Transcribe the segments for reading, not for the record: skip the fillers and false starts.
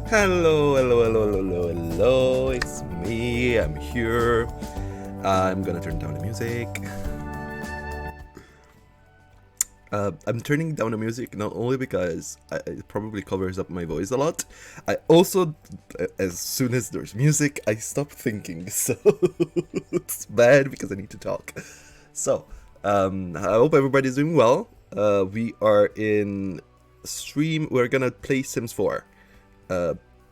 Hello, hello, hello, hello, hello, it's me, I'm here. I'm gonna turn down the music. I'm turning down the music not only because it probably covers up my voice a lot, I also, as soon as there's music, I stop thinking, so it's bad because I need to talk. So, I hope everybody's doing well. We are in stream, we're gonna play Sims 4.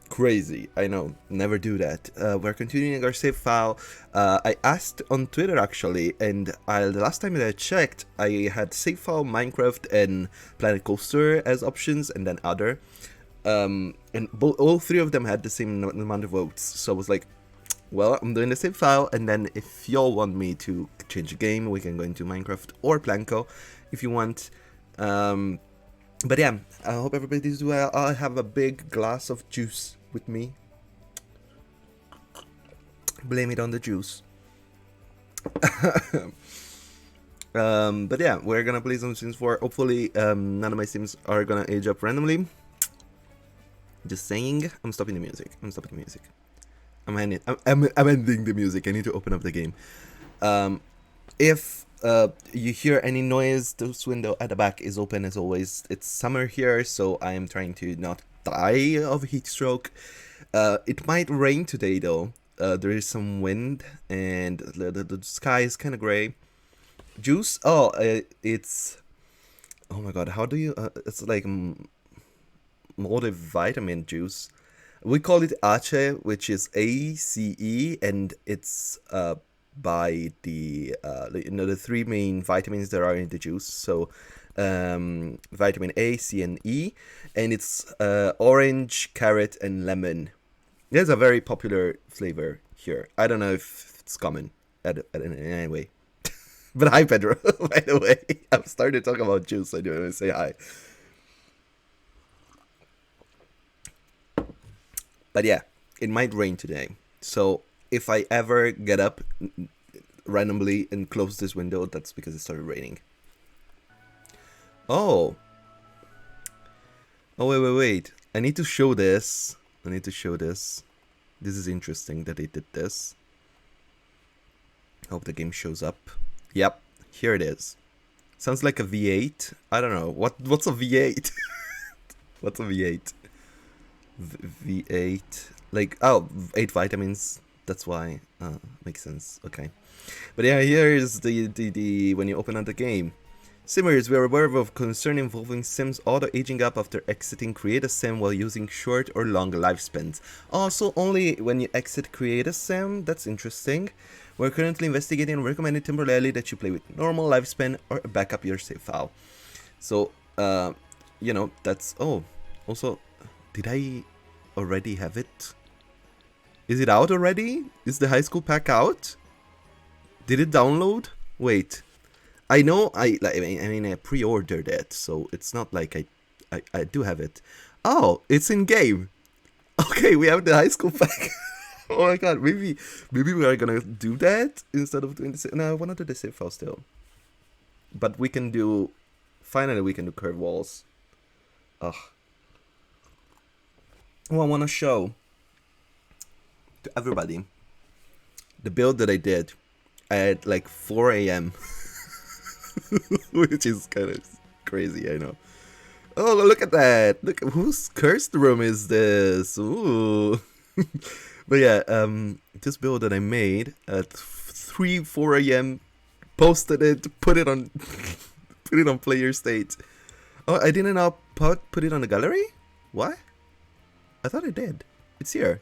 Crazy, I know, never do that. We're continuing our save file. I asked on Twitter actually, and the last time that I checked, I had save file, Minecraft, and Planet Coaster as options, and then other. And all three of them had the same amount of votes, so I was like, well, I'm doing the save file, and then if y'all want me to change the game, we can go into Minecraft or Planco if you want. But yeah, I hope everybody's well. I have a big glass of juice with me. Blame it on the juice. But yeah, we're gonna play some Sims 4. Hopefully, none of my Sims are gonna age up randomly. Just saying. I'm stopping the music. I'm ending the music. I need to open up the game. If you hear any noise, this window at the back is open as always. It's summer here, so I am trying to not die of heat stroke. It might rain today though. There is some wind and the sky is kind of gray. Juice? Oh, it's... Oh my god, how do you... it's like multivitamin juice. We call it Ace, which is ACE, and it's by the the three main vitamins that are in the juice. So vitamin A, C, and E, and it's orange, carrot, and lemon. There's a very popular flavor here. I don't know if it's common in any way. But hi, Pedro. By the way, I've started talking about juice. I do want to say hi. But yeah, it might rain today. So if I ever get up randomly and close this window, that's because it started raining. Oh. Oh, wait. I need to show this. This is interesting that they did this. Hope the game shows up. Yep, here it is. Sounds like a V8. I don't know. What's a V8? What's a V8? V8. Like, oh, 8 vitamins. That's why. Makes sense. Okay. But yeah, here is the when you open up the game. Simmers, we are aware of concern involving Sims auto-aging up after exiting Create a Sim while using short or long lifespans. Also, only when you exit Create a Sim? That's interesting. We're currently investigating and recommending temporarily that you play with normal lifespan or back up your save file. So, you know, that's... Oh, also, did I already have it? Is it out already? Is the high school pack out? Did it download? Wait. I know I pre-ordered it, so it's not like I do have it. Oh, it's in game. Okay, we have the high school pack. Oh my god, maybe we are gonna do that instead of doing the... No, I wanna do the save file still. But we can do... Finally, we can do curved walls. Ugh. Well, I wanna show to everybody the build that I did at like 4 a.m. Which is kind of crazy, I know. Oh, look at that! Look, whose cursed room is this? Ooh. But yeah, this build that I made at 4 a.m. Posted it, put it on, put it on player state. Oh, I didn't now put it on the gallery. What? I thought I did. It's here.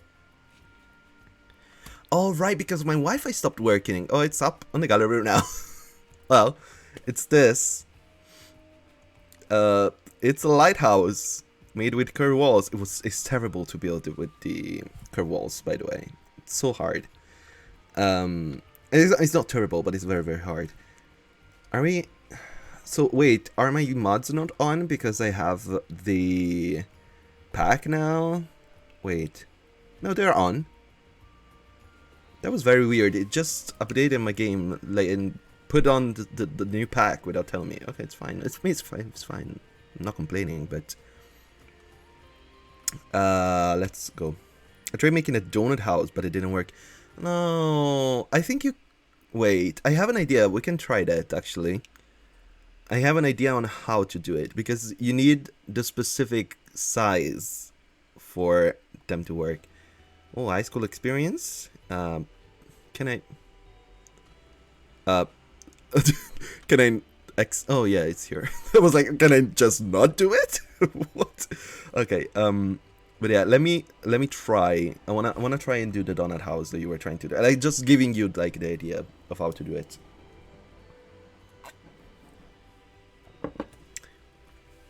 Oh right, because my Wi-Fi stopped working. Oh, it's up on the gallery now. Well, it's this. It's a lighthouse made with curved walls. It's terrible to build it with the curved walls, by the way. It's so hard. It's not terrible, but it's very, very hard. Are we... So, wait, are my mods not on because I have the pack now? Wait. No, they're on. That was very weird. It just updated my game like and put on the new pack without telling me. Okay, it's fine. It's fine. I'm not complaining, but Let's go. I tried making a donut house, but it didn't work. No, I think you... Wait, I have an idea. We can try that, actually. I have an idea on how to do it, because you need the specific size for them to work. Oh, high school experience? Can I... can I... Oh, yeah, it's here. I was like, can I just not do it? What? Okay, but yeah, let me try. I wanna try and do the donut house that you were trying to do. Like, just giving you like the idea of how to do it.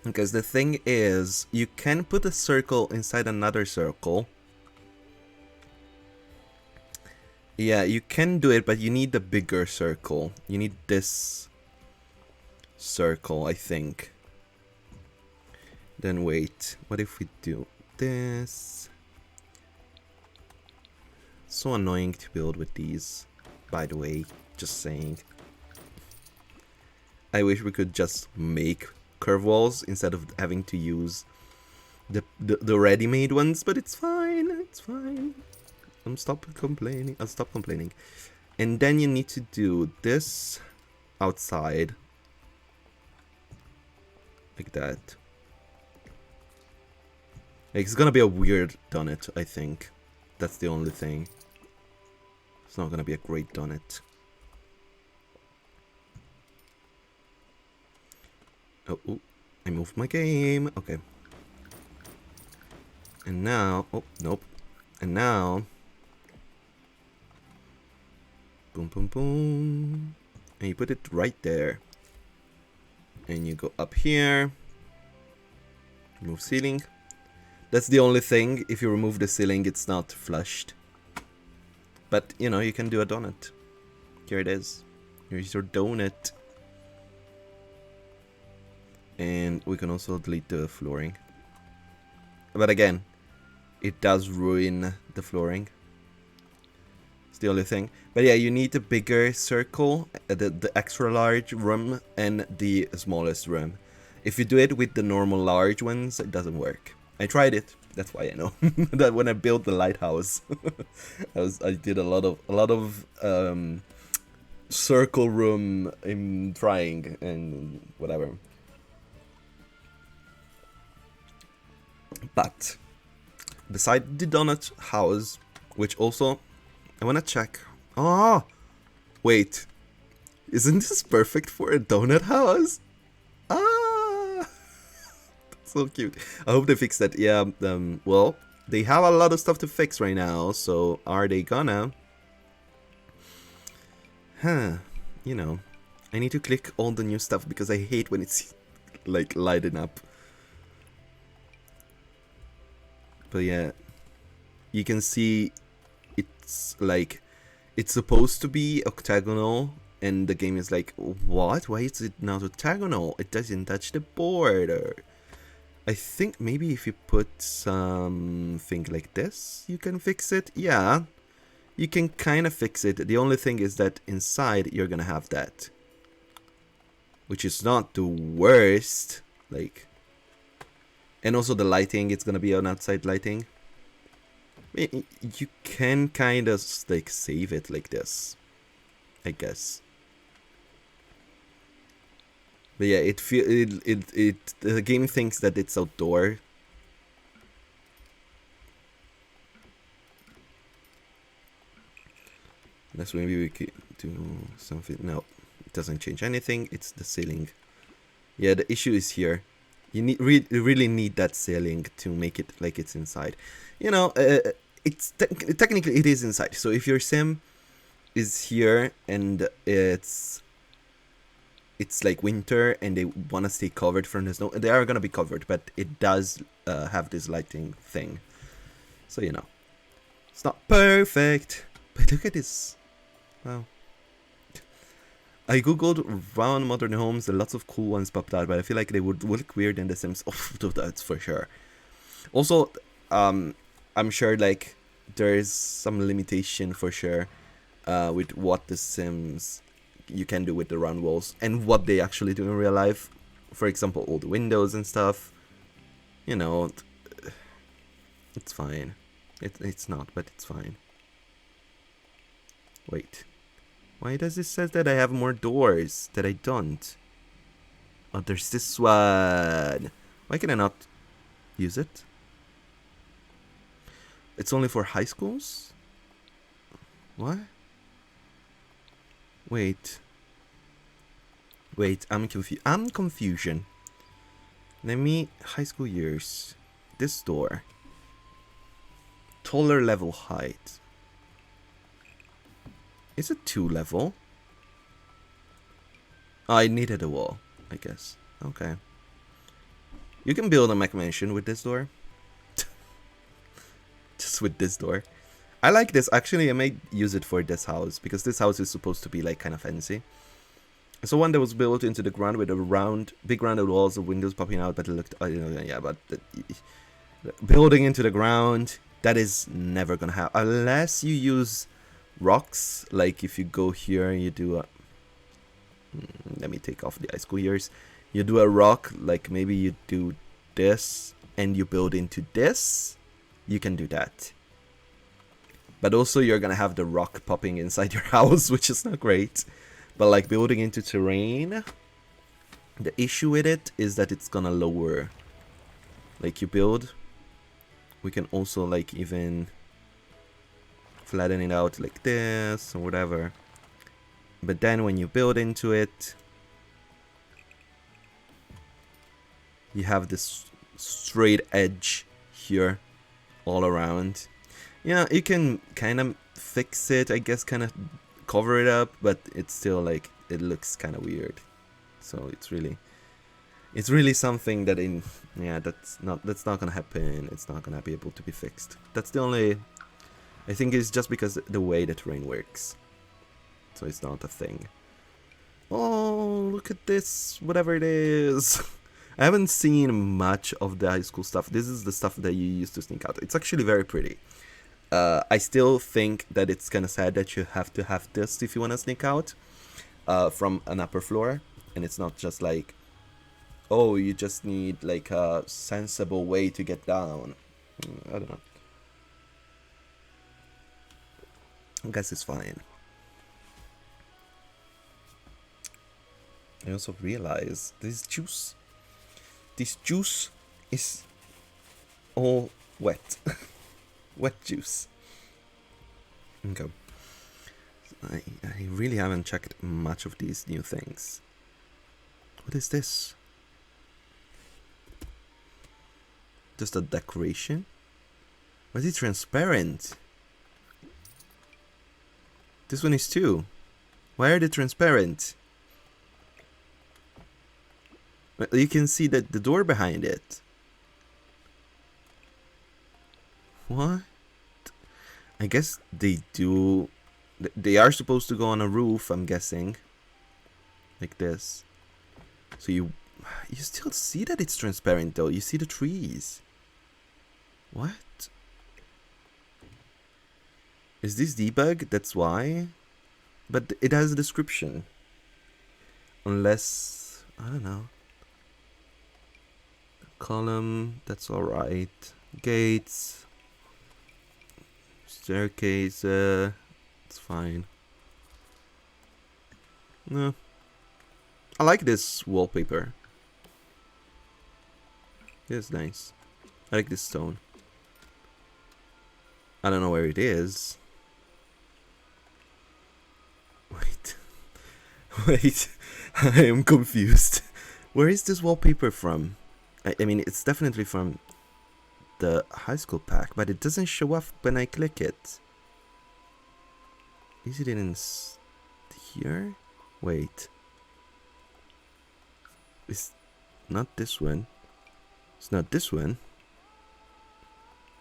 Because the thing is, you can put a circle inside another circle. Yeah, you can do it, but you need the bigger circle. You need this circle, I think. Then wait, what if we do this? So annoying to build with these, by the way, just saying. I wish we could just make curve walls instead of having to use the ready-made ones, but it's fine, it's fine. I'll stop complaining. And then you need to do this outside. Like that. Like, it's gonna be a weird donut, I think. That's the only thing. It's not gonna be a great donut. Oh, ooh, I moved my game. Okay. And now... Oh, nope. And now... Boom, boom, boom. And you put it right there. And you go up here. Remove ceiling. That's the only thing. If you remove the ceiling, it's not flushed. But, you know, you can do a donut. Here it is. Here's your donut. And we can also delete the flooring. But again, it does ruin the flooring. It's the only thing. But yeah, you need a bigger circle, the extra large room, and the smallest room. If you do it with the normal large ones, it doesn't work. I tried it. That's why I know. That when I built the lighthouse, I did a lot of circle room in trying and whatever. But beside the donut house, which also I wanna check. Oh, wait, isn't this perfect for a donut house? Ah, that's so cute. I hope they fix that. Yeah. Well, they have a lot of stuff to fix right now. So are they gonna? Huh. You know, I need to click all the new stuff because I hate when it's like lighting up. But yeah, you can see it's like, it's supposed to be octagonal, and the game is like, what? Why is it not octagonal? It doesn't touch the border. I think maybe if you put something like this, you can fix it. Yeah, you can kind of fix it. The only thing is that inside you're gonna have that, which is not the worst. Like, and also the lighting, it's gonna be an outside lighting. You can kind of like save it like this, I guess. But yeah, the game thinks that it's outdoor. Let's maybe we could do something. No, it doesn't change anything. It's the ceiling. Yeah, the issue is here. You need really need that ceiling to make it like it's inside. You know, it's technically it is inside. So if your sim is here and it's like winter and they want to stay covered from the snow, they are gonna be covered, but it does have this lighting thing. So you know, it's not perfect, but look at this. Wow. I googled round modern homes and lots of cool ones popped out, but I feel like they would look weird in The Sims. Oh, that's for sure. Also, I'm sure like there's some limitation for sure with what The Sims you can do with the round walls and what they actually do in real life. For example, all the windows and stuff. You know, It's fine. It's not, but it's fine. Wait. Why does it say that I have more doors that I don't? Oh, there's this one. Why can I not use it? It's only for high schools? What? Wait. Wait, I'm confused. I'm confusion. Let me... High school years. This door. Taller level height. Is it 2 level? Oh, I needed a wall, I guess. Okay. You can build a mech mansion with this door. Just with this door. I like this. Actually, I might use it for this house, because this house is supposed to be like kind of fancy. So one that was built into the ground with a big rounded walls of windows popping out, but it looked, yeah, but building into the ground, that is never gonna happen unless you use rocks. Like if you go here and you do a, let me take off the high school years. You do a rock, like maybe you do this and you build into this. You can do that. But also you're gonna have the rock popping inside your house, which is not great. But like building into terrain, the issue with it is that it's gonna lower. Like you build, we can also like even flatten it out like this or whatever. But then when you build into it, you have this straight edge here all around. Yeah, you can kind of fix it, I guess, kind of cover it up, but it's still like, it looks kind of weird. So it's really something that that's not gonna happen. It's not gonna be able to be fixed. That's the only, I think it's just because the way the terrain works. So it's not a thing. Oh, look at this, whatever it is. I haven't seen much of the high school stuff. This is the stuff that you used to sneak out. It's actually very pretty. I still think that it's kind of sad that you have to have this if you want to sneak out from an upper floor. And it's not just like, oh, you just need like a sensible way to get down. I don't know. I guess it's fine. I also realize this juice is all wet. Wet juice. Okay. I really haven't checked much of these new things. What is this? Just a decoration? Why is it transparent? This one is too. Why are they transparent? You can see that the door behind it. What? I guess they do. They are supposed to go on a roof, I'm guessing. Like this. So you still see that it's transparent though. You see the trees. What? Is this debug? That's why? But it has a description. Unless, I don't know. Column, that's alright. Gates. Staircase, it's fine. No. I like this wallpaper. It's nice. I like this stone. I don't know where it is. Wait. Wait. I am confused. Where is this wallpaper from? I mean, it's definitely from the high school pack, but it doesn't show up when I click it. Is it in here? Wait. It's not this one. It's not this one.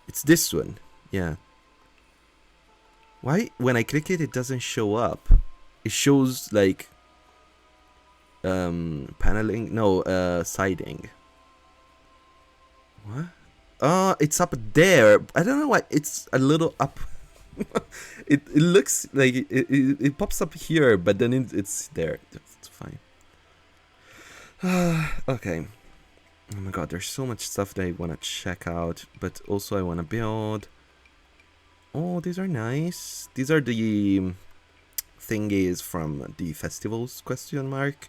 It's this one. Yeah. Why when I click it, it doesn't show up? It shows like paneling. No, siding. What? Oh, it's up there. I don't know why. It's a little up. it looks like it pops up here, but then it's there. It's fine. Okay. Oh my god, there's so much stuff that I want to check out, but also I want to build. Oh, these are nice. These are the thingies from the festivals, question mark.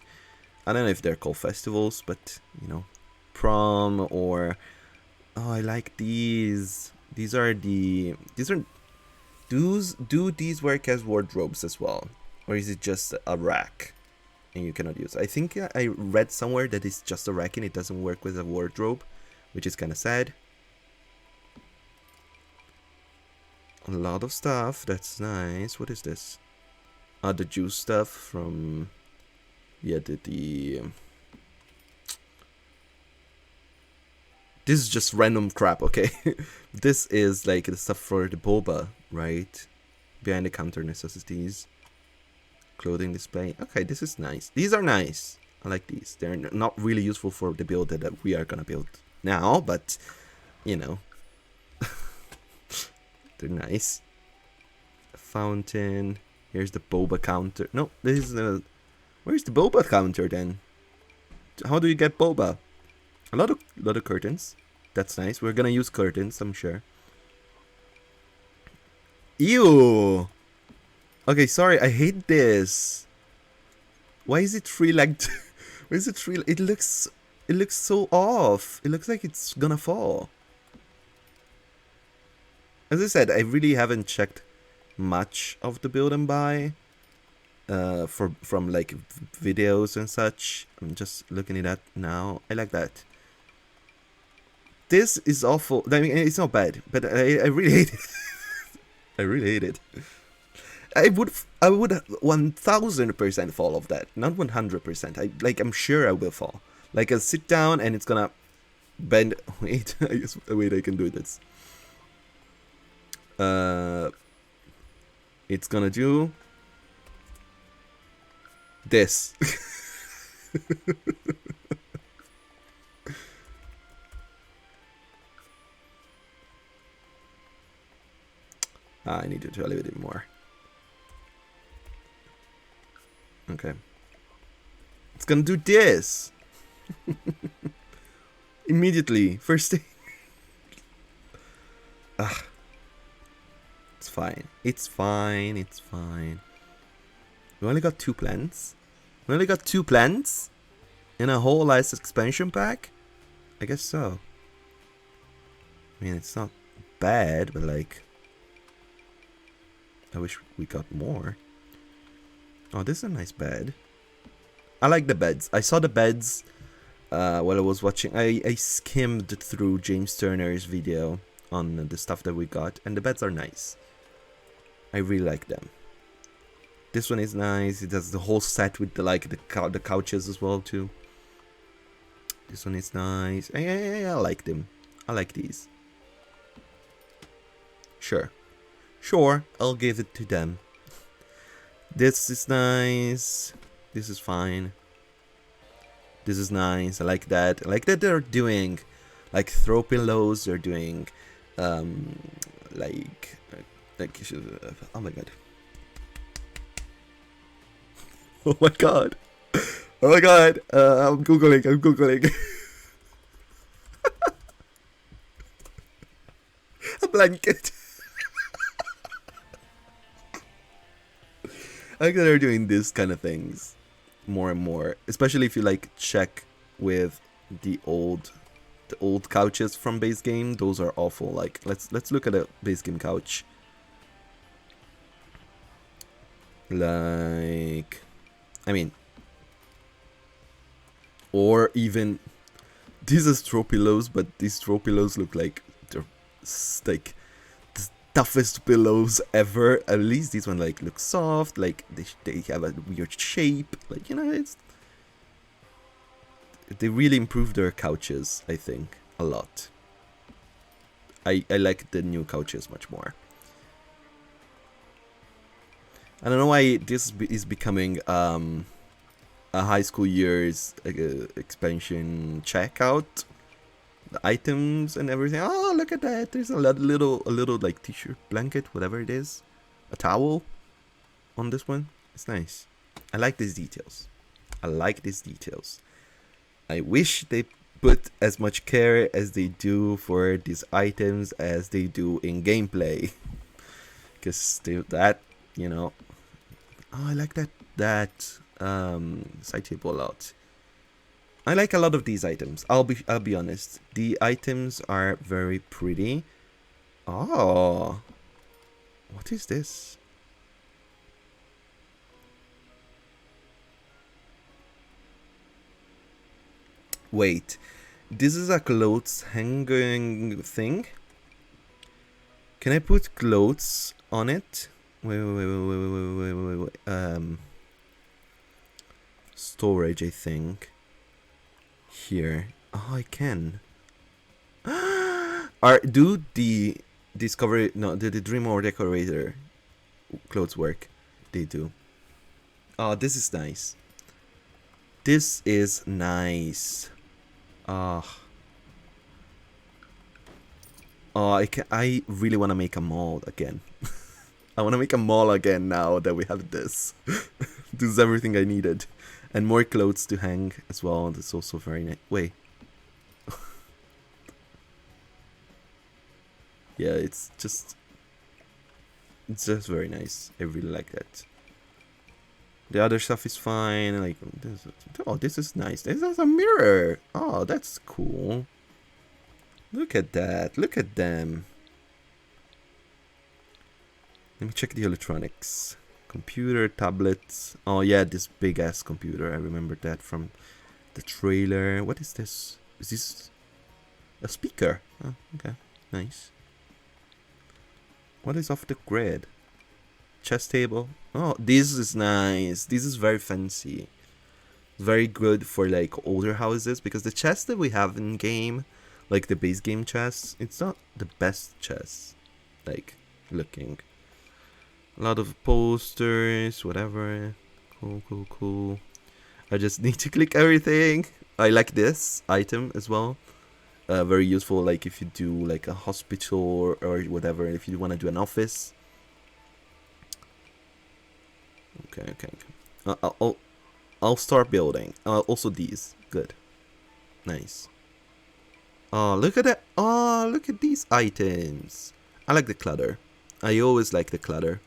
I don't know if they're called festivals, but, you know, prom or... Oh, I like these. These are... Do these work as wardrobes as well? Or is it just a rack and you cannot use? I think I read somewhere that it's just a rack and it doesn't work with a wardrobe, which is kind of sad. A lot of stuff. That's nice. What is this? The juice stuff from... Yeah, the... This is just random crap, okay? This is like the stuff for the boba, right? Behind the counter necessities. Clothing display. Okay, this is nice. These are nice. I like these. They're not really useful for the build that we are gonna build now, but, you know. They're nice. A fountain. Here's the boba counter. No, this is the... Where's the boba counter then? How do you get boba? A lot of curtains. That's nice. We're gonna use curtains, I'm sure. Ew. Okay, sorry. I hate this. Why is it three-legged? Why is it three? It looks so off. It looks like it's gonna fall. As I said, I really haven't checked much of the build and buy. From like videos and such. I'm just looking at that now. I like that. This is awful. I mean, it's not bad, but I really hate it. I really hate it. I would 1000% fall off that, not 100%. I'm sure I will fall. Like I'll sit down and it's gonna bend. Wait, wait, I can do this. It's gonna do this. I need to elevate it more. Okay. It's gonna do this. Immediately. First thing. It's fine. It's fine. It's fine. We only got 2 plants. We only got 2 plants in a whole ice expansion pack? I guess so. I mean, it's not bad, but like... I wish we got more. Oh, this is a nice bed. I like the beds. I saw the beds while I was watching. I skimmed through James Turner's video on the stuff that we got, and the beds are nice. I really like them. This one is nice. It has the whole set with the couches as well too. This one is nice. I like them. I like these. Sure. Sure, I'll give it to them. This is nice. This is fine. This is nice. I like that. I like that they're doing like throw pillows. They're doing like oh my god. Oh my god. Oh my god. I'm googling. A blanket. I like that they're doing this kind of things more and more, especially if you like check with the old couches from base game. Those are awful. Like let's look at a base game couch. Like, I mean, or even these are throw pillows, but these throw pillows look like they're like toughest pillows ever. At least these one like look soft, like they have a weird shape, like, you know, they really improved their couches, I think, a lot. I like the new couches much more. I don't know why this is becoming a high school years expansion checkout. The items and everything. Oh, look at that! There's a little like t-shirt, blanket, whatever it is, a towel on this one. It's nice. I like these details. I like these details. I wish they put as much care as they do for these items as they do in gameplay. Because that, you know, oh, I like that side table a lot. I like a lot of these items. I'll be honest. The items are very pretty. Oh, what is this? Wait, this is a clothes hanging thing. Can I put clothes on it? Wait. Storage, I think. Here. Oh, I can. Do the Discovery, no, the Dream or Decorator clothes work? They do. Oh, this is nice. This is nice. Oh, I really want to make a mall again. I want to make a mall again now that we have this. This is everything I needed. And more clothes to hang as well. That's also very nice. Wait. Yeah, it's just very nice. I really like that. The other stuff is fine. Like, this is nice. This is a mirror. Oh, that's cool. Look at that. Look at them. Let me check the electronics. Computer, tablets. Oh yeah, this big ass computer. I remember that from the trailer. What is this? Is this a speaker? Oh, okay. Nice. What is off the grid? Chess table. Oh, this is nice. This is very fancy. Very good for like older houses, because the chess that we have in game, like the base game chess, it's not the best chess, like, looking. A lot of posters, whatever. Cool. I just need to click everything. I like this item as well. Very useful, like if you do like a hospital or whatever, if you want to do an office. Okay. I'll start building. Also these. Good. Nice. Oh, look at that. Oh, look at these items. I like the clutter. I always like the clutter.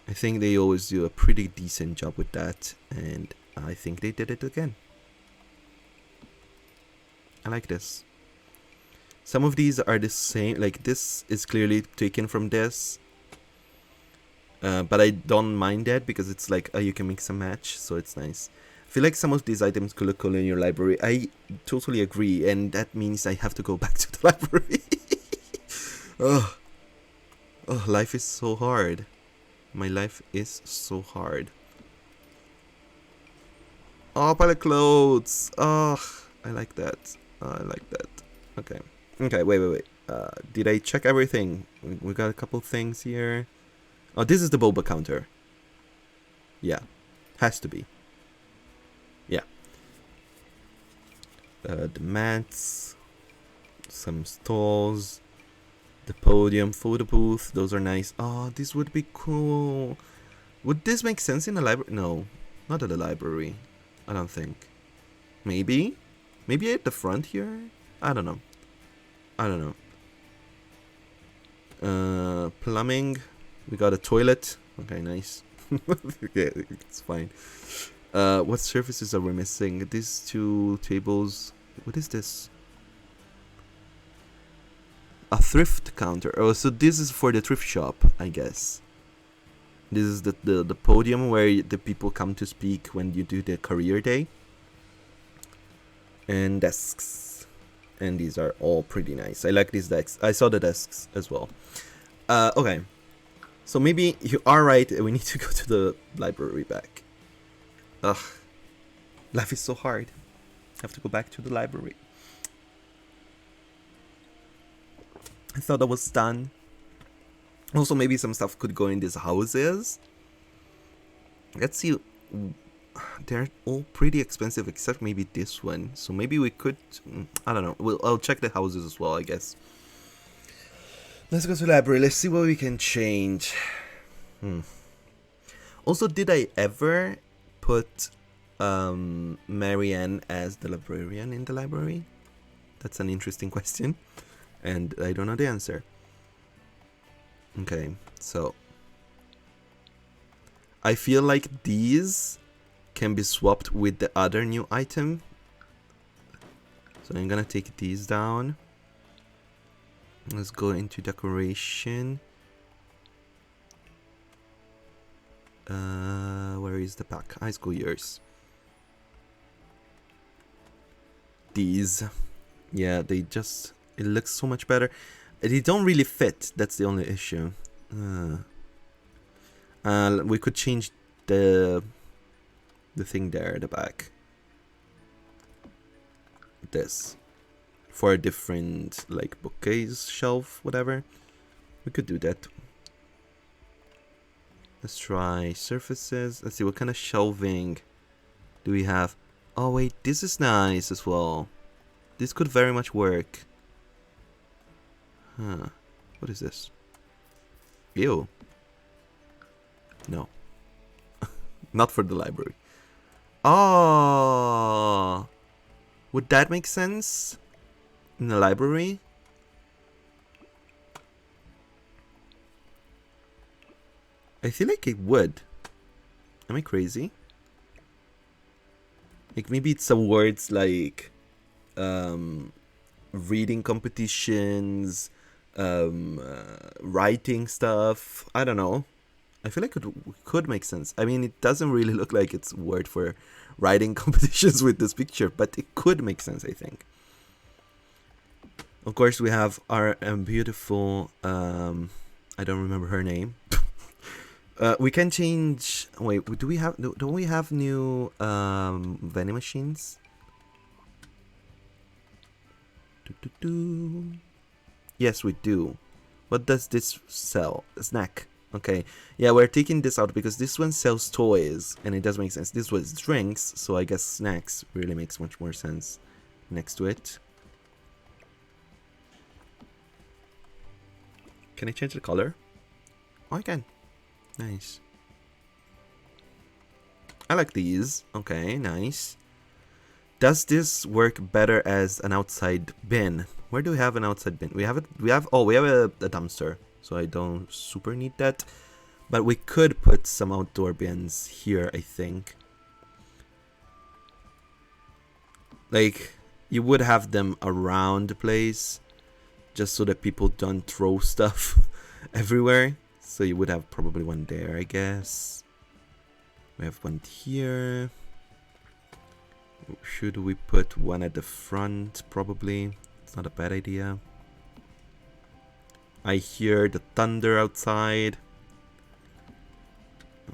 I think they always do a pretty decent job with that, and I think they did it again. I like this. Some of these are the same, like this is clearly taken from this. But I don't mind that because it's like you can mix and match, so it's nice. I feel like some of these items could look cool in your library. I totally agree, and that means I have to go back to the library. Oh, life is so hard. My life is so hard. Oh, pallet clothes. Oh, I like that. I like that. Okay, wait. Did I check everything? We got a couple things here. Oh, this is the boba counter. Yeah, has to be. Yeah. The mats, some stalls, the podium, photo booth. Those are nice. Oh, this would be cool. Would this make sense in a library? No, not at the library. I don't think. Maybe at the front here. I don't know. Plumbing. We got a toilet. Okay, nice. Okay, it's fine. What surfaces are we missing? These two tables. What is this? A thrift counter. Oh, so this is for the thrift shop, I guess. This is the podium where the people come to speak when you do the career day. And desks. And these are all pretty nice. I like these desks. I saw the desks as well. Okay. So maybe you are right. We need to go to the library back. Ugh. Life is so hard. I have to go back to the library. I thought that was done. Also, maybe some stuff could go in these houses. Let's see. They're all pretty expensive except maybe this one. So maybe we could... I don't know. I'll check the houses as well, I guess. Let's go to the library. Let's see what we can change. Also, did I ever put Marianne as the librarian in the library? That's an interesting question, and I don't know the answer. Okay, so I feel like these can be swapped with the other new item. So I'm gonna take these down. Let's go into decoration. Where is the pack? High school years. These. Yeah, they just... It looks so much better. They don't really fit. That's the only issue. We could change the thing there at the back. This. For a different, like, bookcase, shelf, whatever. We could do that. Let's try surfaces. Let's see, what kind of shelving do we have? Oh wait, this is nice as well. This could very much work. Huh. What is this? Ew. No. Not for the library. Oh! Would that make sense? In the library? I feel like it would. Am I crazy? Like maybe it's awards like reading competitions, writing stuff. I don't know. I feel like it could make sense. I mean, it doesn't really look like it's word for writing competitions with this picture, but it could make sense, I think. Of course, we have our beautiful, I don't remember her name. We can change, wait, do we have, don't we have new vending machines? Yes, we do. What does this sell? A snack. Okay. Yeah, we're taking this out because this one sells toys, and it does make sense. This was drinks, so I guess snacks really makes much more sense next to it. Can I change the color? Oh, I can. Nice. I like these. Okay, nice. Does this work better as an outside bin? Where do we have an outside bin? We have it. We have a dumpster, so I don't super need that. But we could put some outdoor bins here, I think. Like, you would have them around the place, just so that people don't throw stuff everywhere. So you would have probably one there, I guess. We have one here. Should we put one at the front? Probably. It's not a bad idea. I hear the thunder outside.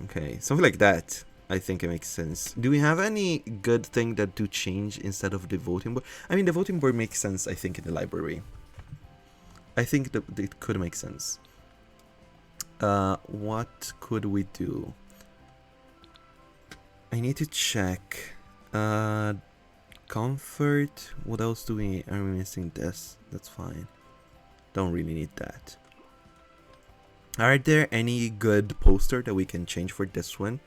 Okay, something like that. I think it makes sense. Do we have any good thing that do change instead of the voting board? I mean, the voting board makes sense, I think, in the library. I think that it could make sense. What could we do? I need to check. Comfort. What else are we missing? This. That's fine. Don't really need that. Are there any good poster that we can change for this one?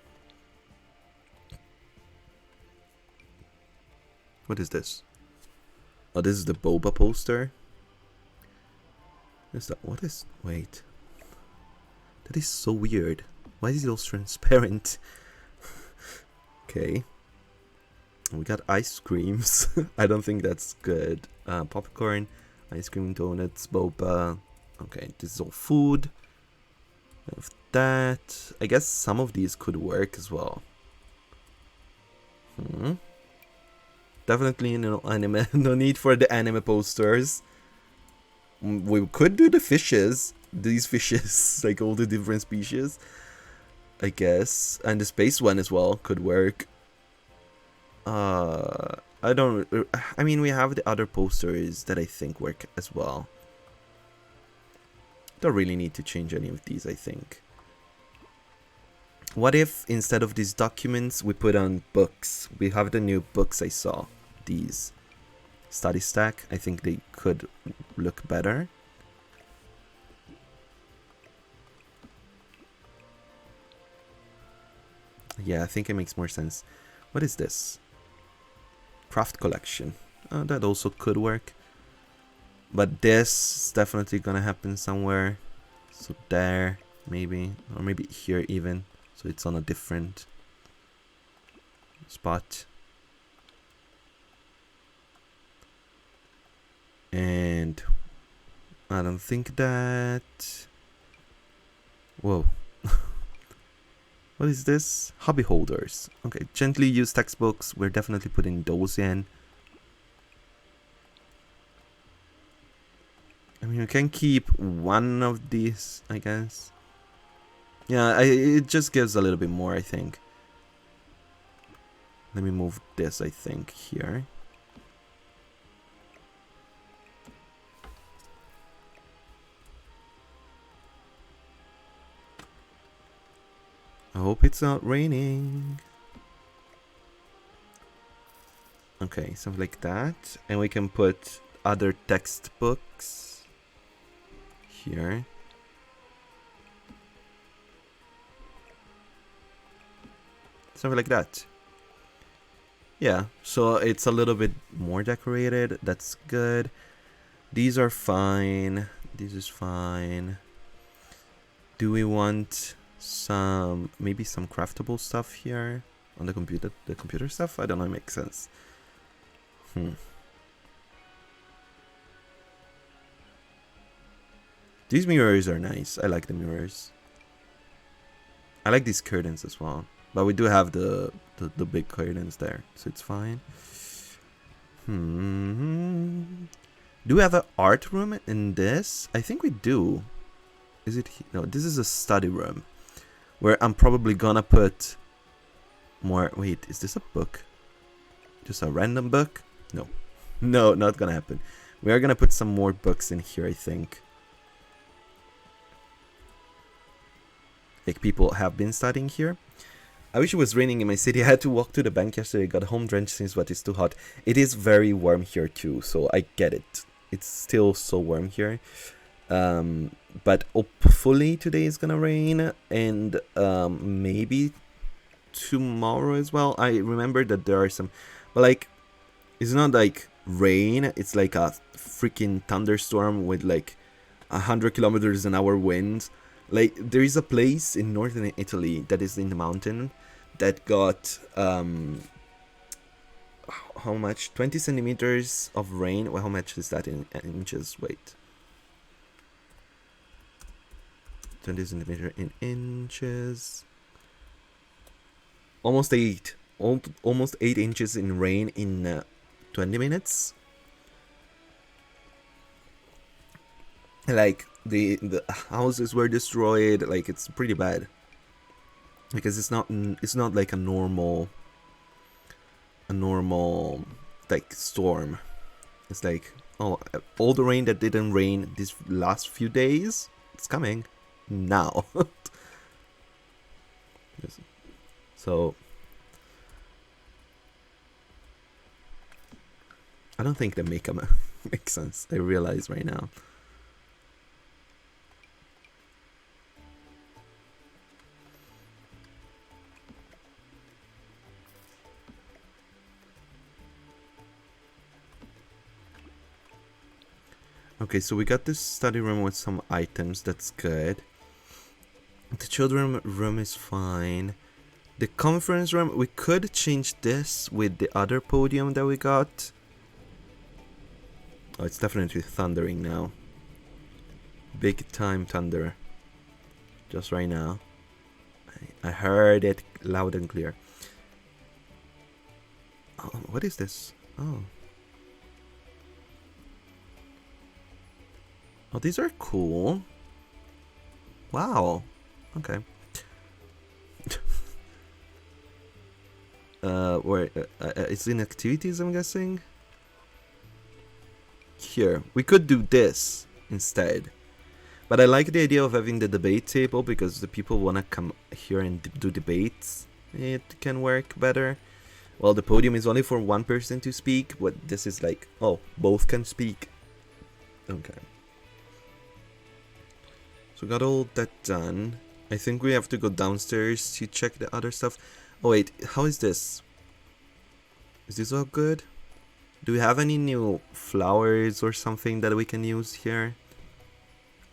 What is this? Oh, this is the boba poster. Is that what is? Wait. That is so weird. Why is it all transparent? Okay. We got ice creams. I don't think that's good. Popcorn, ice cream, donuts, boba. Okay, this is all food. We have that. I guess some of these could work as well. Definitely no anime. No need for the anime posters. We could do the fishes. These fishes, like all the different species, I guess, and the space one as well could work. I don't. I mean, we have the other posters that I think work as well. Don't really need to change any of these, I think. What if instead of these documents we put on books? We have the new books I saw. These study stack. I think they could look better. Yeah, I think it makes more sense. What is this? Craft collection. That also could work. But this is definitely gonna happen somewhere. So there, maybe. Or maybe here even. So it's on a different spot. And I don't think that... Whoa. What is this? Hobby holders. Okay, gently used textbooks. We're definitely putting those in. I mean, we can keep one of these, I guess. Yeah, it just gives a little bit more, I think. Let me move this, I think, here. I hope it's not raining. Okay, something like that. And we can put other textbooks here. Something like that. Yeah, so it's a little bit more decorated. That's good. These are fine. This is fine. Do we want some, maybe some craftable stuff here on the computer? The computer stuff? I don't know, it makes sense. These mirrors are nice. I like the mirrors. I like these curtains as well. But we do have the big curtains there, so it's fine. Do we have an art room in this? I think we do. Is it? No, this is a study room where I'm probably gonna put more. Wait, is this a book? Just a random book? No. No, not gonna happen. We are gonna put some more books in here, I think. Like people have been studying here. I wish it was raining in my city. I had to walk to the bank yesterday. Got home drenched since what is too hot. It is very warm here too, so I get it. It's still so warm here. But hopefully today is gonna rain, and maybe tomorrow as well. I remember that there are some, but like, it's not like rain. It's like a freaking thunderstorm with like 100 kilometers an hour winds. Like, there is a place in northern Italy that is in the mountain that got how much? 20 centimeters of rain. Well, how much is that in inches? Wait. 20 centimeters in inches. Almost 8 inches in rain in 20 minutes. Like, the houses were destroyed. Like, it's pretty bad, because it's not like a normal like storm. It's like, oh, all the rain that didn't rain these last few days, it's coming now. So I don't think the makeup makes sense. I realize right now. Okay, so we got this study room with some items. That's good. The children room is fine. The conference room, we could change this with the other podium that we got. Oh, it's definitely thundering now. Big time thunder. Just right now. I heard it loud and clear. Oh, what is this? Oh. Oh, these are cool. Wow. Okay. Where it's in activities, I'm guessing. Here, we could do this instead. But I like the idea of having the debate table, because the people wanna come here and do debates. It can work better. Well, the podium is only for one person to speak. What this is like, oh, both can speak. Okay. So we got all that done. I think we have to go downstairs to check the other stuff. Oh wait, how is this? Is this all good? Do we have any new flowers or something that we can use here?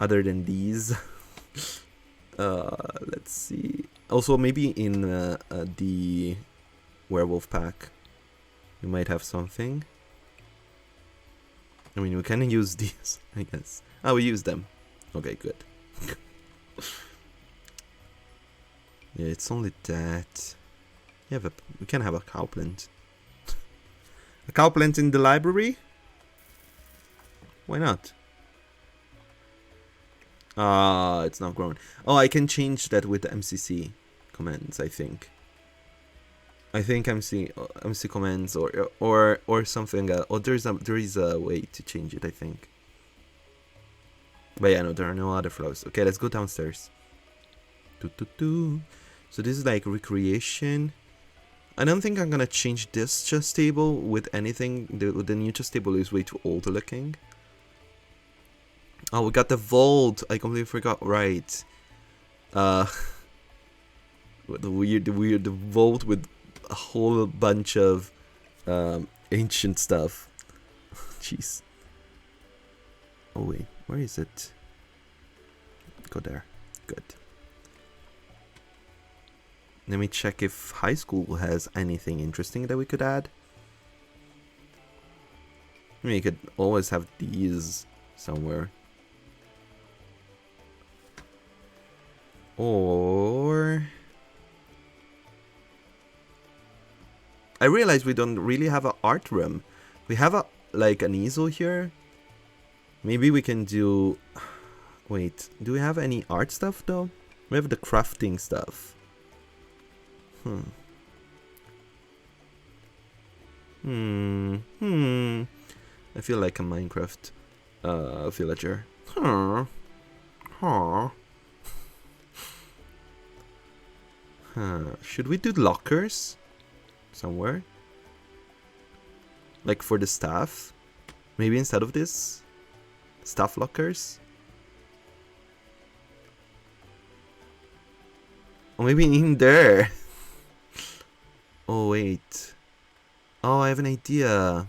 Other than these? Let's see. Also, maybe in the werewolf pack, we might have something. I mean, we can use these, I guess. Oh, we use them. Okay, good. Yeah, it's only that. We can have a cow plant. A cow plant in the library? Why not? Ah, it's not grown. Oh, I can change that with the MCC commands, I think. I think MC commands or something. Oh, there is a way to change it, I think. But yeah, no, there are no other flows. Okay, let's go downstairs. So this is like recreation. I don't think I'm gonna change this chess table with anything. The new chess table is way too old looking. Oh, we got the vault. I completely forgot. Right. The vault with a whole bunch of ancient stuff. Jeez. Oh wait, where is it? Go there. Good. Let me check if high school has anything interesting that we could add. I mean, you could always have these somewhere. Or... I realize we don't really have an art room. We have like an easel here. Maybe we can do... Wait, do we have any art stuff though? We have the crafting stuff. I feel like a Minecraft villager. Should we do lockers somewhere? Like for the staff? Maybe instead of this? Staff lockers? Or maybe in there? Oh wait. Oh, I have an idea.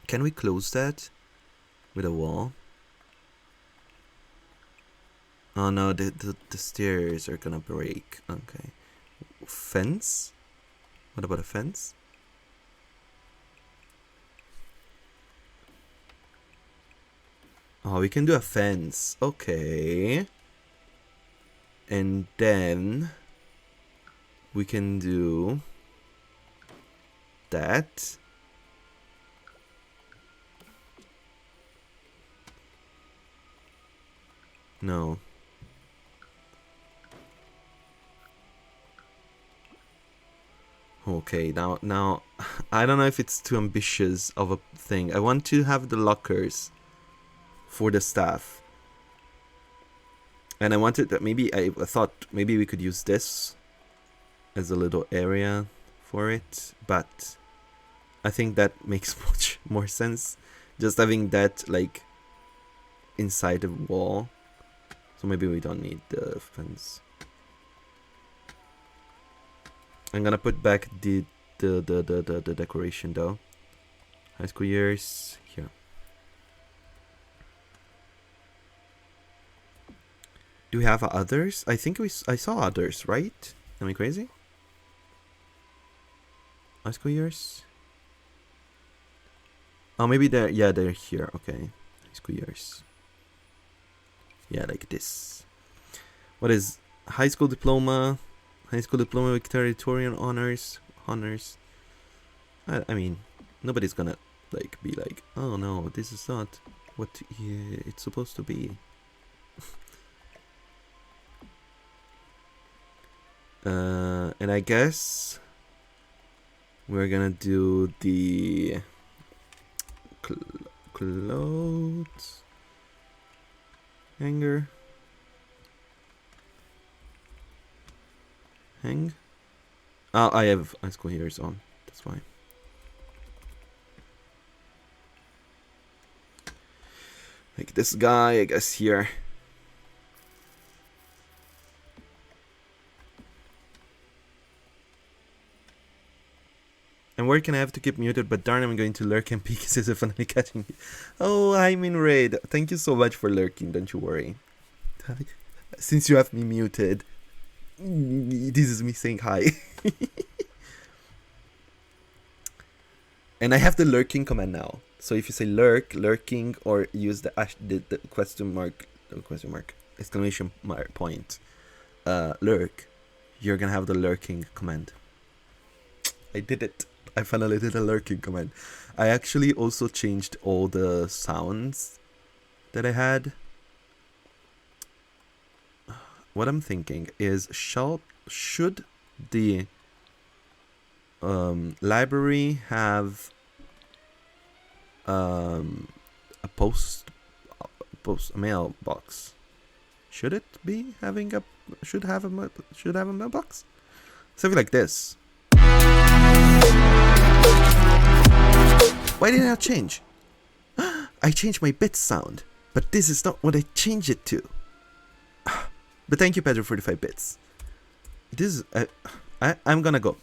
Can we close that with a wall? Oh no, the stairs are gonna break. Okay. Fence? What about a fence? Oh, we can do a fence. Okay. And then we can do that. No. Okay, now I don't know if it's too ambitious of a thing. I want to have the lockers for the staff. And I wanted that I thought maybe we could use this as a little area for it, but I think that makes much more sense. Just having that like inside the wall. So maybe we don't need the fence. I'm gonna put back the decoration though. High school years here. Do we have others? I think I saw others, right? Am I crazy? High school years? Oh, maybe they're here. Okay, high school years. Yeah, like this. What is high school diploma? High school diploma with valedictorian honors. I mean, nobody's gonna like be like, oh no, this is not what it's supposed to be. And I guess we're gonna do the clothes hanger. Hang. Oh, I have high school years on. That's why. Like this guy, I guess here. And I'm working, I have to keep muted, but darn, I'm going to lurk and peek since I'm finally catching you. Oh, I'm in raid. Thank you so much for lurking, don't you worry. Since you have me muted, this is me saying hi. And I have the lurking command now. So if you say lurking, or use the question mark, exclamation mark point, lurk, you're gonna have the lurking command. I did it. I finally did a lurking command. I actually also changed all the sounds that I had. What I'm thinking is, should the library have a mailbox? Should it be having a mailbox? Something like this. Why didn't I change? I changed my bit sound, but this is not what I changed it to. But thank you, Pedro, for the 5 bits. This is I'm gonna go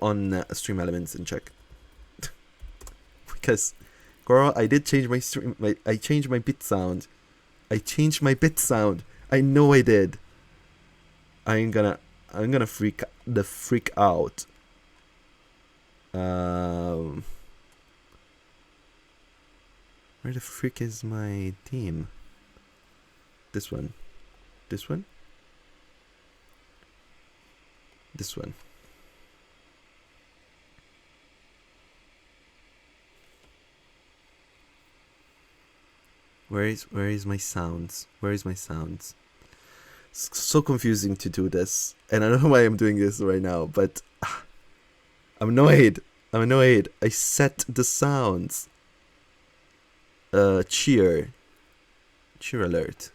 on Stream Elements and check. Because, girl, I did change I changed my bit sound. I know I did. I'm gonna freak out. Where the frick is my team? This one. This one? This one. Where is my sounds? Where is my sounds? It's so confusing to do this, and I don't know why I'm doing this right now, but I'm annoyed. I set the sounds. Cheer alert.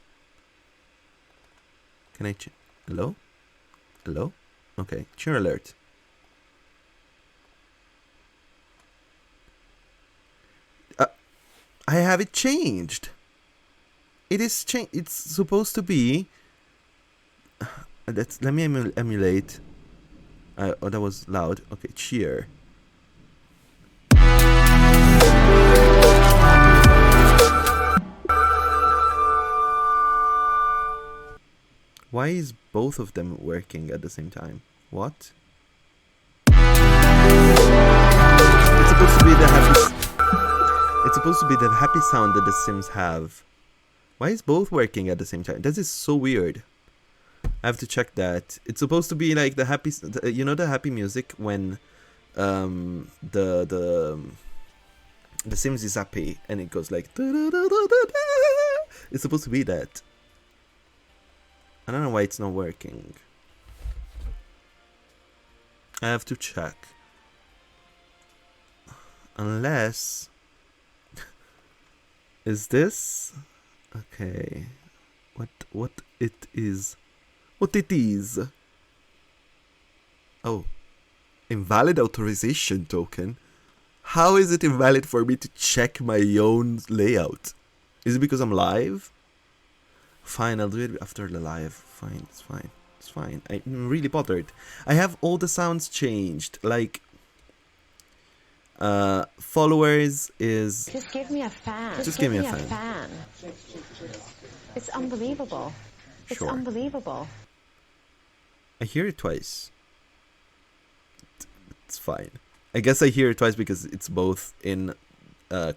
Can I hello? Okay, cheer alert. I have it changed. It is changed. It's supposed to be. Let me emulate. Oh, that was loud. Okay, cheer. Why is both of them working at the same time? What? It's supposed to be the happy sound that the Sims have. Why is both working at the same time? This is so weird. I have to check that. It's supposed to be like the happy, you know, the happy music when the Sims is happy and it goes like. It's supposed to be that. I don't know why it's not working. I have to check. Unless... Is this... Okay. What it is. What it is. Oh. Invalid authorization token? How is it invalid for me to check my own layout? Is it because I'm live? Fine, I'll do it after the live. Fine, it's fine. It's fine. I'm really bothered. I have all the sounds changed. Like, followers is... Just give me a fan. Just give me a fan. It's unbelievable. It's Sure. unbelievable. I hear it twice. It's fine. I guess I hear it twice because it's both in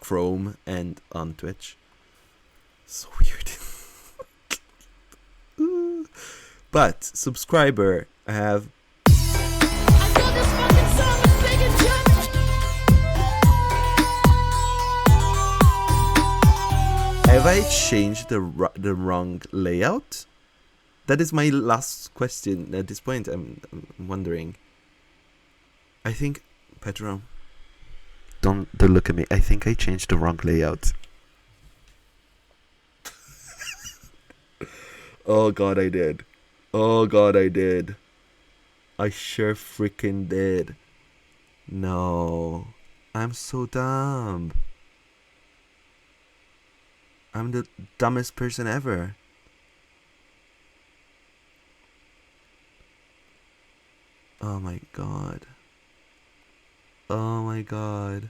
Chrome and on Twitch. So weird. But subscriber, I have. Have I changed the wrong layout? That is my last question at this point. I'm wondering. I think, Pedro, don't look at me. I think I changed the wrong layout. Oh god, I did. Oh god, I did. I sure freaking did. No. I'm so dumb. I'm the dumbest person ever. Oh my god. Oh my god.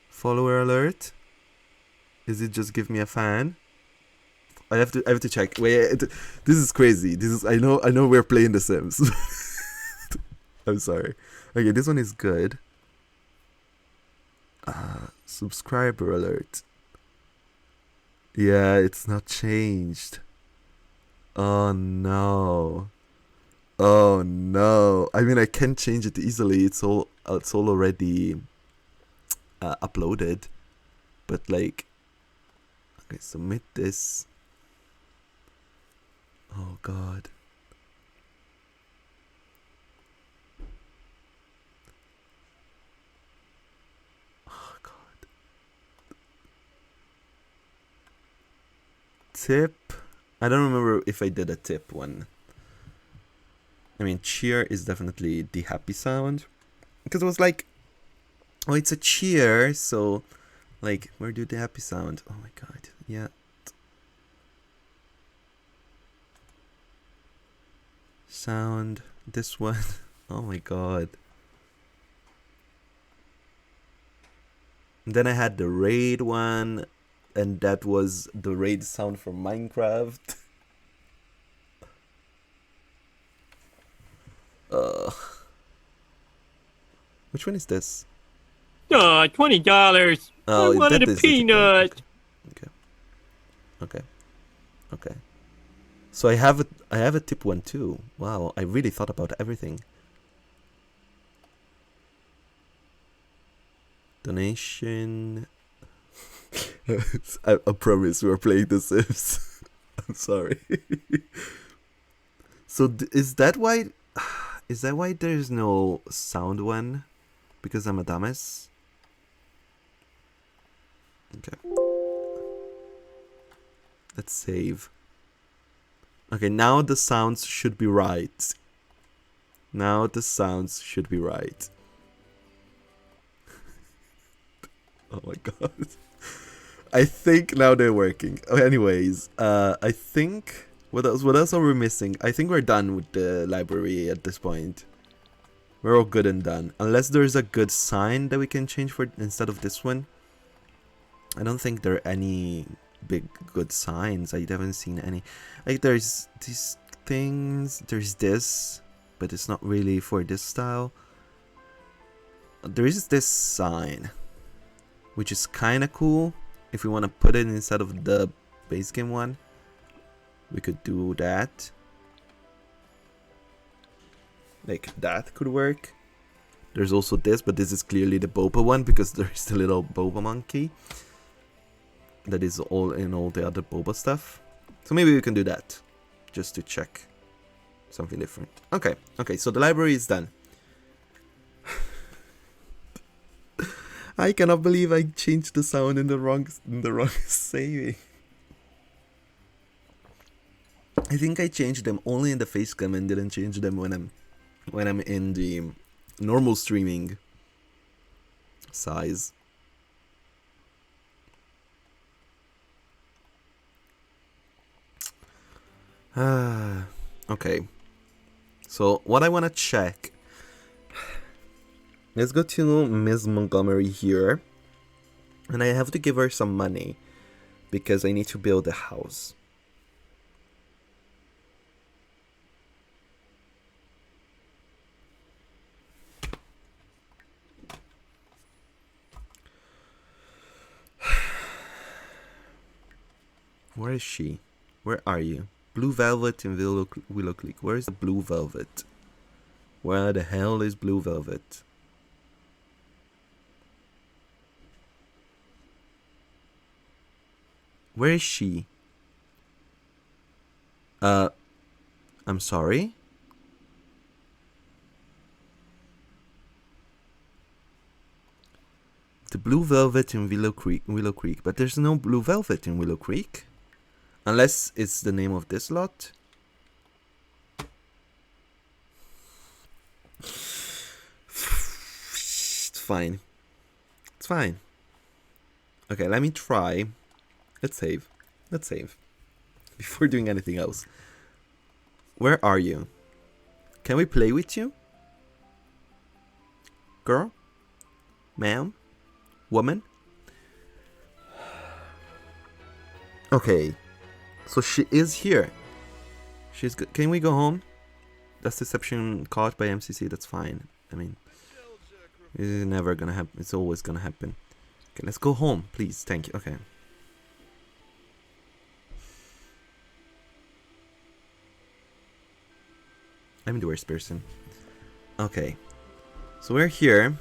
Follower alert? Is it just give me a fan? I have to check. Wait, this is crazy. This is I know we're playing The Sims. I'm sorry. Okay, this one is good. Subscriber alert. Yeah, it's not changed. Oh no. Oh no. I mean, I can change it easily. It's all already uploaded. But like, okay, submit this. Oh god. Oh god. Tip. I don't remember if I did a tip one. I mean, cheer is definitely the happy sound. Because it was like, oh, it's a cheer, so, like, where do the happy sound? Oh my god, yeah. Sound, this one. Oh my god. And then I had the raid one, and that was the raid sound from Minecraft. Which one is this? $20. Oh, I wanted that a is the peanut. Okay. So I have a tip one too. Wow, I really thought about everything. Donation. I promise we're playing The Sims. I'm sorry. So is that why? Is that why there's no sound one? Because I'm a dumbass. Okay. Let's save. Okay, now the sounds should be right. Now the sounds should be right. Oh my god. I think now they're working. Oh, anyways, I think what else are we missing? I think we're done with the library at this point. We're all good and done. Unless there's a good sign that we can change for instead of this one. I don't think there are any big good signs. I haven't seen any. Like there's these things, there's this, but it's not really for this style. There is this sign, which is kind of cool. If we want to put it instead of the base game one, we could do that. Like that could work. There's also this, but this is clearly the boba one because there's the little boba monkey. That is all in all the other boba stuff. So maybe we can do that. Just to check something different. Okay, so the library is done. I cannot believe I changed the sound in the wrong saving. I think I changed them only in the facecam and didn't change them when I'm in the normal streaming size. Okay. So what I want to check. Let's go to Ms. Montgomery here. And I have to give her some money because I need to build a house. Where is she? Where are you? Blue Velvet in Willow Creek. Where is the Blue Velvet? Where the hell is Blue Velvet? Where is she? I'm sorry? The Blue Velvet in Willow Creek, but there's no Blue Velvet in Willow Creek. Unless it's the name of this lot. It's fine. It's fine. Okay, let me try. Let's save. Before doing anything else. Where are you? Can we play with you? Girl? ma'am, woman. Okay, so she is here. She's good. Can we go home? That's deception caught by MCC. That's fine. I mean, it's never gonna happen. It's always gonna happen. Okay, let's go home, please. Thank you. Okay. I'm the worst person. Okay. So we're here.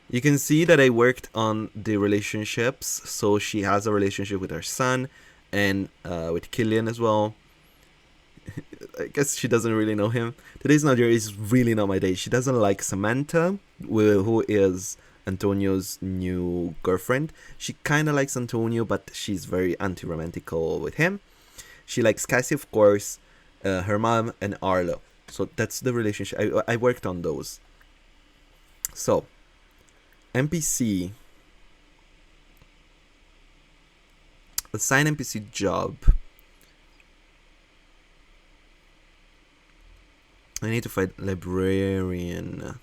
You can see that I worked on the relationships. So she has a relationship with her son and with Killian as well. I guess she doesn't really know him. Today's not your is really not my day. She doesn't like Samantha, who is Antonio's new girlfriend. She kind of likes Antonio, but she's very anti-romantical with him. She likes Cassie, of course, her mom, and Arlo. So that's the relationship. I worked on those. So, NPC. Assign NPC job. I need to find librarian.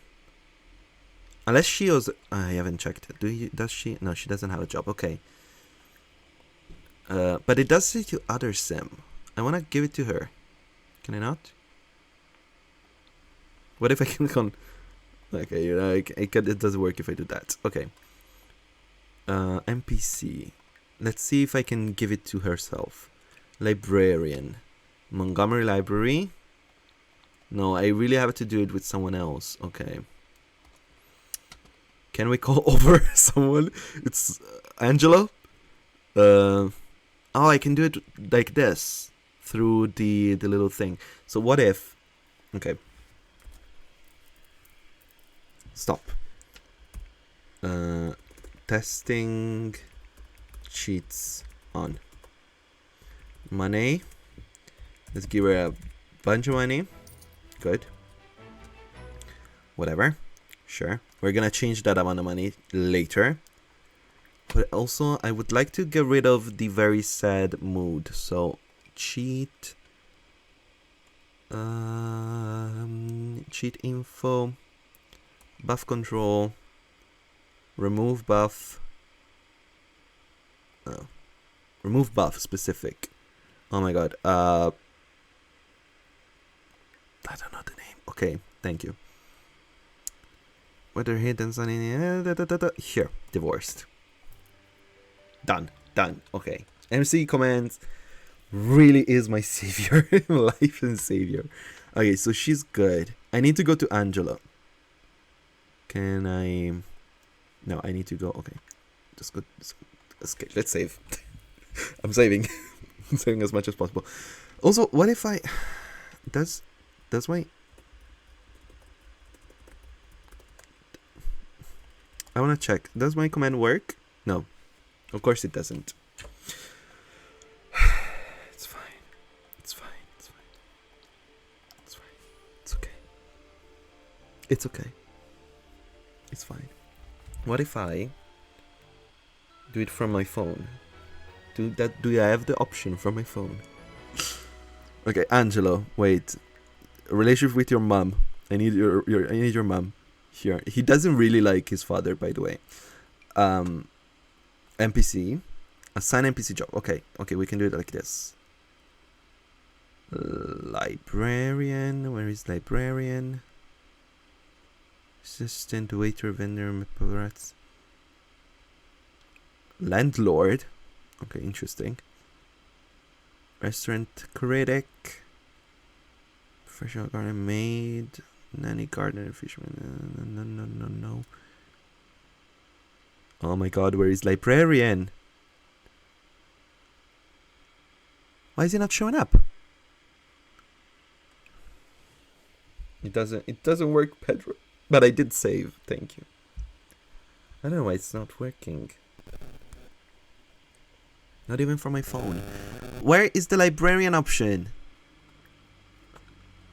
Unless she was... I haven't checked. Does she? No, she doesn't have a job. Okay. But it does say to other sim. I want to give it to her. Can I not? What if I can Okay, you know, it doesn't work if I do that. Okay. NPC. Let's see if I can give it to herself. Librarian. Montgomery Library. No, I really have to do it with someone else. Okay. Can we call over someone? It's Angela. Oh, I can do it like this through the little thing. So what if? Okay. Stop. Testing cheats on. Money. Let's give her a bunch of money. Good. Whatever. Sure. We're gonna change that amount of money later. But also, I would like to get rid of the very sad mood. So, cheat. Cheat info. Buff control. Remove buff. Oh. Remove buff specific. Oh my god. I don't know the name. Okay, thank you. Whether hidden sun in here. Divorced. Done. Okay. MC commands really is my savior. Life and savior. Okay, so she's good. I need to go to Angela. Can I? No, I need to go. Okay. Just go. Okay, let's save. I'm saving. I'm saving as much as possible. Also, what if I... Does my... I want to check. Does my command work? No. Of course it doesn't. It's fine. It's fine. It's fine. It's fine. It's okay. It's okay. It's fine. What if I do it from my phone? Do I have the option from my phone? Okay, Angelo, wait. Relationship with your mom. I need your mom here. He doesn't really like his father, by the way. NPC. Assign NPC job. Okay, we can do it like this. Librarian. Where is librarian? Assistant, waiter, vendor, paparazzi. Landlord. Okay, interesting. Restaurant critic. Professional garden maid. Nanny, gardener, fisherman. No. Oh my god, where is librarian? Why is he not showing up? It doesn't work, Pedro. But I did save, thank you. I don't know why it's not working. Not even from my phone. Where is the librarian option?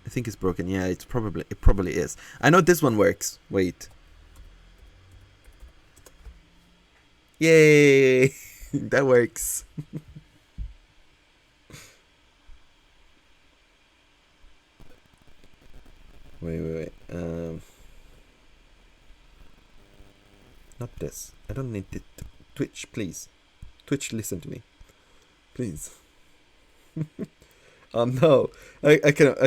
I think it's broken. Yeah, it probably is. I know this one works. Wait. Yay! That works. Wait. Not this. I don't need it. Twitch, please. Twitch, listen to me. Please. No. I cannot.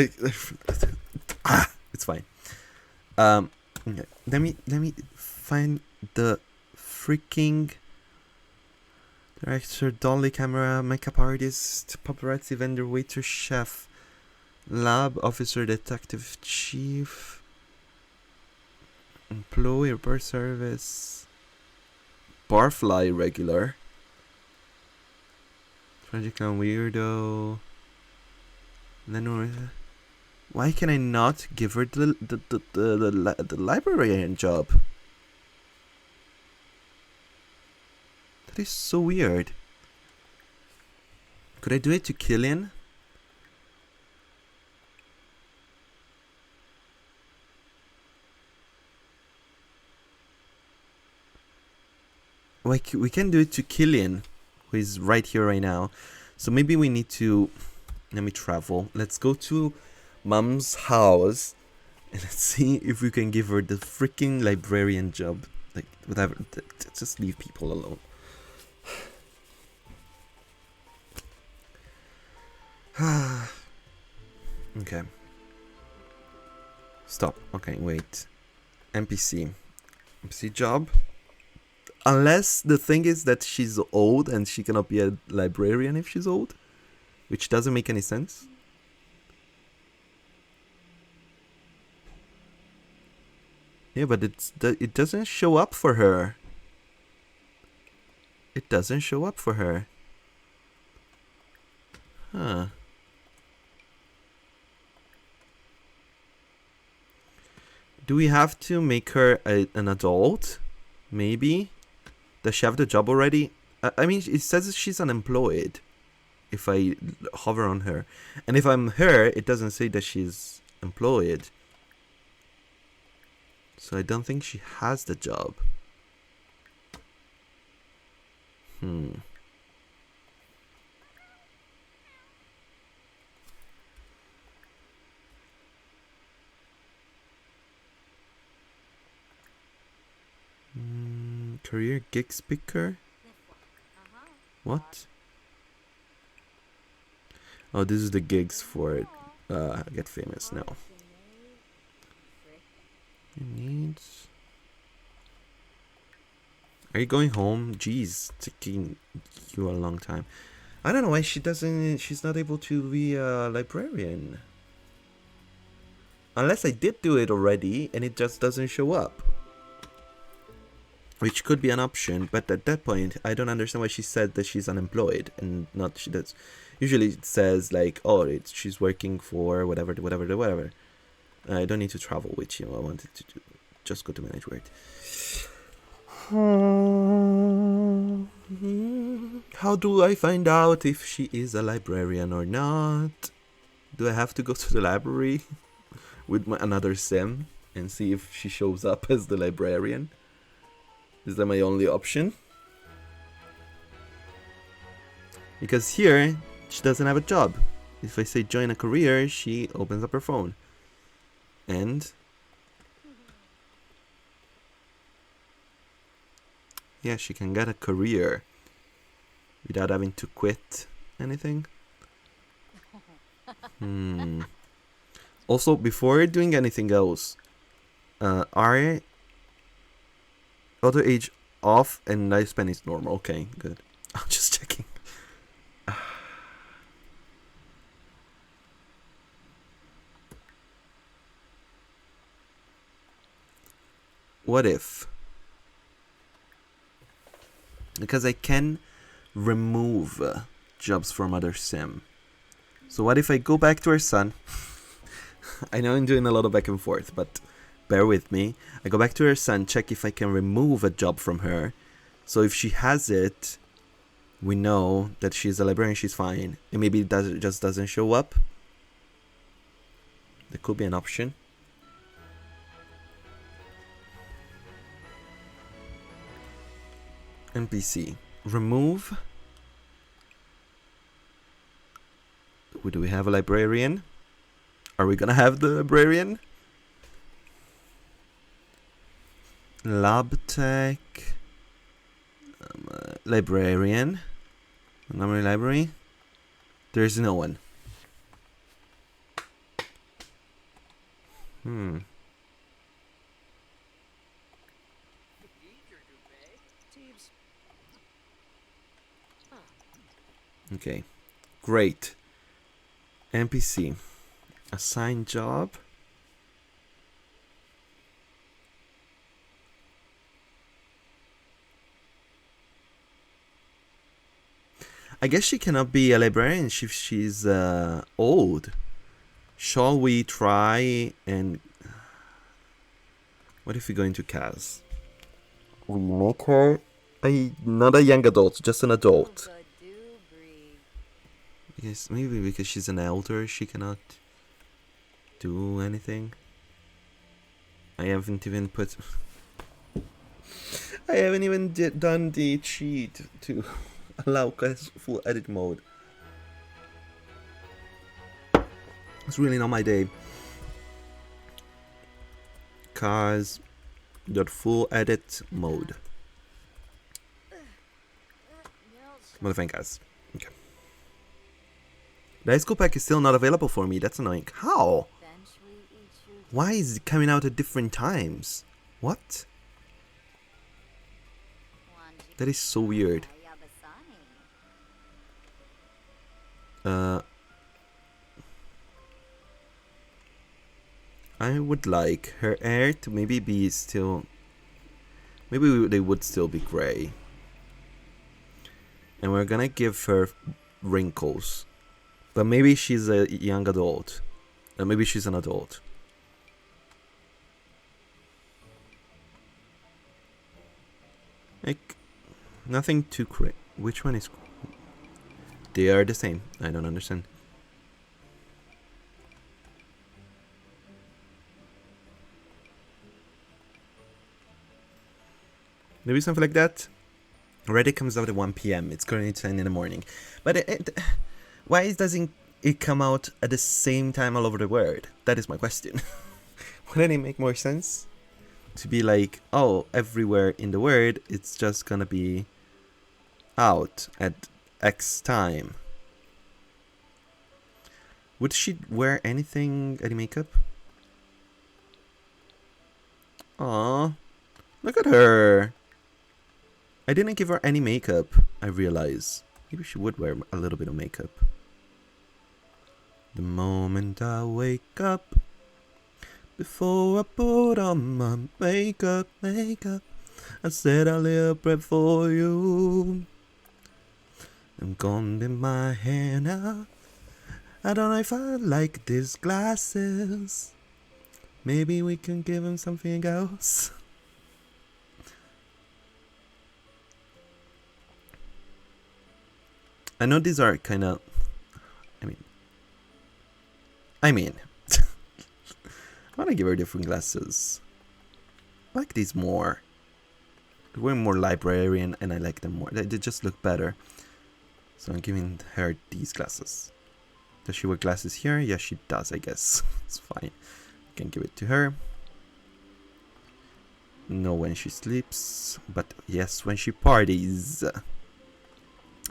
It's fine. Okay. Let me find the freaking director, dolly camera, makeup artist, paparazzi, vendor, waiter, chef, lab officer, detective, chief, employee, repair service, barfly regular, project on weirdo. Then why can I not give her the librarian job? That is so weird. Could I do it to Killian? Like, we can do it to Killian, who is right here right now. So maybe we need to... Let me travel. Let's go to Mom's house and let's see if we can give her the freaking librarian job. Like, whatever. Just leave people alone. Okay. Stop. Okay, wait. NPC. NPC job. Unless the thing is that she's old and she cannot be a librarian if she's old. Which doesn't make any sense. Yeah, but it doesn't show up for her. It doesn't show up for her. Huh. Do we have to make her an adult? Maybe? Does she have the job already? I mean, it says she's unemployed. If I hover on her. And if I'm her, it doesn't say that she's employed. So I don't think she has the job. Career gig speaker? What? Oh, this is the gigs for it. Get famous now. Needs. Are you going home? Jeez, taking you a long time. I don't know why she's not able to be a librarian. Unless I did do it already and it just doesn't show up. Which could be an option, but at that point, I don't understand why she said that she's unemployed and not she does. Usually it says like, oh, she's working for whatever. I don't need to travel with you. I wanted to just go to manage work. How do I find out if she is a librarian or not? Do I have to go to the library with another sim and see if she shows up as the librarian? Is that my only option? Because here, she doesn't have a job. If I say join a career, she opens up her phone. And... yeah, she can get a career without having to quit anything. Also, before doing anything else, are auto age off and lifespan is normal? Okay, good. I'm just checking. What if? Because I can remove jobs from other sim. So what if I go back to her son? I know I'm doing a lot of back and forth, but bear with me. I go back to her son, check if I can remove a job from her. So if she has it, we know that she's a librarian, she's fine. And maybe it just doesn't show up. That could be an option. NPC. Remove. Do we have a librarian? Are we gonna have the librarian? Lab tech. Librarian. Montgomery Library. There's no one. Okay. Great. NPC. Assign job. I guess she cannot be a librarian if she's old. Shall we try and... What if we go into Kaz? We make her not a young adult, just an adult. Because maybe because she's an elder, she cannot do anything. I haven't even put... I haven't even done the cheat to allow Kaz full edit mode. It's really not my day. Kaz dot full edit mode. Modifying Kaz. Okay. The high school pack is still not available for me. That's annoying. How? Why is it coming out at different times? What? That is so weird. I would like her hair to maybe be still... Maybe they would still be gray. And we're gonna give her wrinkles. But maybe she's a young adult. Maybe she's an adult. Like, nothing too crazy. Which one is... They are the same. I don't understand. Maybe something like that. Reddit comes out at 1 p.m. It's currently 10 in the morning. But why doesn't it come out at the same time all over the world? That is my question. Wouldn't it make more sense to be like, oh, everywhere in the world, it's just gonna be out at X time? Would she wear anything, any makeup? Aww, look at her. I didn't give her any makeup, I realize. Maybe she would wear a little bit of makeup. The moment I wake up, before I put on my makeup, I said a little prayer for you. I'm gone in my hair now. I don't know if I like these glasses. Maybe we can give him something else. I know these are kind of... I mean... I want to give her different glasses. I like these more. They're way more librarian and I like them more. They just look better. So I'm giving her these glasses. Does she wear glasses here? Yeah, she does, I guess. It's fine. I can give it to her. No when she sleeps, but yes when she parties.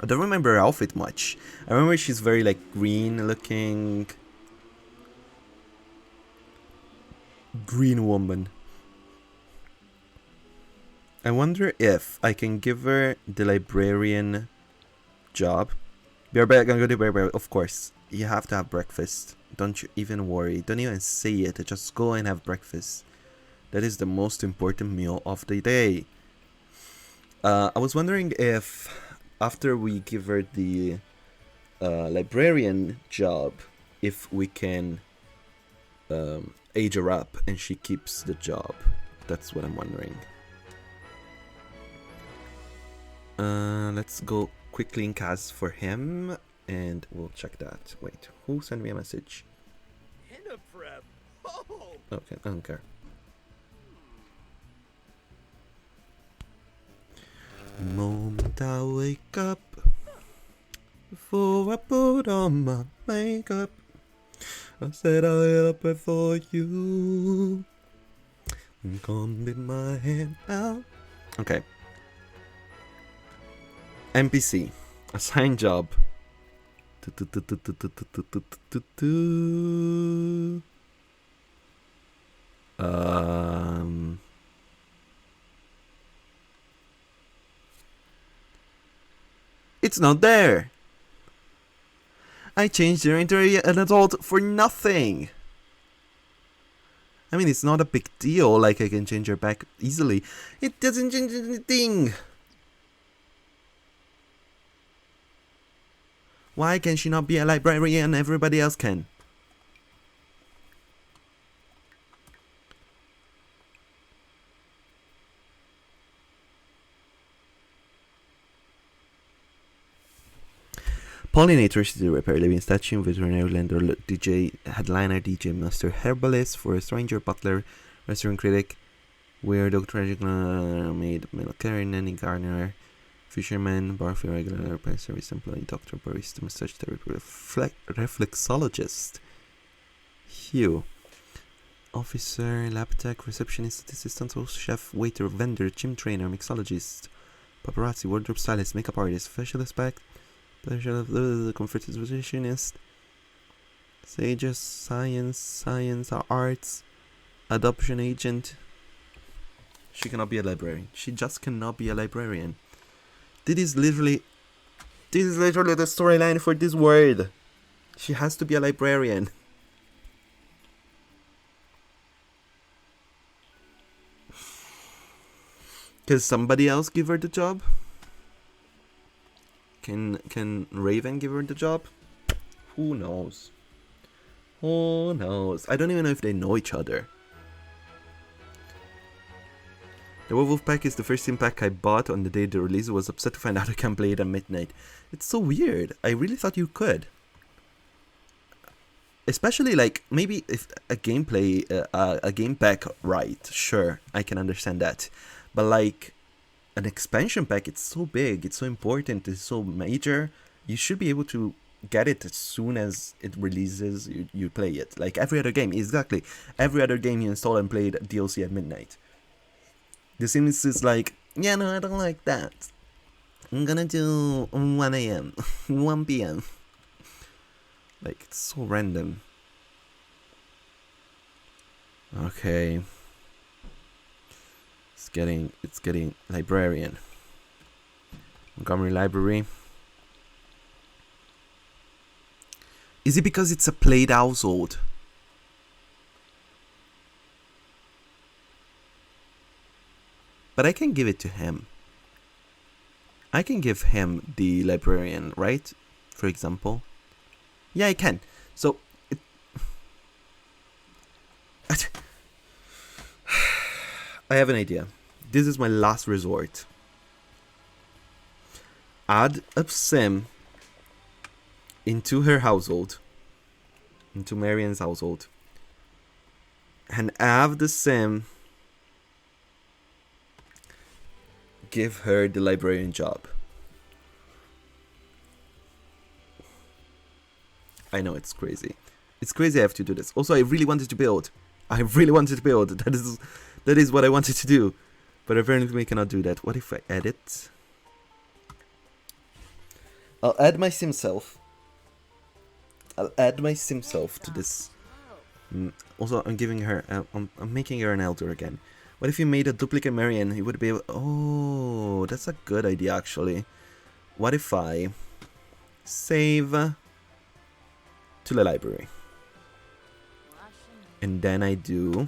I don't remember her outfit much. I remember she's very like green looking. Green woman. I wonder if I can give her the librarian job. Be right back, I'm gonna do bear. Of course. You have to have breakfast. Don't you even worry. Don't even say it. Just go and have breakfast. That is the most important meal of the day. I was wondering if after we give her the librarian job, if we can age her up and she keeps the job. That's what I'm wondering. Let's go quickly in Kaz for him and we'll check that. Wait, who sent me a message? Okay, I don't care. The moment I wake up, before I put on my makeup, I said a little prayer for you. Come with my hand out. Okay. NPC. Assign job. It's not there. I changed her into an adult for nothing. I mean, it's not a big deal, like I can change her back easily. It doesn't change anything. Why can she not be a librarian and everybody else can? Pollinators to repair living statue, veterinary lender, DJ, headliner, DJ, master, herbalist, forest ranger, butler, restaurant critic, weirdo, tragic, maid, milk carrier, nanny, gardener, fisherman, barfy, regular, pet service employee, doctor, barista, massage therapist, reflexologist, Hugh, officer, lab tech, receptionist, assistant, host, chef, waiter, vendor, gym trainer, mixologist, paparazzi, wardrobe stylist, makeup artist, facial aspect, pleasure of the conversationist, sages, science, arts, adoption agent. She cannot be a librarian. She just cannot be a librarian. This is literally the storyline for this word. She has to be a librarian. Can somebody else give her the job? Can Raven give her the job? Who knows? Who knows? I don't even know if they know each other. The Werewolf Pack is the first Steam pack I bought on the day the release. I was upset to find out I can't play it at midnight. It's so weird. I really thought you could. Especially like maybe if a gameplay, a game pack, right? Sure, I can understand that. But like an expansion pack, it's so big, it's so important, it's so major. You should be able to get it as soon as it releases. You play it like every other game. Exactly, every other game you install and play DLC at midnight. The Sims is like, yeah, no, I don't like that. I'm gonna do 1 a.m., 1 p.m. Like, it's so random. Okay. It's getting librarian. Montgomery Library. Is it because it's a played household? But I can give it to him. I can give him the librarian, right? For example. Yeah, I can. So, I have an idea. This is my last resort. Add a sim into her household. Into Marian's household. And have the sim give her the librarian job. I know it's crazy. It's crazy I have to do this. Also, I really wanted to build. That is what I wanted to do. But apparently we cannot do that. What if I edit? I'll add my sim self. to this. Also, I'm giving her. I'm making her an elder again. What if you made a duplicate Marian? He would be able. Oh, that's a good idea actually. What if I save to the library, and then I do.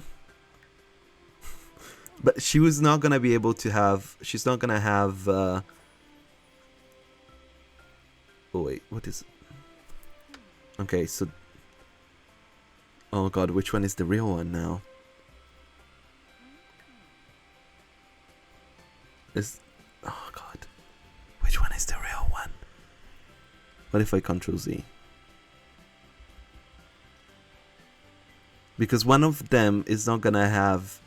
But she was not gonna be able to have. She's not gonna have. Oh wait, what is? Okay, so. Oh god, which one is the real one now? Oh god, which one is the real one? What if I Control Z? Because one of them is not gonna have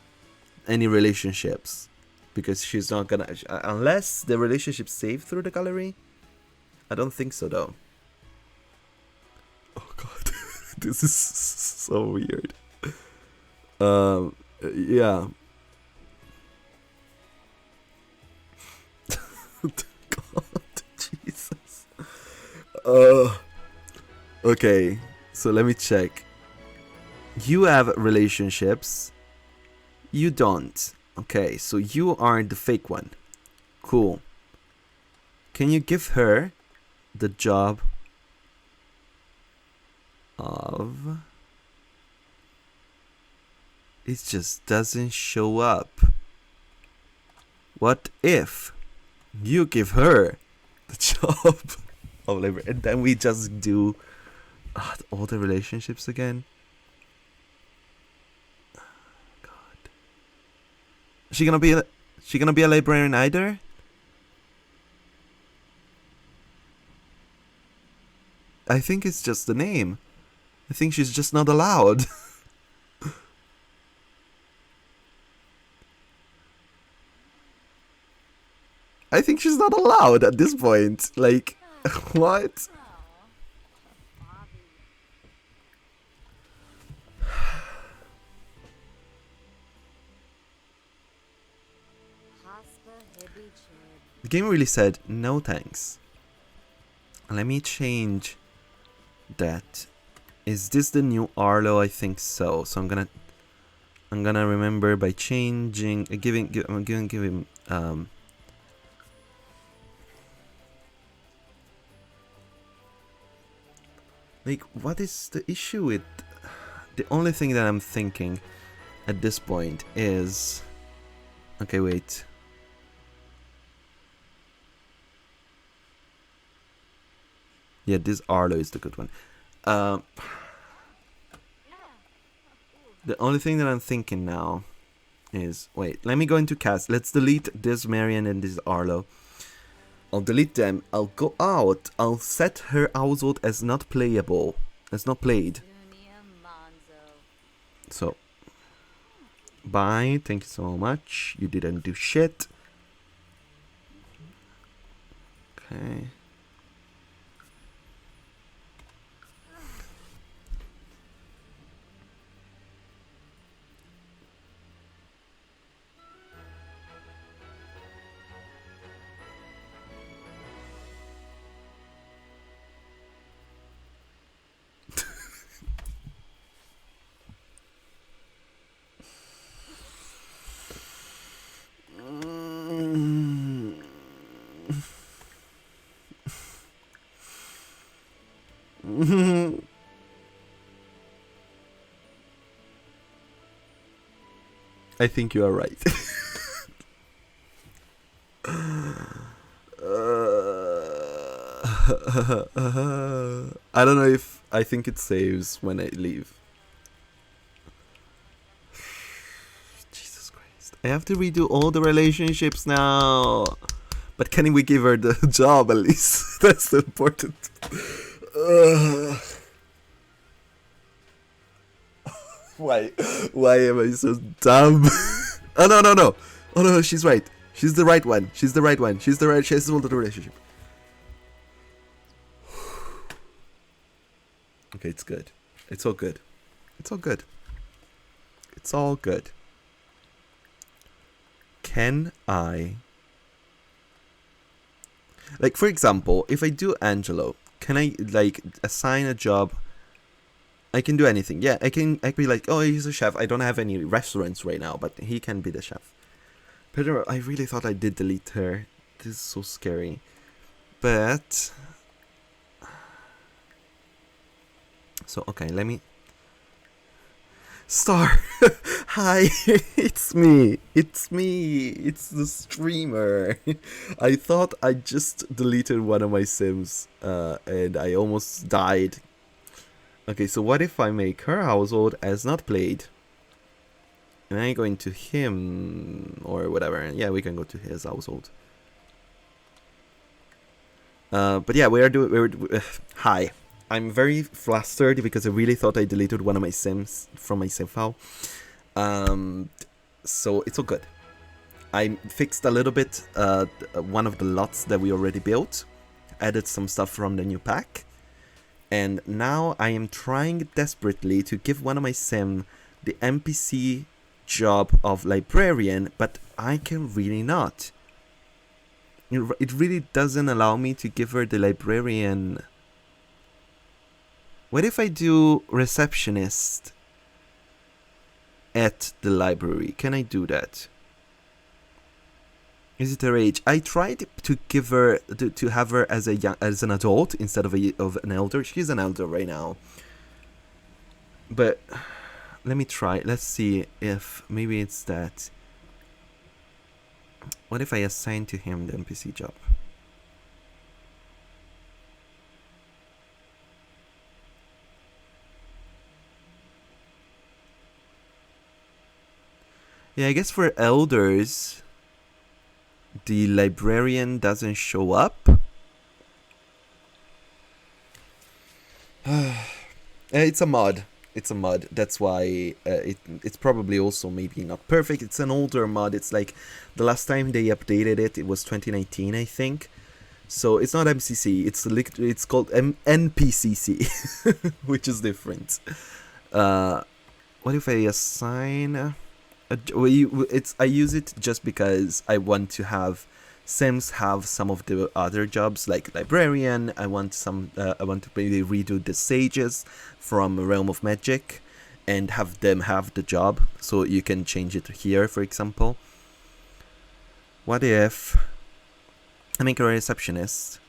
any relationships, because she's not gonna, unless the relationship saved through the gallery. I don't think so though. Oh god, this is so weird. Yeah. God, Jesus. Uh, okay, so let me check. You have relationships. You don't. Okay, so you are the fake one. Cool. Can you give her the job of... It just doesn't show up. What if you give her the job of labor and then we just do all the relationships again? God. She gonna be a librarian either? I think it's just the name. I think she's just not allowed. I think she's not allowed at this point. Like, what? The game really said no thanks. Let me change that. Is this the new Arlo? I think so. So I'm gonna remember by changing, giving him like, what is the issue with... The only thing that I'm thinking at this point is... Okay, wait. Yeah, this Arlo is the good one. The only thing that I'm thinking now is... Wait, let me go into cast. Let's delete this Marion and this Arlo. I'll delete them. I'll go out. I'll set her household as not playable. As not played. So. Bye. Thank you so much. You didn't do shit. Okay. I think you are right. I don't know if... I think it saves when I leave. Jesus Christ. I have to redo all the relationships now. But can we give her the job at least? That's the important... Why am I so dumb? Oh no. Oh no, she's right. She's the right one. She has all the relationship. Okay, it's good. It's all good. Can I... Like, for example, if I do Angelo, can I, like, assign a job? I can do anything. Yeah, I can be like, oh, he's a chef. I don't have any restaurants right now, but he can be the chef. But I really thought I did delete her. This is so scary. But... So, okay, let me... Star! Hi! It's me! It's the streamer! I thought I just deleted one of my Sims, and I almost died. Okay, so what if I make her household as not played? And I go into him, or whatever. Yeah, we can go to his household. But yeah, hi. I'm very flustered because I really thought I deleted one of my Sims from my sim file. So it's all good. I fixed a little bit one of the lots that we already built. Added some stuff from the new pack. And now I am trying desperately to give one of my sim the NPC job of librarian, but I can really not. it really doesn't allow me to give her the librarian. What if I do receptionist at the library? Can I do that? Is it her age? I tried to give her to have her as an adult instead of an elder. She's an elder right now. But let me try. Let's see if maybe it's that. What if I assign to him the NPC job? Yeah, I guess for elders, the librarian doesn't show up. It's a mod. It's a mod. That's why it's probably also maybe not perfect. It's an older mod. It's like the last time they updated it, it was 2019, I think. So it's not MCC. It's called NPCC, which is different. What if I assign? I use it just because I want to have Sims have some of the other jobs like librarian. I want to maybe redo the sages from Realm of Magic and have them have the job, so you can change it here, for example. What if I make her a receptionist?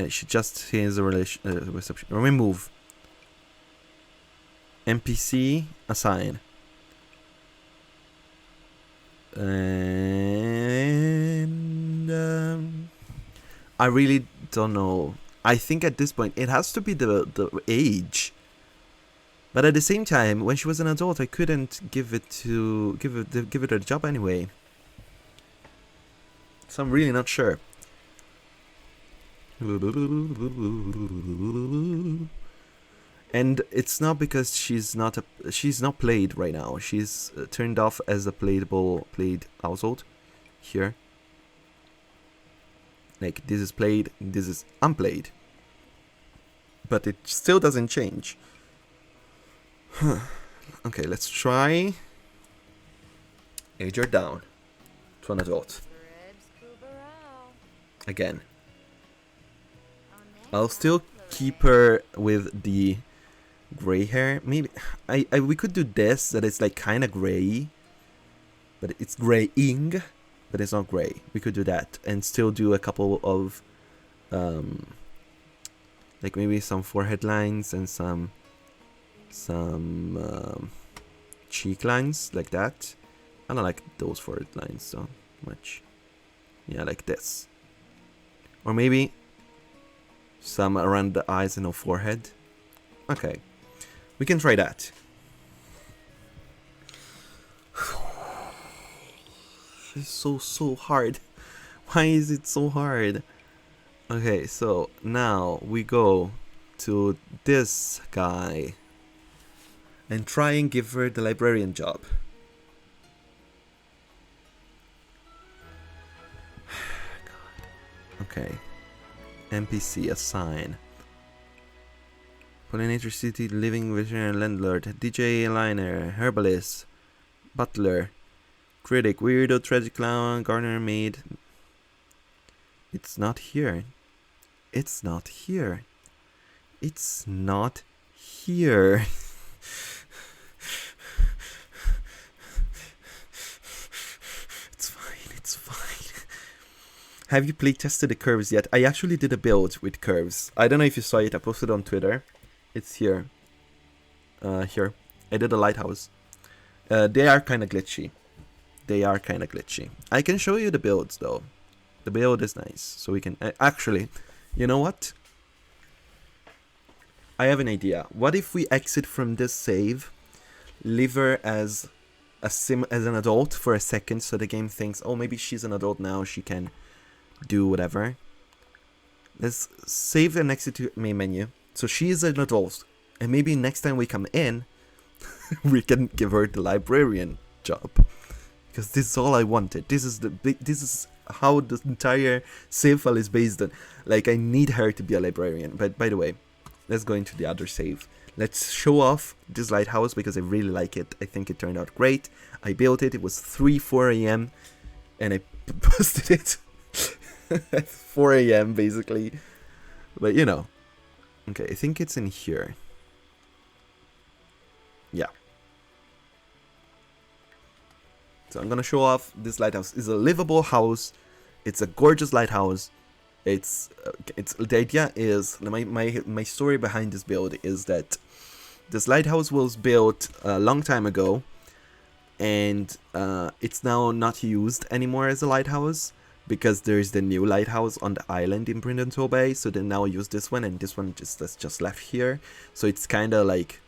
She just has a reception. Remove. NPC assign. And I really don't know. I think at this point it has to be the age. But at the same time, when she was an adult, I couldn't give it a job anyway. So I'm really not sure. And it's not because she's not played right now. She's turned off as a played household here. Like this is played, this is unplayed. But it still doesn't change. Okay, let's try age her down to an adult. Again. I'll still keep her with the gray hair. Maybe we could do this, that it's like kind of gray, but it's graying, but it's not gray. We could do that and still do a couple of like maybe some forehead lines and some cheek lines like that. I don't like those forehead lines so much. Yeah, like this. Or maybe some around the eyes and the forehead. Okay. We can try that. It's so hard. Why is it so hard? Okay, so now we go to this guy and try and give her the librarian job. Okay. NPC assign. Pollinator City, Living Veterinary Landlord, DJ Liner, Herbalist, Butler, Critic, Weirdo, Tragic Clown, Gardener, Maid. It's not here. It's not here. It's not here. It's fine, it's fine. Have you play tested the curves yet? I actually did a build with curves. I don't know if you saw it, I posted on Twitter. It's here. Here. I did a lighthouse. They are kind of glitchy. I can show you the builds though. The build is nice. So we can... actually, you know what? I have an idea. What if we exit from this save, leave her as an adult for a second so the game thinks, oh, maybe she's an adult now, she can do whatever. Let's save and exit to main menu. So she is an adult, and maybe next time we come in, we can give her the librarian job, because this is all I wanted. This is how the entire save file is based on. Like, I need her to be a librarian. But by the way, let's go into the other save. Let's show off this lighthouse because I really like it. I think it turned out great. I built it. It was 4 a.m. and I posted it at 4 a.m. basically. But you know. Okay, I think it's in here. Yeah. So I'm gonna show off this lighthouse. It's a livable house. It's a gorgeous lighthouse. It's the idea is my story behind this build is that this lighthouse was built a long time ago, and it's now not used anymore as a lighthouse because there's the new lighthouse on the island in Brindleton Bay. So they now use this one, and this one that's just left here. So it's kind of like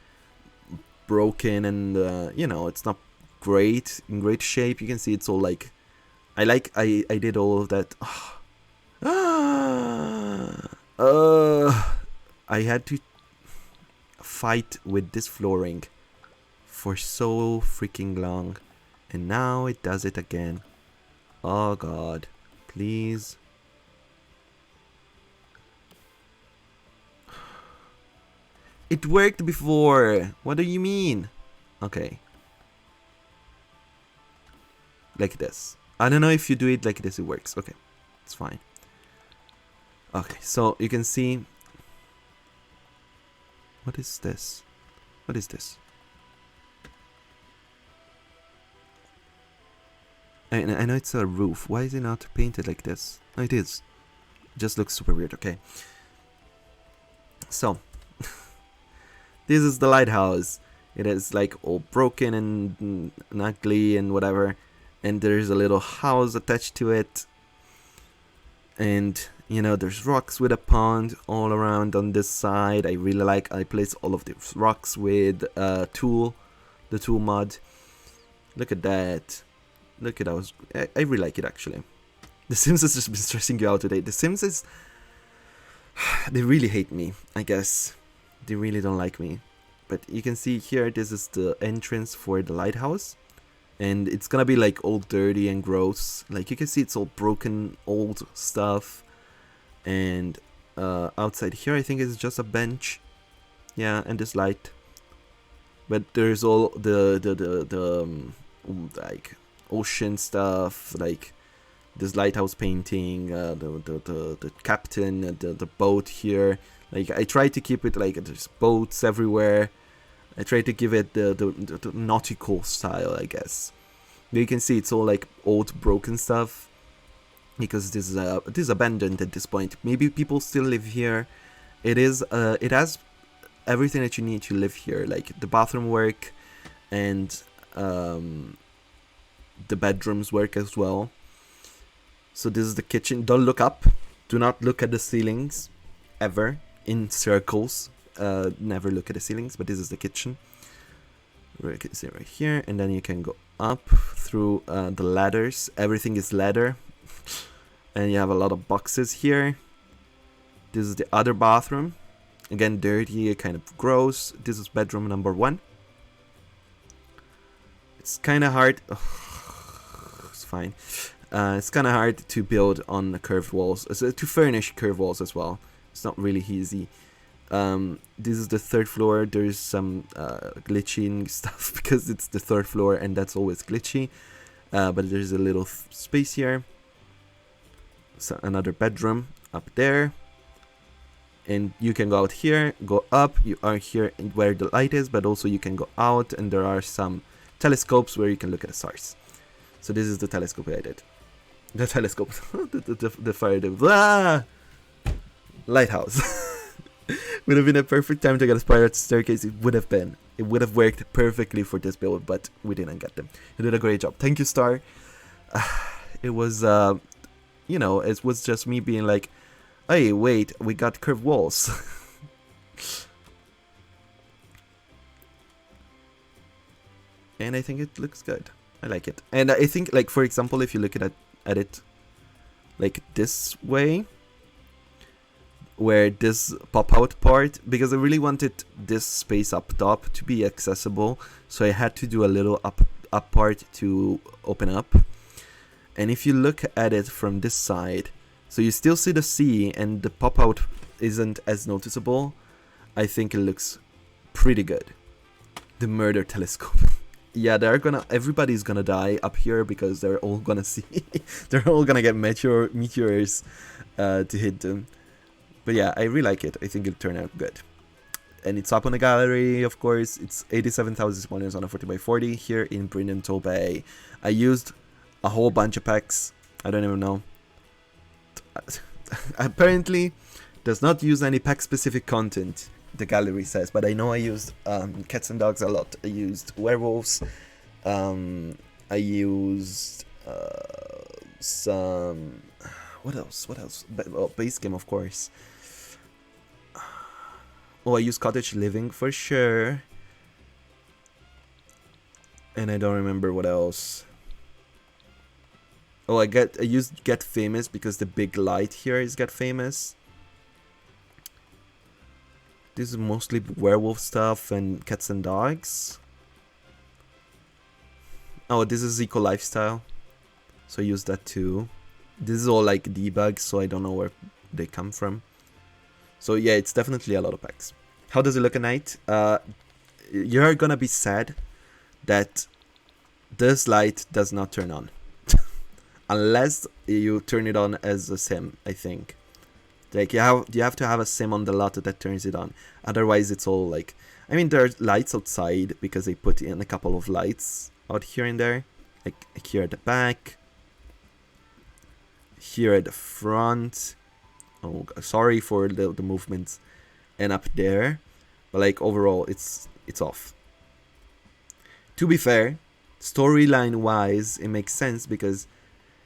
broken, and you know, it's not in great shape. You can see it's all like I did all of that. I had to fight with this flooring for so freaking long, and now it does it again. Oh god, please. It worked before. What do you mean? Okay. Like this. I don't know if you do it like this, it works. Okay, it's fine. Okay, so you can see. What is this? What is this? I know it's a roof. Why is it not painted like this? No, it is. It just looks super weird. Okay. So, this is the lighthouse. It is like all broken and ugly and whatever. And there's a little house attached to it. And, you know, there's rocks with a pond all around on this side. I really like, I place all of these rocks with the tool mod. Look at that. Look at that. I really like it, actually. The Sims has just been stressing you out today. The Sims is... They really hate me, I guess. They really don't like me. But you can see here, this is the entrance for the lighthouse. And it's gonna be like all dirty and gross. Like you can see it's all broken, old stuff. And outside here I think it's just a bench. Yeah, and this light. But there's all the like ocean stuff, like this lighthouse painting, the captain, the boat here. Like I try to keep it like there's boats everywhere. I try to give it the nautical style, I guess. But you can see it's all like old broken stuff because this is abandoned at this point. Maybe people still live here. It has everything that you need to live here, like the bathroom work and the bedrooms work as well. So this is the kitchen. Don't look up. Do not look at the ceilings ever in circles. Never look at the ceilings, but this is the kitchen. You can see right here, and then you can go up through the ladders. Everything is ladder, and you have a lot of boxes here. This is the other bathroom. Again, dirty, kind of gross. This is bedroom number 1. It's kind of hard. It's fine. It's kind of hard to build on the curved walls, to furnish curved walls as well. It's not really easy. This is the 3rd floor. There's some glitching stuff because it's the 3rd floor and that's always glitchy. But there's a little space here. So another bedroom up there. And you can go out here, go up. You are here where the light is, but also you can go out and there are some telescopes where you can look at the stars. So this is the telescope I did. The telescope. the fire. Lighthouse. Would have been a perfect time to get a spiral staircase. It would have been. It would have worked perfectly for this build, but we didn't get them. You did a great job. Thank you, Star. It was, you know, it was just me being like, hey, wait, we got curved walls. And I think it looks good. I like it. And I think, like, for example, if you look at it like this way, where this pop-out part, because I really wanted this space up top to be accessible, so I had to do a little up part to open up. And if you look at it from this side, so you still see the sea and the pop-out isn't as noticeable. I think it looks pretty good. The murder telescope. Yeah, everybody's gonna die up here because they're all gonna see. They're all gonna get meteors to hit them. But yeah, I really like it. I think it'll turn out good. And it's up on the gallery, of course. It's 87,000 spawners on a 40x40 here in Brindle Bay. I used a whole bunch of packs. I don't even know. Apparently, does not use any pack-specific content, the gallery says, but I know I used cats and dogs a lot. I used werewolves. I used some... What else? Well, base game, of course. Oh, I used cottage living for sure. And I don't remember what else. Oh, I used Get Famous because the big light here is Get Famous. This is mostly werewolf stuff and cats and dogs. Oh, this is Eco Lifestyle. So I use that too. This is all like debugs, so I don't know where they come from. So yeah, it's definitely a lot of packs. How does it look at night? You're gonna be sad that this light does not turn on. Unless you turn it on as a sim, I think. Like you have to have a sim on the lot that turns it on. Otherwise it's all like... I mean, there are lights outside because they put in a couple of lights out here and there. Like here at the back. Here at the front. Oh, sorry for the movements. And up there. But like overall it's off. To be fair, storyline wise it makes sense because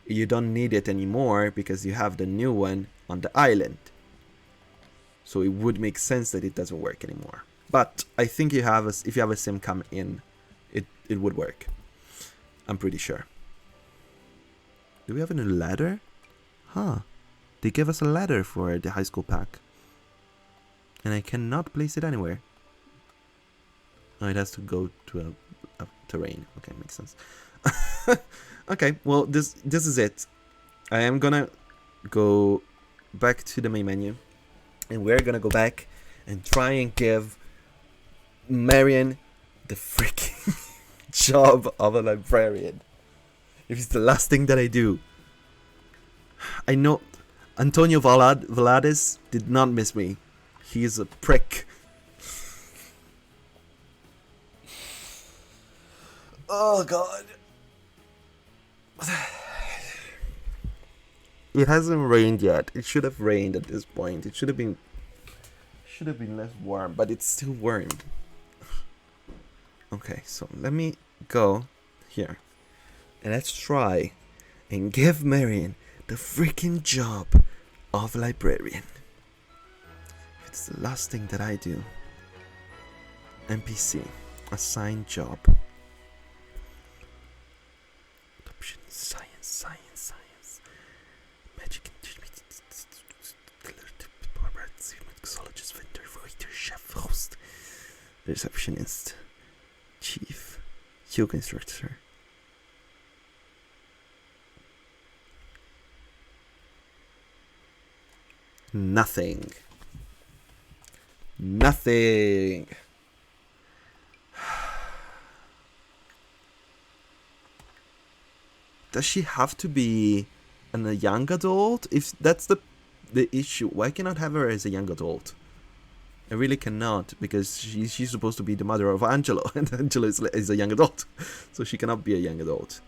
you don't need it anymore because you have the new one on the island. So it would make sense that it doesn't work anymore. But I think if you have a sim come in, it would work. I'm pretty sure. Do we have a ladder? Huh. They gave us a ladder for the high school pack. And I cannot place it anywhere. Oh, it has to go to a terrain. Okay, makes sense. Okay, well, this is it. I am gonna go back to the main menu. And we're gonna go back and try and give Marion the freaking job of a librarian. If it's the last thing that I do. I know Antonio Vlades did not miss me. He is a prick. Oh god. It hasn't rained yet. It should have rained at this point. It should have been less warm, but it's still warm. Okay, so let me go here. And let's try and give Marion the freaking job of librarian. If it's the last thing that I do. NPC. Assigned job. Adoption. Science. Magic. Mixologist, vendor, waiter, chef, host. Receptionist. Chief. Yoga instructor. Nothing. Does she have to be a young adult? If that's the issue, why cannot have her as a young adult? I really cannot, because she's supposed to be the mother of Angelo, and Angelo is a young adult, so she cannot be a young adult.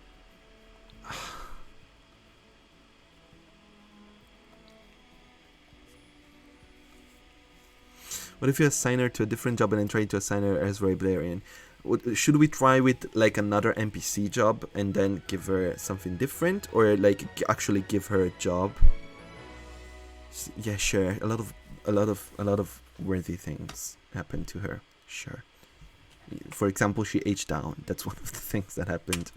What if you assign her to a different job and then try to assign her as librarian? Should we try with like another NPC job and then give her something different, or like actually give her a job? Yeah, sure. A lot of worthy things happened to her. Sure. For example, she aged down. That's one of the things that happened.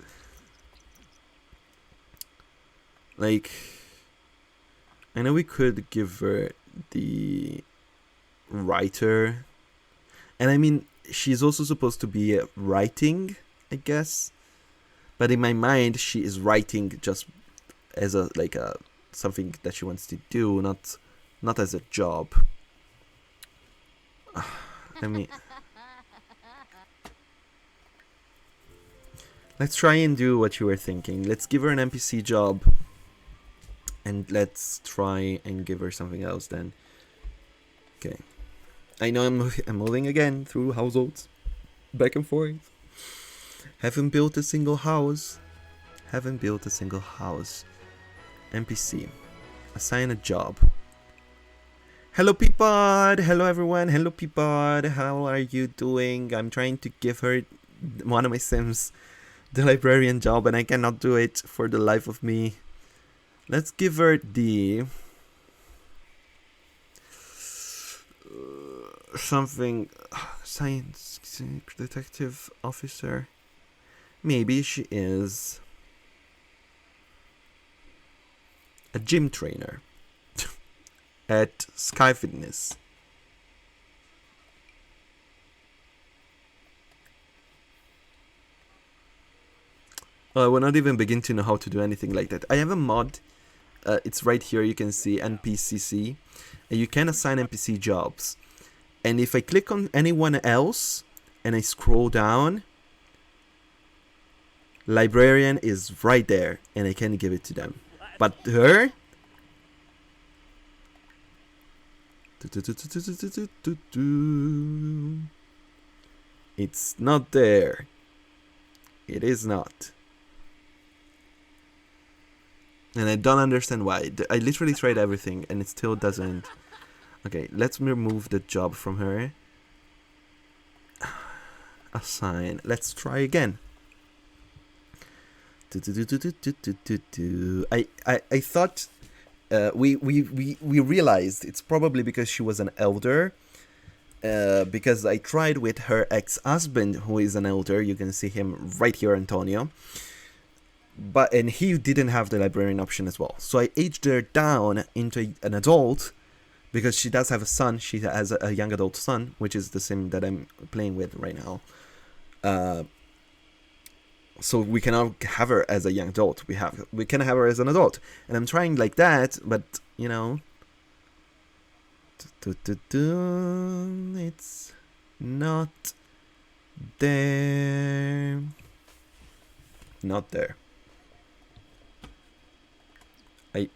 Like, I know we could give her the writer, and I mean, she's also supposed to be writing, I guess, but in my mind she is writing just as a something that she wants to do, not as a job. Let me... Let's try and do what you were thinking. Let's give her an NPC job. And let's try and give her something else then. Okay. I know I'm moving again through households. Back and forth. Haven't built a single house. Haven't built a single house. NPC. Assign a job. Hello Peapod! Hello everyone! Hello Peapod! How are you doing? I'm trying to give her, one of my sims, the librarian job, and I cannot do it for the life of me. Let's give her the... something... science detective officer. Maybe she is... a gym trainer. At Sky Fitness. I will not even begin to know how to do anything like that. I have a mod. It's right here. You can see NPCC. And you can assign NPC jobs. And if I click on anyone else and I scroll down, librarian is right there and I can give it to them. But her... it's not there. It is not. And I don't understand why. I literally tried everything and it still doesn't. Okay, let's remove the job from her. Assign. Let's try again. I thought... we realized it's probably because she was an elder. Because I tried with her ex-husband, who is an elder. You can see him right here, Antonio. And he didn't have the librarian option as well. So I aged her down into an adult, because she does have a son. She has a young adult son, which is the sim that I'm playing with right now. So we cannot have her as a young adult. We can have her as an adult. And I'm trying like that, but, you know... it's not there. Not there. I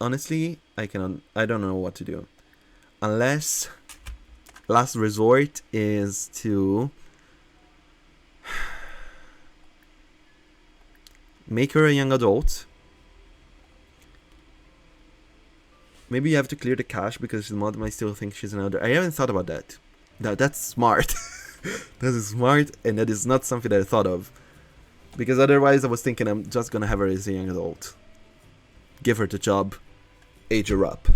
don't know what to do. Unless last resort is to make her a young adult. Maybe you have to clear the cache because the mod might still think she's an elder. I haven't thought about that. That's smart. That is smart, and that is not something that I thought of. Because otherwise I was thinking I'm just gonna have her as a young adult. Give her the job. Age her up.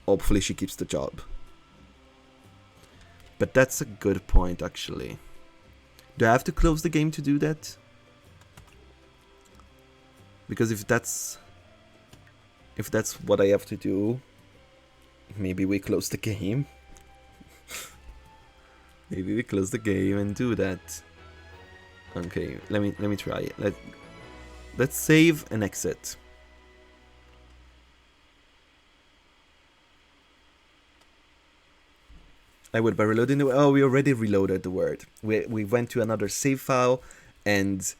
Hopefully she keeps the job. But that's a good point, actually. Do I have to close the game to do that? Because if that's what I have to do, maybe we close the game. Maybe we close the game and do that. Okay, let me try it. Let's save and exit. I would by reloading the... oh, we already reloaded the word. We went to another save file and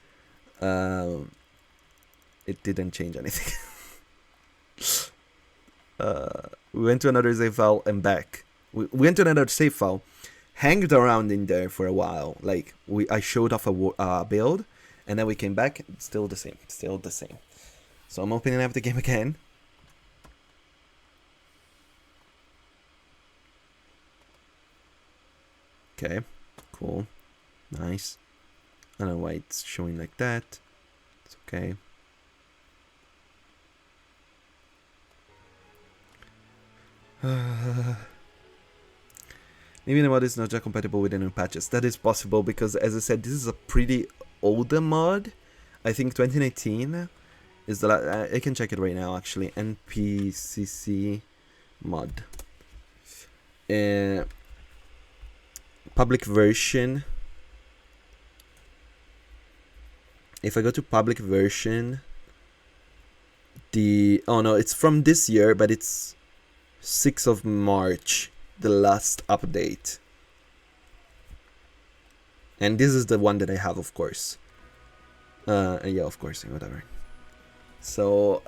it didn't change anything. We went to another save file and back. We went to another save file, hanged around in there for a while. Like I showed off a build, and then we came back. Still the same. Still the same. So I'm opening up the game again. Okay, cool, nice. I don't know why it's showing like that. It's okay. Maybe the mod is not just compatible with the new patches. That is possible because, as I said, this is a pretty older mod. I think 2019 is the I can check it right now actually. NPCC mod. Public version. If I go to public version, oh no, it's from this year, but it's 6th of March, the last update. And this is the one that I have, of course. Yeah, of course, whatever. So,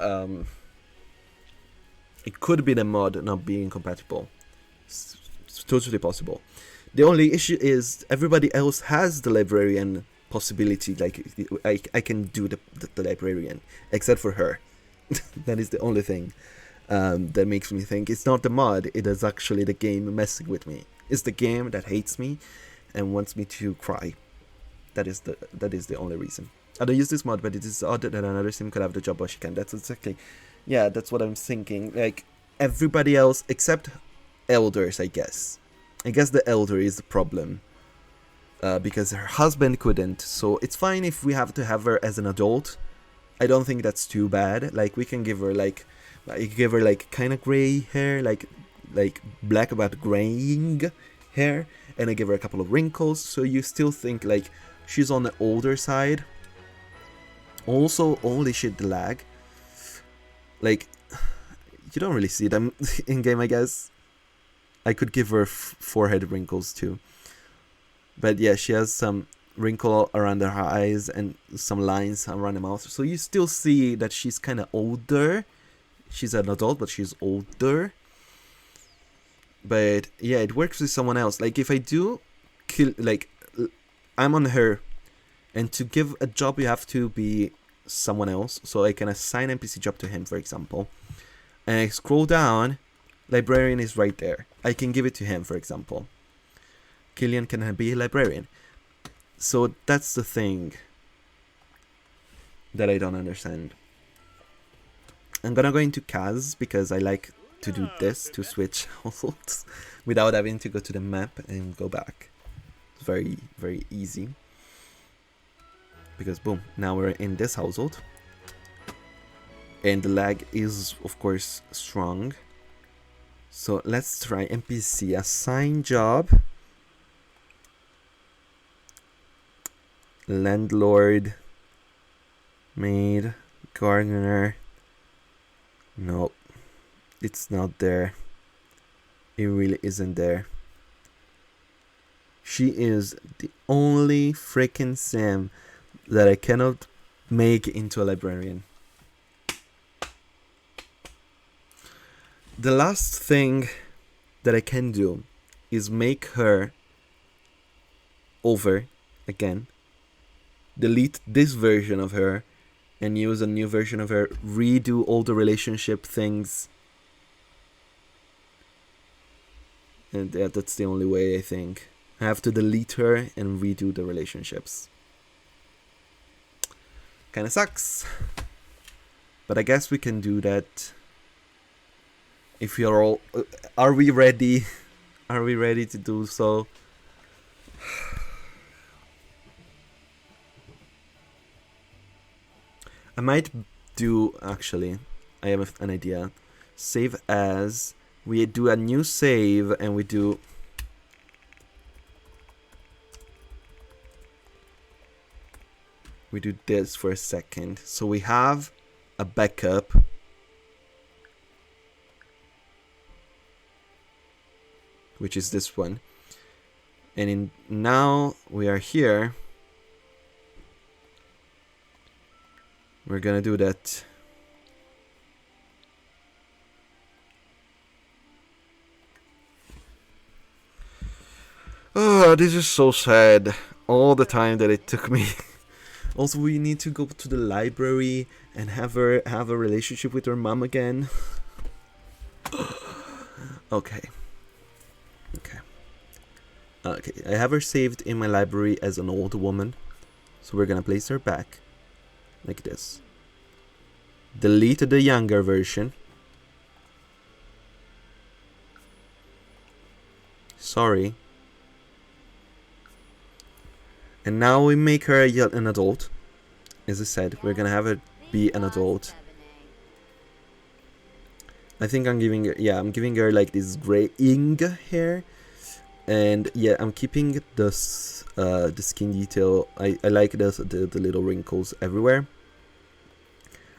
it could be the mod not being compatible. It's totally possible. The only issue is everybody else has the librarian possibility. Like, I can do the librarian, except for her. That is the only thing that makes me think it's not the mod, it is actually the game messing with me. It's the game that hates me and wants me to cry. That is the only reason. I don't use this mod, but it is odd that another sim could have the job but she can. That's exactly, yeah, that's what I'm thinking. Like, everybody else except elders, I guess. I guess the elder is the problem. Because her husband couldn't, so it's fine if we have to have her as an adult. I don't think that's too bad. Like, we can give her like kind of gray hair, like black but graying hair, and I give her a couple of wrinkles, so you still think like she's on the older side. Also, holy shit, the lag. Like, you don't really see them in game, I guess. I could give her forehead wrinkles too. But yeah, she has some wrinkle around her eyes and some lines around the mouth. So you still see that she's kind of older. She's an adult, but she's older. But yeah, it works with someone else. Like, if I do kill, like, I'm on her, and to give a job you have to be someone else. So I can assign NPC job to him, for example. And I scroll down, librarian is right there. I can give it to him, for example. Killian can be a librarian. So that's the thing that I don't understand. I'm gonna go into Kaz because I like to do this, to switch households without having to go to the map and go back. It's very, very easy. Because boom, now we're in this household. And the lag is, of course, strong. So let's try NPC, assign job. Landlord, maid, gardener. Nope, it's not there. It really isn't there. She is the only freaking sim that I cannot make into a librarian. The last thing that I can do is make her over again. Delete this version of her and use a new version of her, redo all the relationship things. And yeah, that's the only way, I think. I have to delete her and redo the relationships. Kinda sucks. But I guess we can do that. If you're all... are we ready? Are we ready to do so? I might do, actually, I have an idea. Save as, we do a new save and we do... we do this for a second. So we have a backup. Which is this one. And now we are here. We're gonna do that. Oh, this is so sad. All the time that it took me. Also, we need to go to the library and have her have a relationship with her mom again. Okay. Okay, I have her saved in my library as an old woman. So we're gonna place her back. Like this. Delete the younger version. Sorry. And now we make her an adult. As I said, we're gonna have her be an adult. I think I'm giving her, yeah, I'm giving her like this graying hair. And yeah, I'm keeping the skin detail. I like the little wrinkles everywhere.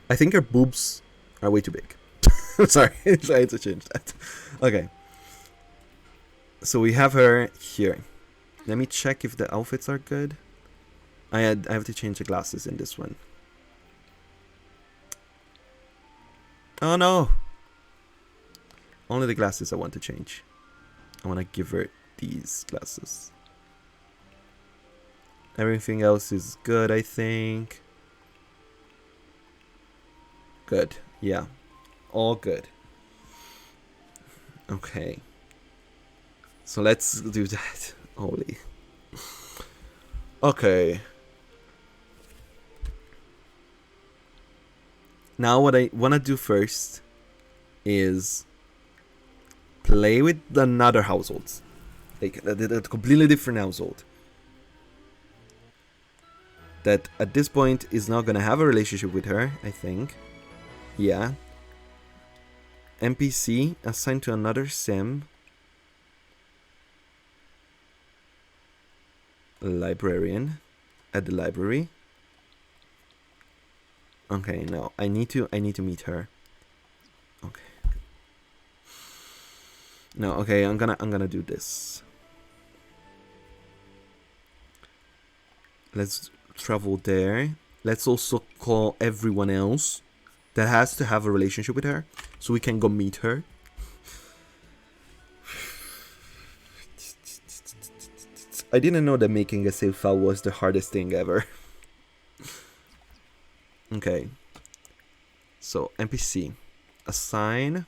I think her boobs are way too big. Sorry, I tried to change that. Okay. So we have her here. Let me check if the outfits are good. I have to change the glasses in this one. Oh no! Only the glasses I want to change. I want to give her these glasses. Everything else is good, I think. Good. Yeah. All good. Okay. So let's do that. Holy. Okay. Now what I want to do first is play with another household. Like a completely different household. That at this point is not gonna have a relationship with her, I think. Yeah. NPC assigned to another sim. Librarian at the library. Okay, no, I need to meet her. Okay. No, okay, I'm gonna do this. Let's travel there. Let's also call everyone else that has to have a relationship with her, so we can go meet her. I didn't know that making a save file was the hardest thing ever. Okay. So, NPC. Assign.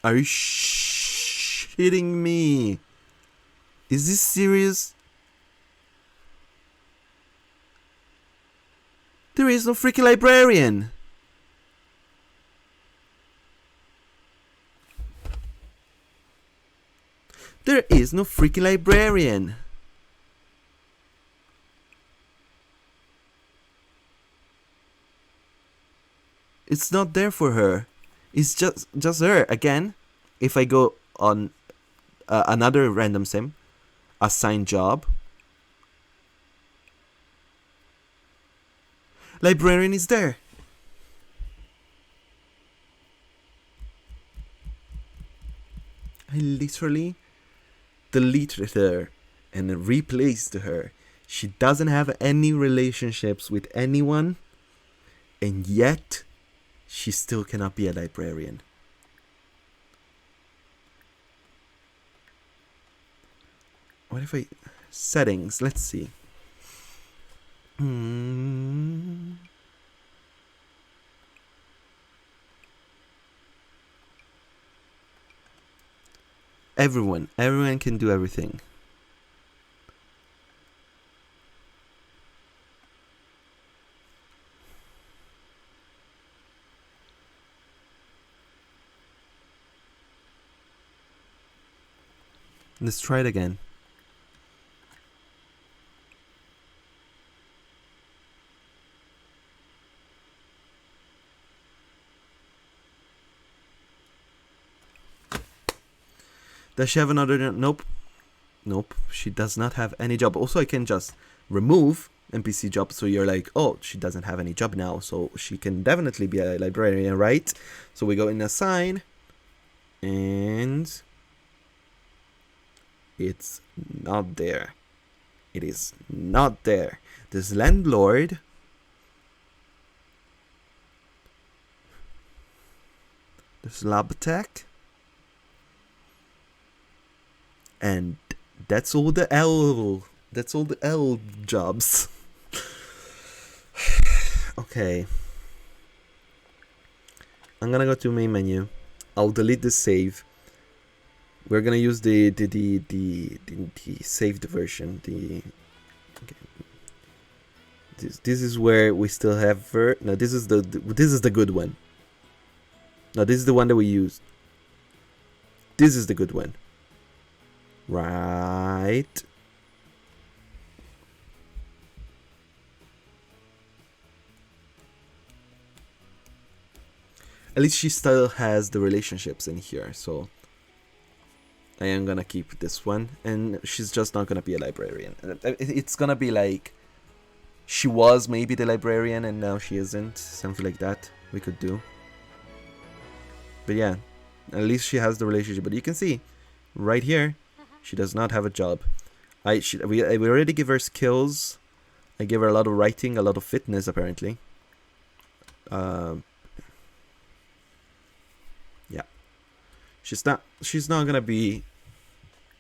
Are you shitting me? Is this serious? There is no freaking librarian. There is no freaking librarian. It's not there for her. It's just her. Again, if I go on another random sim, assign job. Librarian is there. I literally deleted her and replaced her. She doesn't have any relationships with anyone, and yet she still cannot be a librarian. What if I... Settings, let's see. Everyone can do everything. Let's try it again. Does she have another? Nope. Nope. She does not have any job. Also, I can just remove NPC job, so you're like, oh, she doesn't have any job now, so she can definitely be a librarian, right? So we go in assign, and it's not there. It is not there. There's landlord. There's lab tech. And that's all the L. That's all the L jobs. Okay. I'm gonna go to main menu. I'll delete the save. We're gonna use the saved version. This is where we still have no. This is the good one. No, this is the one that we used. This is the good one. Right. At least she still has the relationships in here, so I am gonna keep this one, and she's just not gonna be a librarian. It's gonna be like she was maybe the librarian and now she isn't. Something like that we could do. But yeah, at least she has the relationship. But you can see, right here, she does not have a job. We already give her skills. I gave her a lot of writing, a lot of fitness apparently. Yeah, she's not gonna be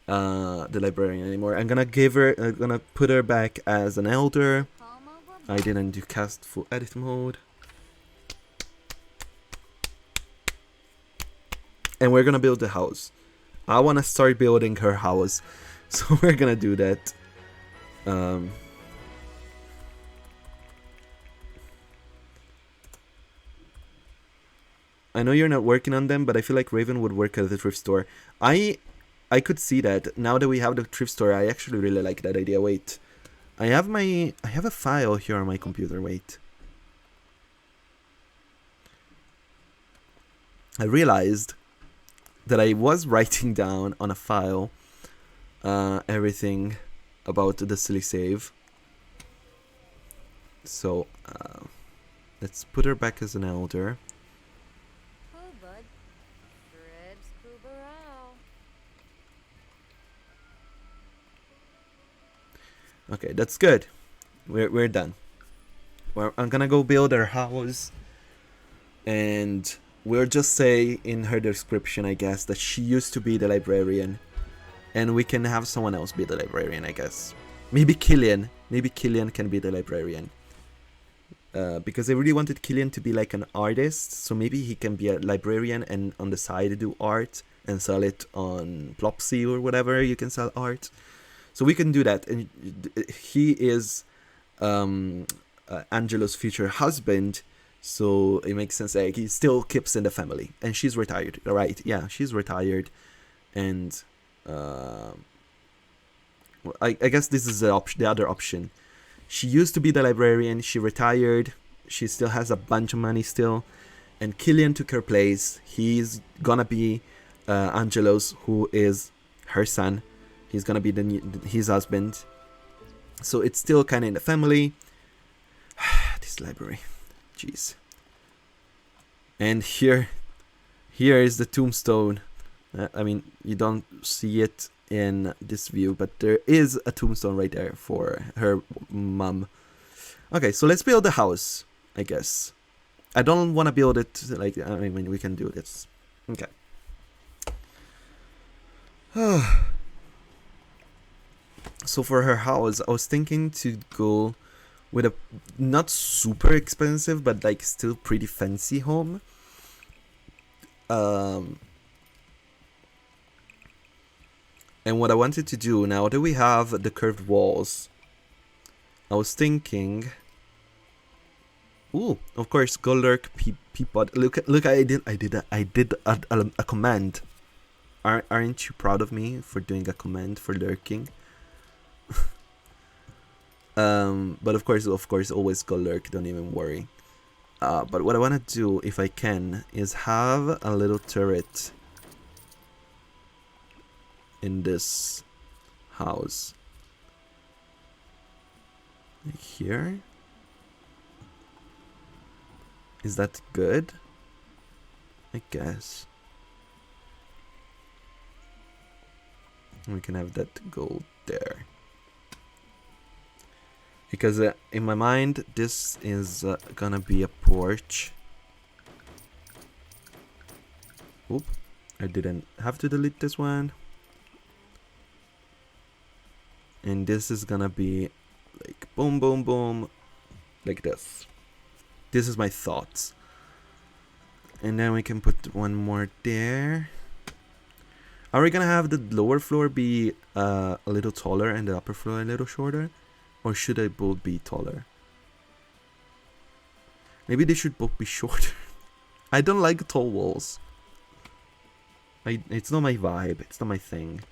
the librarian anymore. I'm gonna put her back as an elder. I didn't do cast full edit mode. And we're gonna build the house. I wanna start building her house. So we're gonna do that. I know you're not working on them, but I feel like Raven would work at the thrift store. I could see that. Now that we have the thrift store, I actually really like that idea. Wait. I have a file here on my computer. Wait. I realized that I was writing down on a file everything about the silly save. So let's put her back as an elder. Okay, that's good. We're done. I'm gonna go build her house, and we'll just say in her description, I guess, that she used to be the librarian, and we can have someone else be the librarian, I guess. Maybe Killian. Maybe Killian can be the librarian. Because I really wanted Killian to be like an artist, so maybe he can be a librarian and on the side do art and sell it on Plopsy or whatever you can sell art. So we can do that, and he is Angelo's future husband, so it makes sense. Like he still keeps in the family, and she's retired, right? Yeah, she's retired, and I guess this is the other option. She used to be the librarian. She retired. She still has a bunch of money still, and Killian took her place. He's gonna be Angelo's, who is her son. He's gonna be his husband. So it's still kind of in the family. This library, jeez. And here is the tombstone. I mean, you don't see it in this view, but there is a tombstone right there for her mom. Okay, so let's build the house, I guess. I don't want to build it like, I mean, we can do this. Okay. So for her house, I was thinking to go with a not super expensive, but like still pretty fancy home. And what I wanted to do, now that we have the curved walls, I was thinking, ooh, of course, go lurk peapod. Look, I did a command. Aren't you proud of me for doing a command for lurking? But of course, always go lurk. Don't even worry. But what I want to do, if I can, is have a little turret in this house. Like here. Is that good? I guess. We can have that go there. Because in my mind, this is gonna be a porch. Oop, I didn't have to delete this one. And this is gonna be like boom, boom, boom, like this. This is my thoughts. And then we can put one more there. Are we gonna have the lower floor be a little taller and the upper floor a little shorter? Or should they both be taller? Maybe they should both be shorter. I don't like tall walls. It's not my vibe. It's not my thing.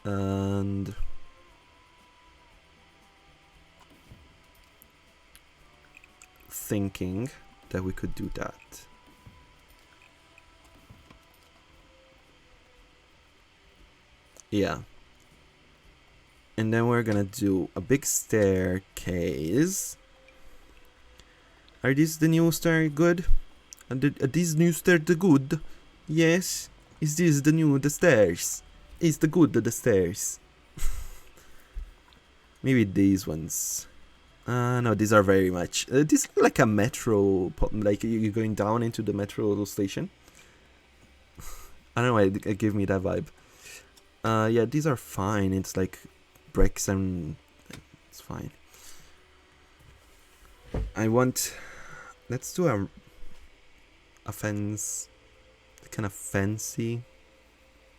And thinking that we could do that. Yeah. And then we're gonna do a big staircase. Are these the new stairs good? Are these new stairs the good? Yes. Is this the stairs? Is the good the stairs? Maybe these ones. No, these are very much. This is like a metro, like you're going down into the metro station. I don't know why it gave me that vibe. Yeah, these are fine. It's like bricks and it's fine. Let's do a fence, kind of fancy.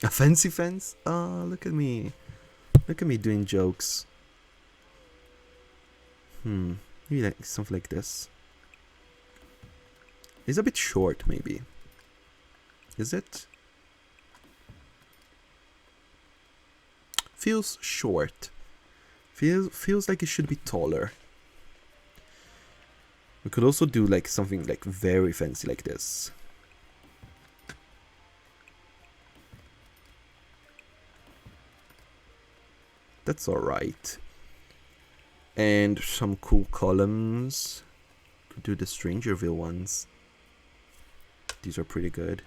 A fancy fence? Oh, look at me. Look at me doing jokes. Maybe like something like this. It's a bit short, maybe. Is it? Feels short. Feels like it should be taller. We could also do like something like very fancy like this. That's alright. And some cool columns. Could do the Strangerville ones. These are pretty good.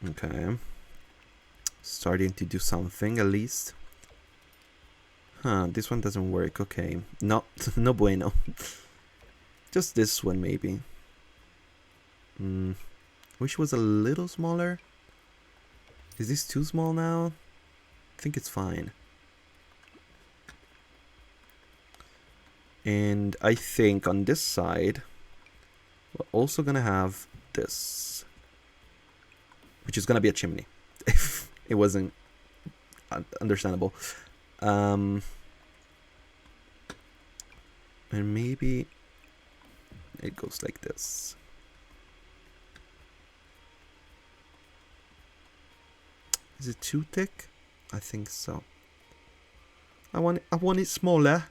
Okay. Starting to do something at least. Huh, this one doesn't work. Okay. No, no bueno. Just this one maybe. Wish it was a little smaller. Is this too small now? I think it's fine. And I think on this side, we're also gonna have this, which is gonna be a chimney. If it wasn't understandable. And maybe it goes like this. Is it too thick? I think so. I want it smaller.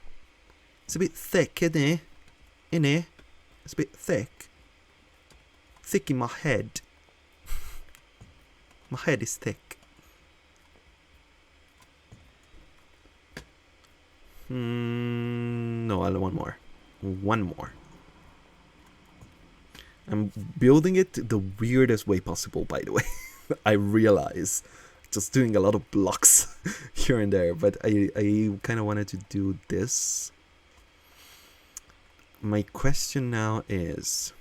It's a bit thick, isn't it? It's a bit thick. Thick in my head. My head is thick. No, I want more. One more. I'm building it the weirdest way possible, by the way. I realize. Just doing a lot of blocks here and there, but I kind of wanted to do this. My question now is,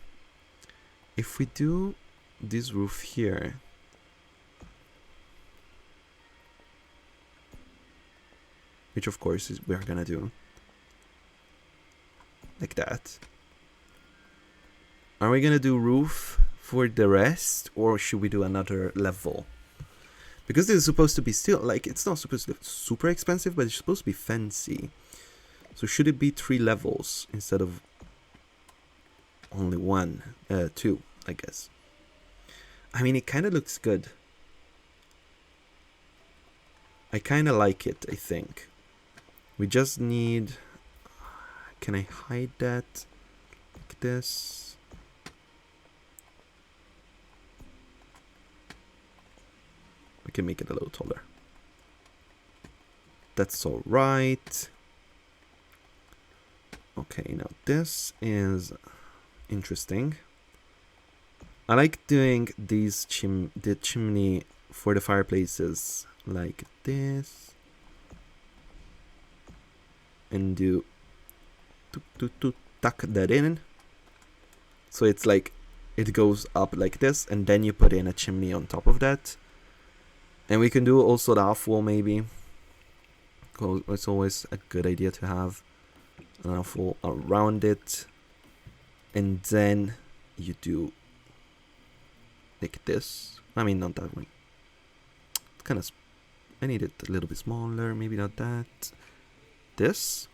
if we do this roof here, which of course is we're gonna do like that, are we gonna do roof for the rest, or should we do another level? Because this is supposed to be still, like, it's not supposed to be super expensive, but it's supposed to be fancy. So should it be 3 levels instead of only 2, I guess. I mean, it kind of looks good. I kind of like it, I think. We just need... Can I hide that like this? We can make it a little taller. That's all right. Okay, now this is interesting. I like doing these the chimney for the fireplaces like this, and do tuck that in. So it's like it goes up like this, and then you put in a chimney on top of that. And we can do also the half wall maybe. It's always a good idea to have an half wall around it. And then you do like this. I mean, not that one. It's kind of... I need it a little bit smaller. Maybe not that. This.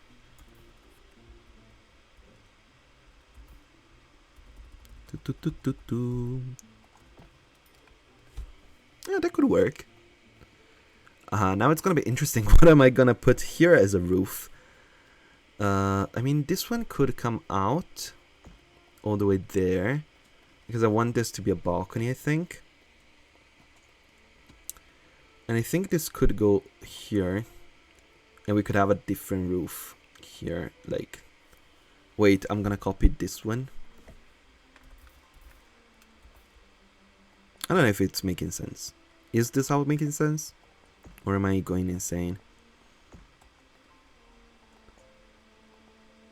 Yeah, that could work. Now it's gonna be interesting. What am I gonna put here as a roof? I mean, this one could come out all the way there, because I want this to be a balcony, I think. And I think this could go here. And we could have a different roof here. Like, wait, I'm gonna copy this one. I don't know if it's making sense. Is this how making sense? Or am I going insane?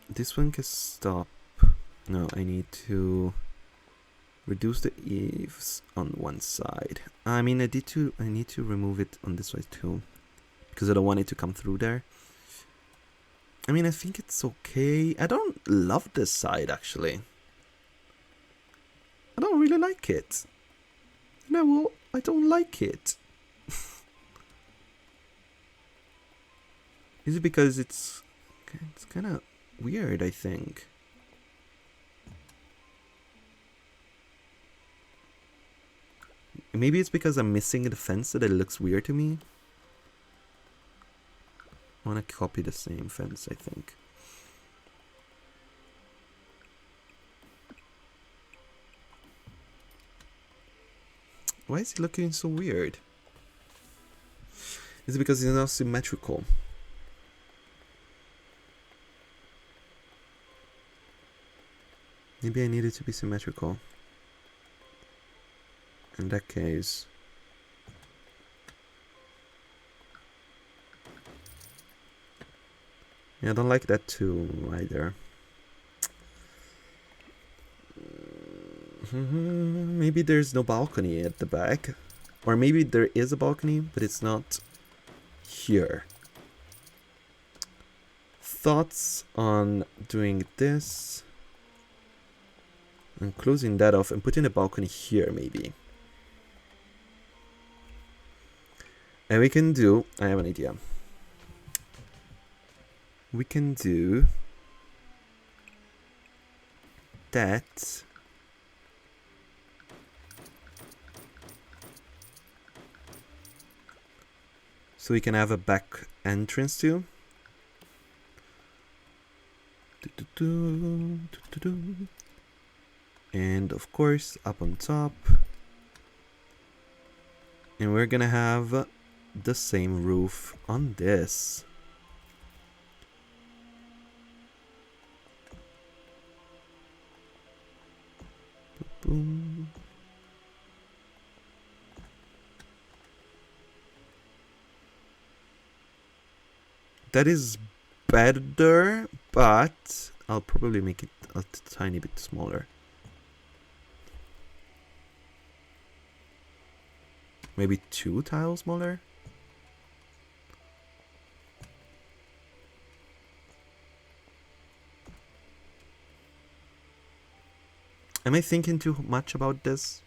This one can stop. No, I need to reduce the eaves on one side. I mean, I need to remove it on this side too, because I don't want it to come through there. I mean, I think it's okay. I don't love this side actually. I don't really like it. No, I don't like it. Is it because it's kind of weird, I think. Maybe it's because I'm missing the fence that it looks weird to me. I want to copy the same fence, I think. Why is it looking so weird? Is it because it's not symmetrical? Maybe I need it to be symmetrical. In that case... yeah, I don't like that too either. Maybe there's no balcony at the back. Or maybe there is a balcony, but it's not here. Thoughts on doing this? And closing that off and putting a balcony here, maybe. And we can do... I have an idea. We can do... that... so we can have a back entrance too. And of course up on top. And we're gonna have the same roof on this. Boom. That is better, but I'll probably make it a tiny bit smaller. Maybe 2 tiles smaller? Am I thinking too much about this?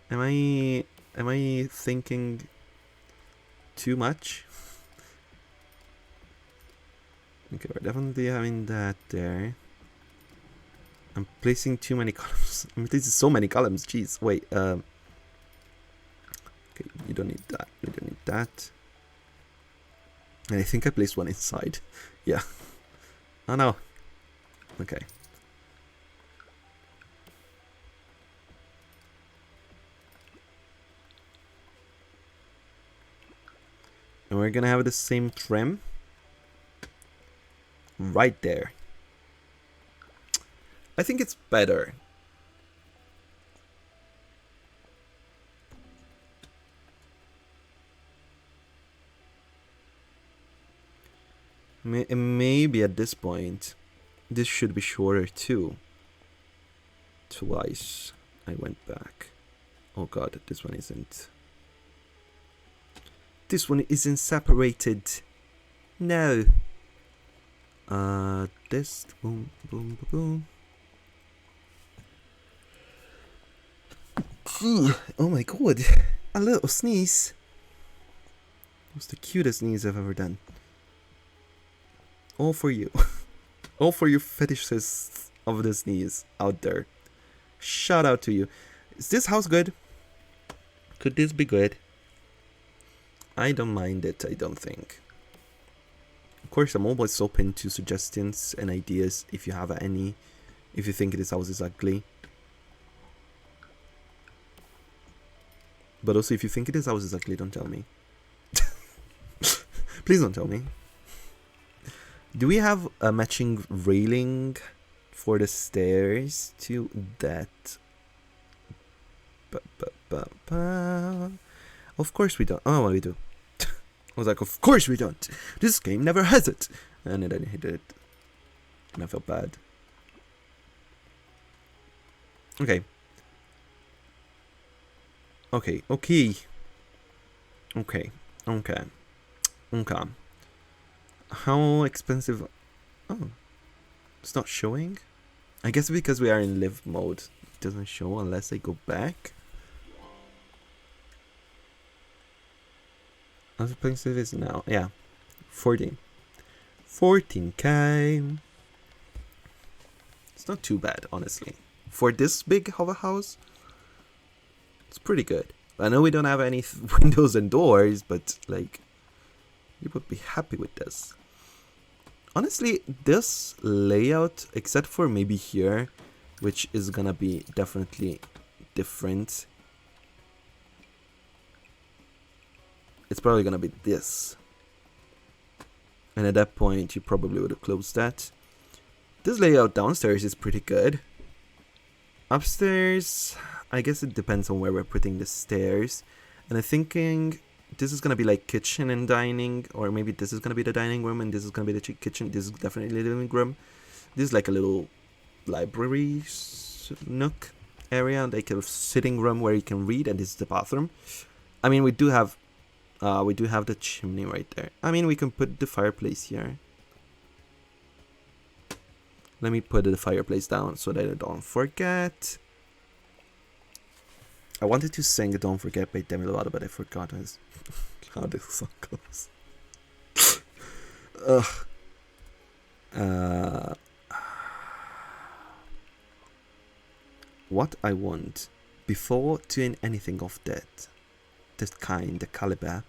Am I thinking too much? Okay, we're definitely having that there. I'm placing too many columns. I mean, this is so many columns. Jeez, wait. Okay, you don't need that. You don't need that. And I think I placed one inside. Yeah. Oh no. Okay. And we're gonna have the same trim right there. I think it's better. Maybe at this point, this should be shorter too. Twice I went back. Oh god, this one isn't. This one isn't separated. No. This boom, boom, boom, boom. Oh my god, a little sneeze. It was the cutest sneeze I've ever done. All for you. All for you fetishists of the sneeze out there. Shout out to you. Is this house good? Could this be good? I don't mind it, I don't think. Of course, I'm always open to suggestions and ideas if you have any. If you think this house is ugly. But also, if you think this house is ugly, don't tell me. Please don't tell me. Do we have a matching railing for the stairs to that? Of course we don't. Oh, well, we do. I was like, of course we don't. This game never has it. And then he did it. And I felt bad. Okay. Okay. How expensive? Oh, it's not showing? I guess because we are in live mode, it doesn't show unless I go back. How expensive is it now? Yeah, 14k. It's not too bad, honestly. For this big of a house, it's pretty good. I know we don't have any windows and doors, but like, you would be happy with this. Honestly, this layout, except for maybe here, which is gonna be definitely different. It's probably gonna be this. And at that point, you probably would have closed that. This layout downstairs is pretty good. Upstairs, I guess it depends on where we're putting the stairs. And I'm thinking this is gonna be like kitchen and dining, or maybe this is gonna be the dining room and this is gonna be the kitchen. This is definitely the living room. This is like a little library nook area, like a sitting room where you can read, and this is the bathroom. I mean, we do have the chimney right there. I mean, we can put the fireplace here. Let me put the fireplace down so that I don't forget. I wanted to sing Don't Forget by Demi Lovato, but I forgot how this song goes. What I want, before doing anything of that kind, the caliber.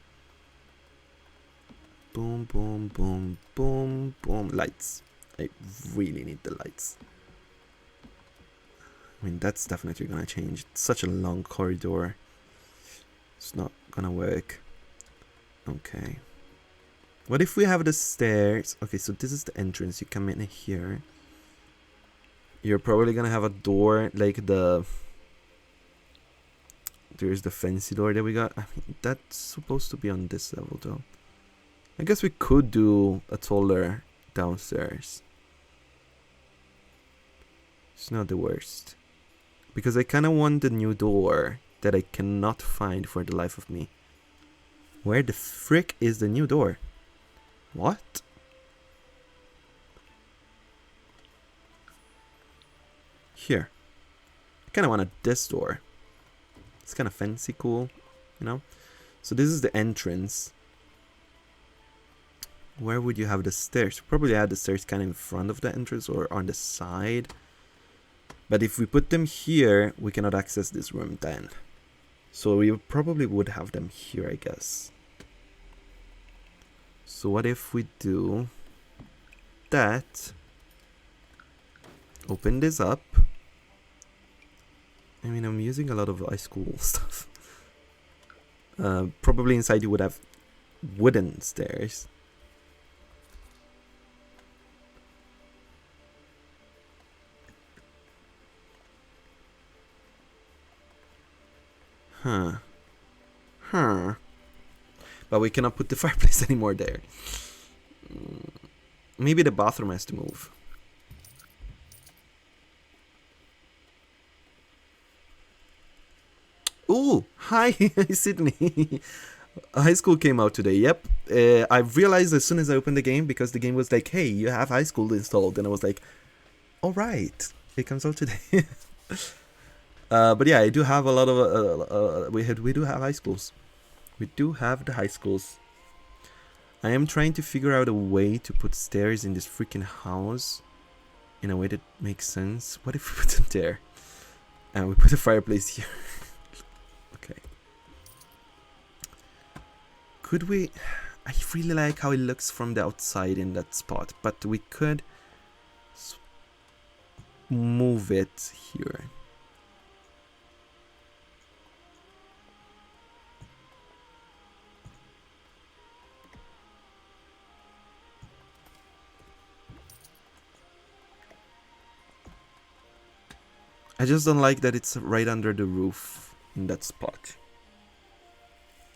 Boom, boom, boom, boom, boom. Lights. I really need the lights. I mean, that's definitely gonna change. It's such a long corridor. It's not gonna work. Okay. What if we have the stairs? Okay, so this is the entrance. You come in here. You're probably gonna have a door like the... There's the fancy door that we got. I mean, that's supposed to be on this level though. I guess we could do a taller downstairs. It's not the worst. Because I kind of want the new door that I cannot find for the life of me. Where the frick is the new door? What? Here. I kind of wanted this door. It's kind of fancy, cool, you know? So this is the entrance. Where would you have the stairs? Probably have the stairs kind of in front of the entrance or on the side. But if we put them here, we cannot access this room then. So we probably would have them here, I guess. So what if we do that? Open this up. I mean, I'm using a lot of high school stuff. Probably inside you would have wooden stairs. But we cannot put the fireplace anymore there. Maybe the bathroom has to move. Ooh, hi, Sydney. High school came out today, yep. I realized as soon as I opened the game, because the game was like, hey, you have high school installed. And I was like, alright, it comes out today. But yeah, I do have a lot of, we do have high schools. We do have the high schools. I am trying to figure out a way to put stairs in this freaking house in a way that makes sense. What if we put them there? And we put a fireplace here. Okay. Could we... I really like how it looks from the outside in that spot, but we could move it here. I just don't like that it's right under the roof in that spot.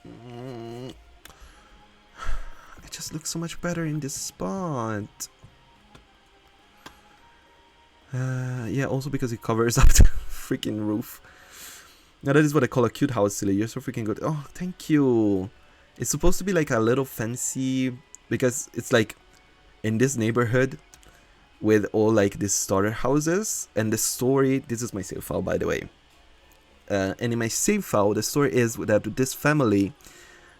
It just looks so much better in this spot. Yeah, also because it covers up the freaking roof. Now that is what I call a cute house, silly. You're so freaking good. Oh, thank you. It's supposed to be like a little fancy, because it's like in this neighborhood with all like these starter houses, and the story, this is my save file by the way, and in my save file the story is that this family,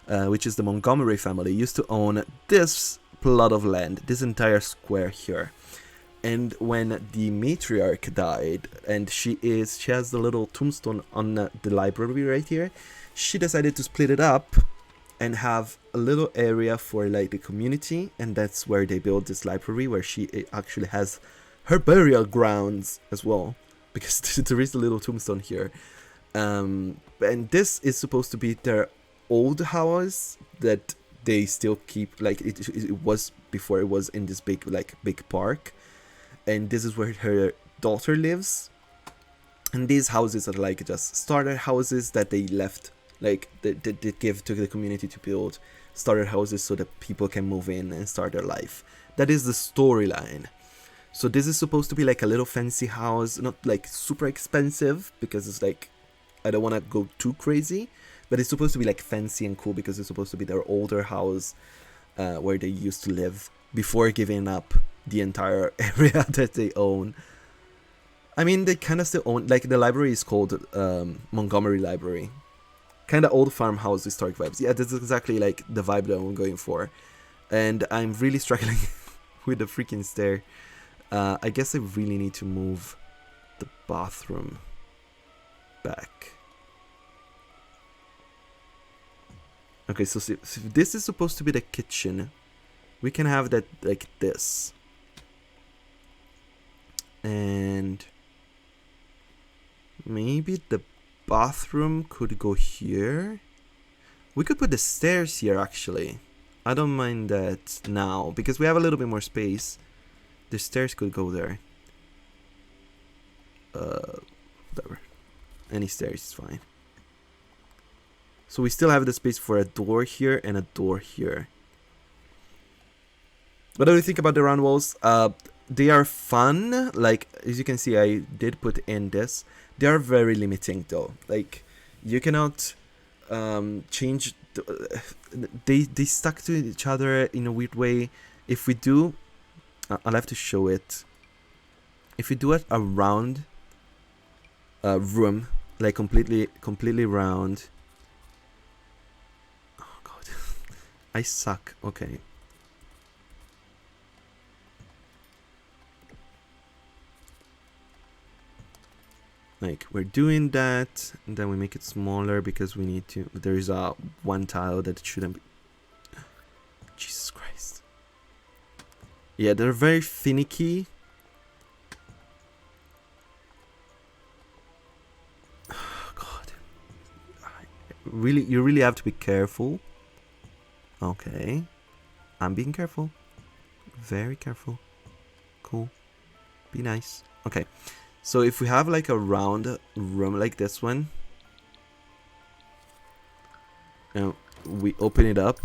which is the Montgomery family, used to own this plot of land, this entire square here. And when the matriarch died, and she has the little tombstone on the library right here, she decided to split it up and have a little area for like the community, and that's where they built this library, where she actually has her burial grounds as well, because there is a little tombstone here. And this is supposed to be their old house that they still keep, like it was before it was in this big park, and this is where her daughter lives. And these houses are like just starter houses that they left, like they give to the community to build starter houses so that people can move in and start their life. That is the storyline. So this is supposed to be like a little fancy house, not like super expensive, because it's like, I don't want to go too crazy, but it's supposed to be like fancy and cool because it's supposed to be their older house where they used to live before giving up the entire area that they own. I mean, they kind of still own, like the library is called Montgomery Library. Kind of old farmhouse historic vibes. Yeah, that's exactly like the vibe that I'm going for. And I'm really struggling with the freaking stair. I guess I really need to move the bathroom back. Okay, so this is supposed to be the kitchen. We can have that like this. And maybe the bathroom could go here. We could put the stairs here actually. I don't mind that now because we have a little bit more space. The stairs could go there. Whatever. Any stairs is fine. So we still have the space for a door here and a door here. What do you think about the round walls? They are fun. Like, as you can see, I did put in this. They are very limiting though. Like, you cannot change. They stuck to each other in a weird way. If we do, I'll have to show it. If we do it a round room, like completely round. Oh god, I suck. Okay. Like, we're doing that, and then we make it smaller because we need to. There is a one tile that shouldn't be. Jesus Christ. Yeah, they're very finicky. Oh, God. Really, you really have to be careful. Okay. I'm being careful. Very careful. Cool. Be nice. Okay. So if we have like a round room like this one, and we open it up.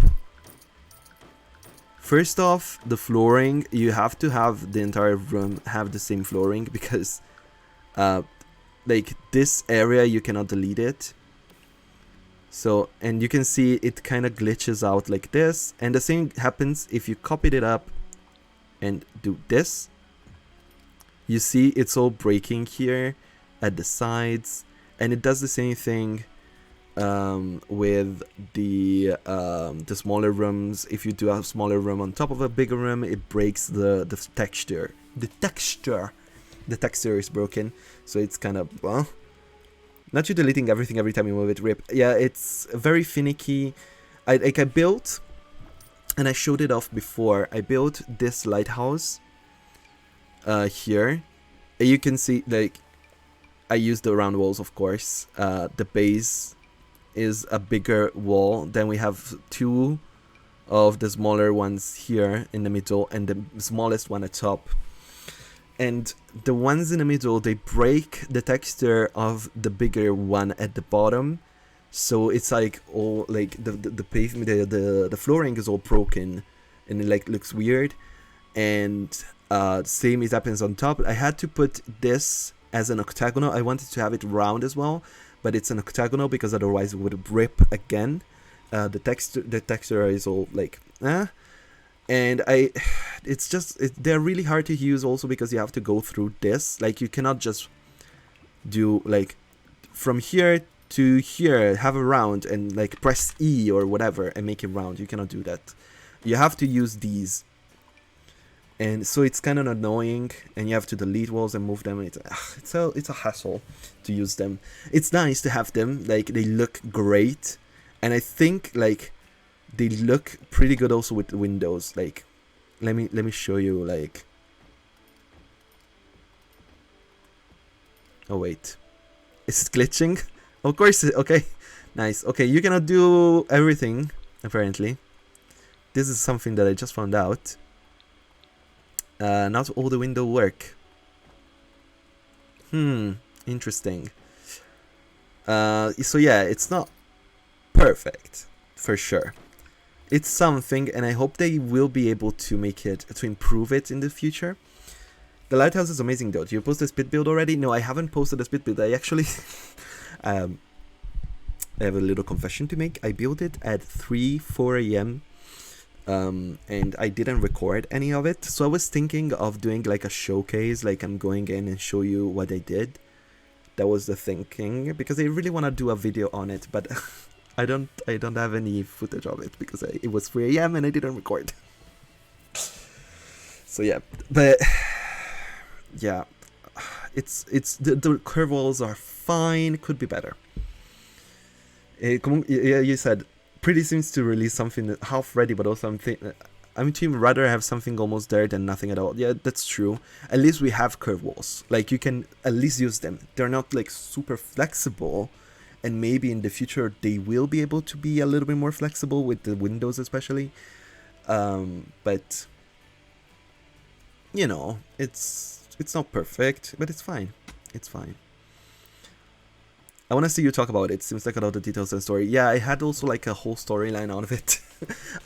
First off, the flooring, you have to have the entire room have the same flooring because like this area you cannot delete it. So, and you can see it kind of glitches out like this, and the same happens if you copied it up and do this. You see it's all breaking here at the sides, and it does the same thing with the smaller rooms. If you do a smaller room on top of a bigger room, it breaks the texture. The texture is broken, so it's kind of, well, not you deleting everything every time you move it, rip. Yeah, it's very finicky. I built, and I showed it off before, I built this lighthouse here. You can see, like, I used the round walls, of course. The base is a bigger wall. Then we have two of the smaller ones here in the middle, and the smallest one at top. and the ones in the middle, they break the texture of the bigger one at the bottom, so it's like all like the pavement, the flooring is all broken, and it like looks weird. And same it happens on top. I had to put this as an octagonal. I wanted to have it round as well, but it's an octagonal because otherwise it would rip again. The texture is all like and it's just they're really hard to use also because you have to go through this. Like you cannot just do like from here to here, have a round and like press E or whatever and make it round. You cannot do that. You have to use these. And so it's kind of annoying, and you have to delete walls and move them. It's a hassle to use them. It's nice to have them, like they look great, and I think like they look pretty good also with the windows. Like, let me show you. Like, oh wait, is it glitching? Of course. Okay, nice. Okay, you cannot do everything apparently. This is something that I just found out. Not all the windows work. Interesting. So yeah, it's not perfect for sure. It's something, and I hope they will be able to make it, to improve it in the future. The lighthouse is amazing though. Do you post a speed build already? No, I haven't posted a speed build. I actually I have a little confession to make. I built it at 4 a.m. And I didn't record any of it, so I was thinking of doing like a showcase, like I'm going in and show you what I did. That was the thinking, because I really want to do a video on it, but I don't have any footage of it because it was 3 a.m. and I didn't record. So yeah, but yeah, it's the curve walls are fine, could be better. You said Pretty seems to release something half ready, but also I'm team rather have something almost there than nothing at all. Yeah, that's true. At least we have curve walls. Like you can at least use them. They're not like super flexible, and maybe in the future they will be able to be a little bit more flexible with the windows especially. But you know, it's not perfect, but it's fine. It's fine. I want to see you talk about it. Seems like a lot of details and story. Yeah, I had also like a whole storyline out of it.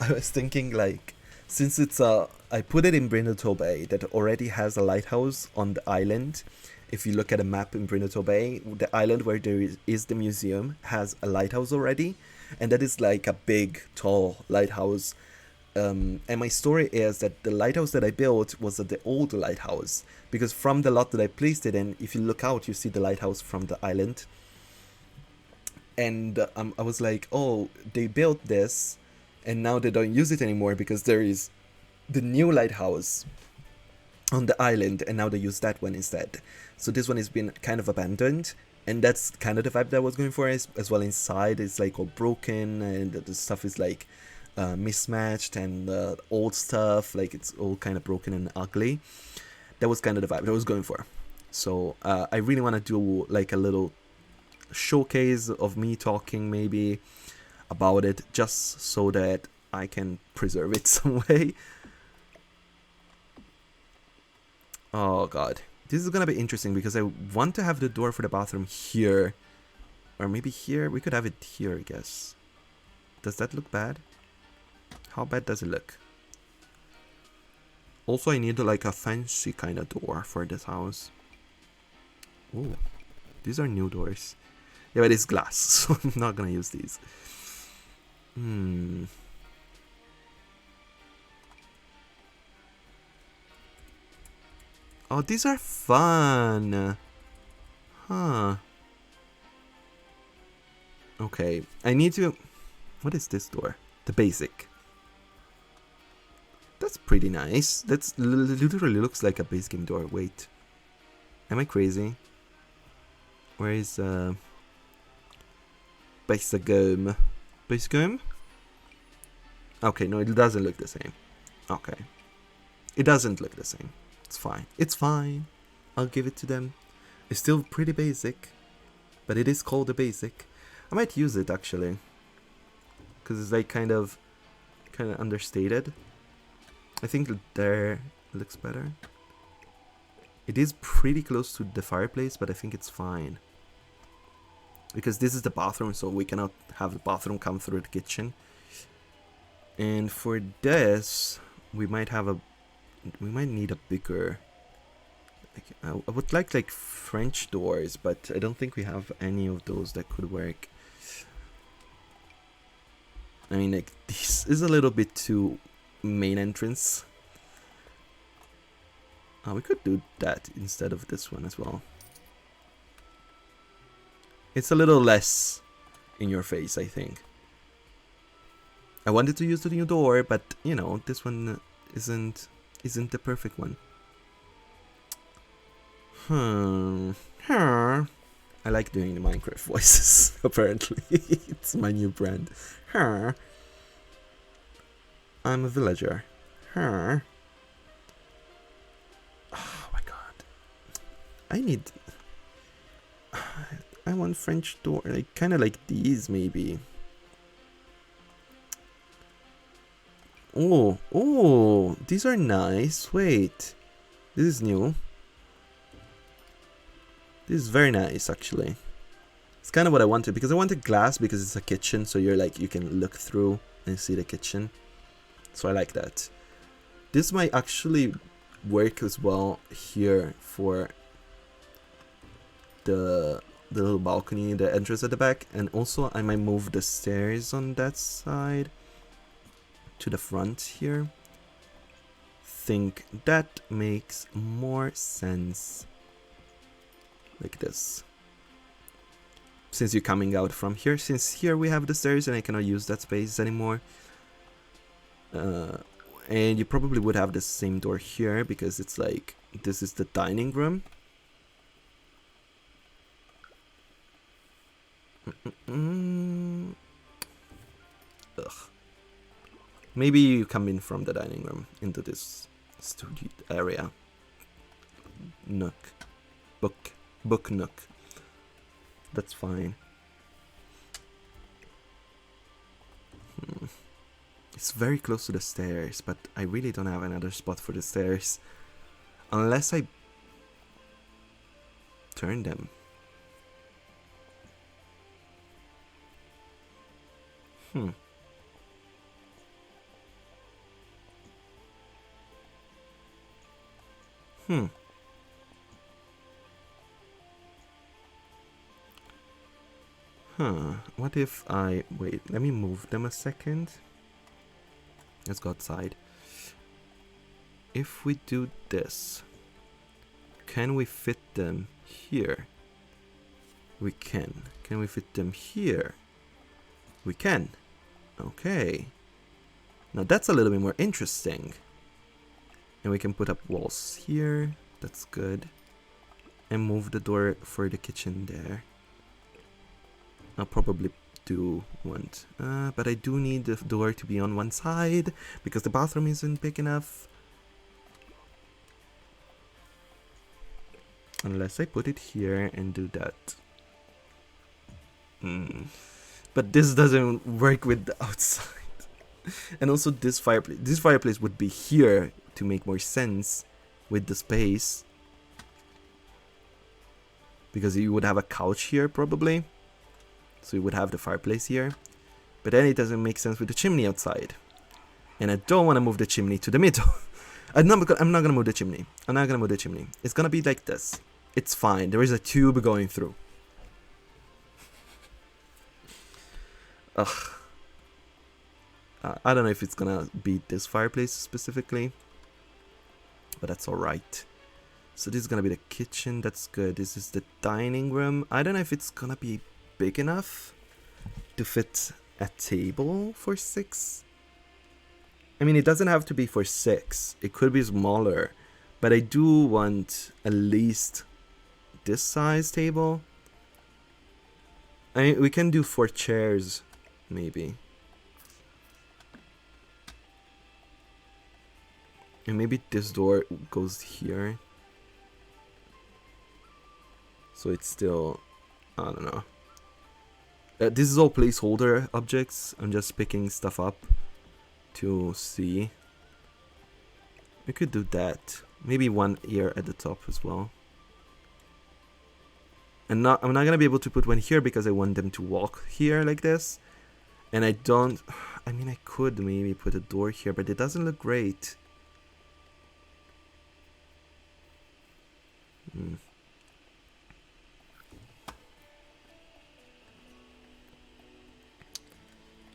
I was thinking like, since it's I put it in Brindleton Bay that already has a lighthouse on the island. If you look at a map in Brindleton Bay, the island where there is the museum has a lighthouse already, and that is like a big, tall lighthouse. And my story is that the lighthouse that I built was the old lighthouse, because from the lot that I placed it in, if you look out, you see the lighthouse from the island. And I was like, oh, they built this, and now they don't use it anymore because there is the new lighthouse on the island, and now they use that one instead. So this one has been kind of abandoned, and that's kind of the vibe that I was going for as well. Inside, it's like all broken, and the stuff is like mismatched, and old stuff, like it's all kind of broken and ugly. That was kind of the vibe that I was going for. So I really want to do like a little showcase of me talking maybe about it, just so that I can preserve it some way. Oh god, this is gonna be interesting because I want to have the door for the bathroom here, or maybe here. We could have it here, I guess. Does that look bad? How bad does it look? Also, I need like a fancy kind of door for this house. Oh, these are new doors. Yeah, but it's glass, so I'm not gonna use these. Oh, these are fun. Huh. Okay, I need to... What is this door? The basic. That's pretty nice. That's literally looks like a base game door. Wait. Am I crazy? Where is base game? Base game? Okay, no, it doesn't look the same. Okay. It doesn't look the same. It's fine. It's fine. I'll give it to them. It's still pretty basic, but it is called a basic. I might use it actually, because it's like kind of understated. I think there looks better. It is pretty close to the fireplace, but I think it's fine. Because this is the bathroom, so we cannot have the bathroom come through the kitchen. And for this, we might need a bigger... I would like French doors, but I don't think we have any of those that could work. I mean, like, this is a little bit too main entrance. We could do that instead of this one as well. It's a little less in your face, I think. I wanted to use the new door, but you know, this one isn't the perfect one. I like doing the Minecraft voices. Apparently, it's my new brand. I'm a villager. Oh my god! I want French door, like kind of like these maybe. Oh, these are nice. Wait, this is new. This is very nice, actually. It's kind of what I wanted, because I wanted glass because it's a kitchen, so you're like, you can look through and see the kitchen. So I like that. This might actually work as well here for the little balcony, the entrance at the back, and also I might move the stairs on that side to the front here. Think that makes more sense. Like this. Since you're coming out from here, since here we have the stairs and I cannot use that space anymore. And you probably would have the same door here because it's like, this is the dining room. Ugh. Maybe you come in from the dining room into this studio area. Nook. Book nook. That's fine. It's very close to the stairs, but I really don't have another spot for the stairs. Unless I turn them. What if I... Wait, let me move them a second. Let's go outside. If we do this, can we fit them here? We can. Can we fit them here? We can. Okay. Now that's a little bit more interesting. And we can put up walls here. That's good. And move the door for the kitchen there. I'll probably do want, but I do need the door to be on one side because the bathroom isn't big enough. Unless I put it here and do that. But this doesn't work with the outside. And also this fireplace would be here to make more sense with the space. Because you would have a couch here probably. So you would have the fireplace here. But then it doesn't make sense with the chimney outside. And I don't want to move the chimney to the middle. I'm not going to move the chimney. I'm not going to move the chimney. It's going to be like this. It's fine. There is a tube going through. Ugh. I don't know if it's going to be this fireplace specifically. But that's alright. So this is going to be the kitchen. That's good. This is the dining room. I don't know if it's going to be big enough to fit a table for 6. I mean, it doesn't have to be for 6. It could be smaller. But I do want at least this size table. I mean, we can do 4 chairs, maybe. And maybe this door goes here. So it's still, I don't know. This is all placeholder objects. I'm just picking stuff up to see. We could do that. Maybe one here at the top as well. And I'm not gonna be able to put one here because I want them to walk here like this. And I don't... I mean, I could maybe put a door here, but it doesn't look great.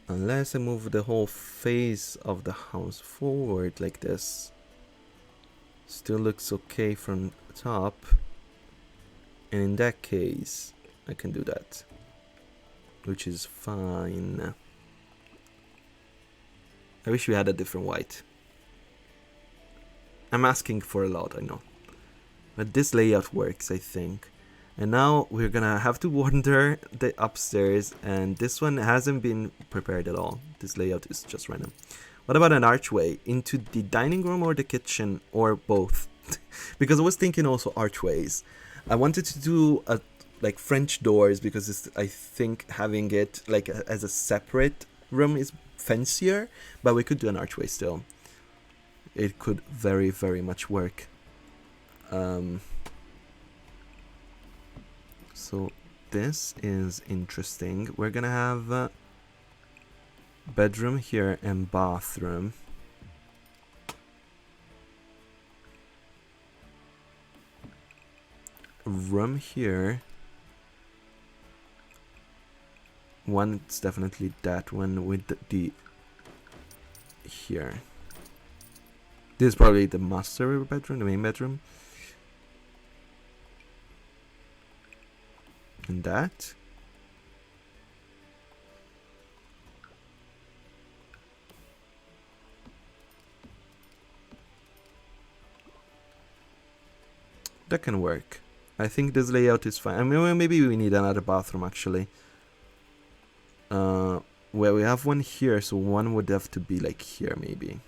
Unless I move the whole face of the house forward like this. Still looks okay from top. And in that case, I can do that. Which is fine. I wish we had a different white. I'm asking for a lot, I know. But this layout works, I think. And now we're gonna have to wander the upstairs, and this one hasn't been prepared at all. This layout is just random. What about an archway into the dining room or the kitchen, or both? Because I was thinking also archways. I wanted to do like French doors because I think having it like as a separate room is fancier, but we could do an archway still. It could very, very much work. So this is interesting. We're gonna have bedroom here and bathroom. Room here. One's definitely that one with the here. This is probably the master bedroom, the main bedroom. And that. That can work. I think this layout is fine. I mean, maybe we need another bathroom actually. Well, we have one here, so one would have to be like here maybe.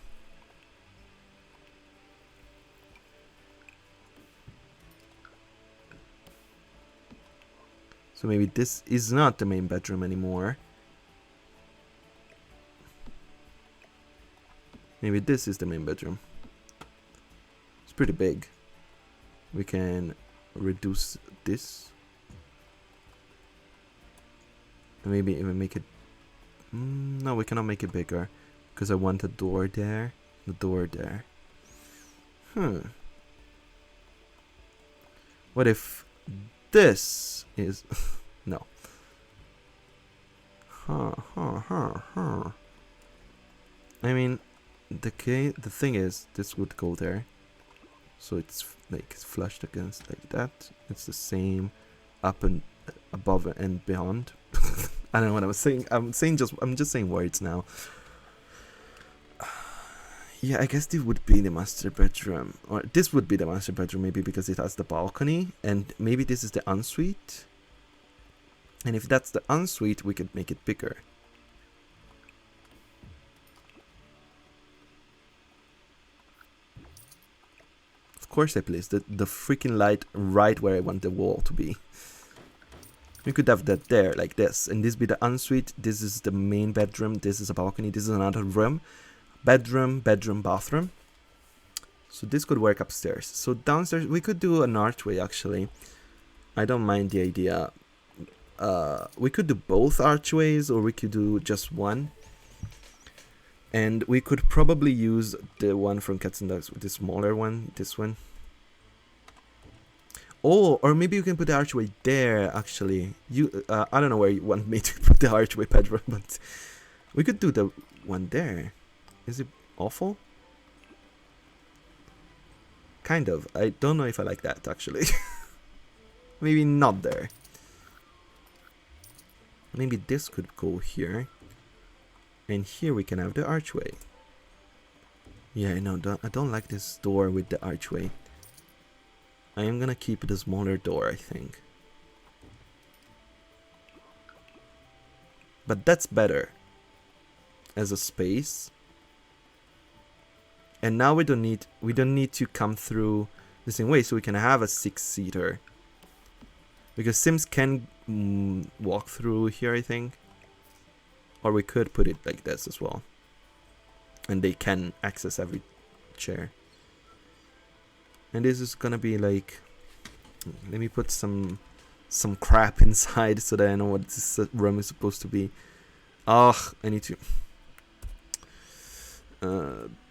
So maybe this is not the main bedroom anymore. Maybe this is the main bedroom. It's pretty big. We can reduce this. And maybe even make it... no, we cannot make it bigger. Because I want a door there. The door there. What if this is... no. I mean, the thing is, this would go there. So it's like flushed against like that. It's the same up and above and beyond. I don't know what I was saying. I'm just saying words now. Yeah, I guess this would be the master bedroom. Or this would be the master bedroom maybe because it has the balcony. And maybe this is the ensuite. And if that's the ensuite, we could make it bigger. Of course I placed the freaking light right where I want the wall to be. We could have that there, like this. And this be the ensuite. This is the main bedroom. This is a balcony. This is another room. Bedroom, bathroom. So this could work upstairs. So downstairs, we could do an archway actually. I don't mind the idea. We could do both archways or we could do just one. And we could probably use the one from Cats and Dogs, the smaller one, this one. Oh, or maybe you can put the archway there, actually. I don't know where you want me to put the archway, Pedro, but we could do the one there. Is it awful? Kind of. I don't know if I like that, actually. Maybe not there. Maybe this could go here. And here we can have the archway. Yeah, I don't like this door with the archway. I am gonna keep the smaller door, I think. But that's better. As a space. And now we don't need to come through the same way, so we can have a 6-seater. Because Sims can walk through here, I think. Or we could put it like this as well. And they can access every chair. And this is gonna be like, let me put some crap inside so that I know what this room is supposed to be. Ah, I need to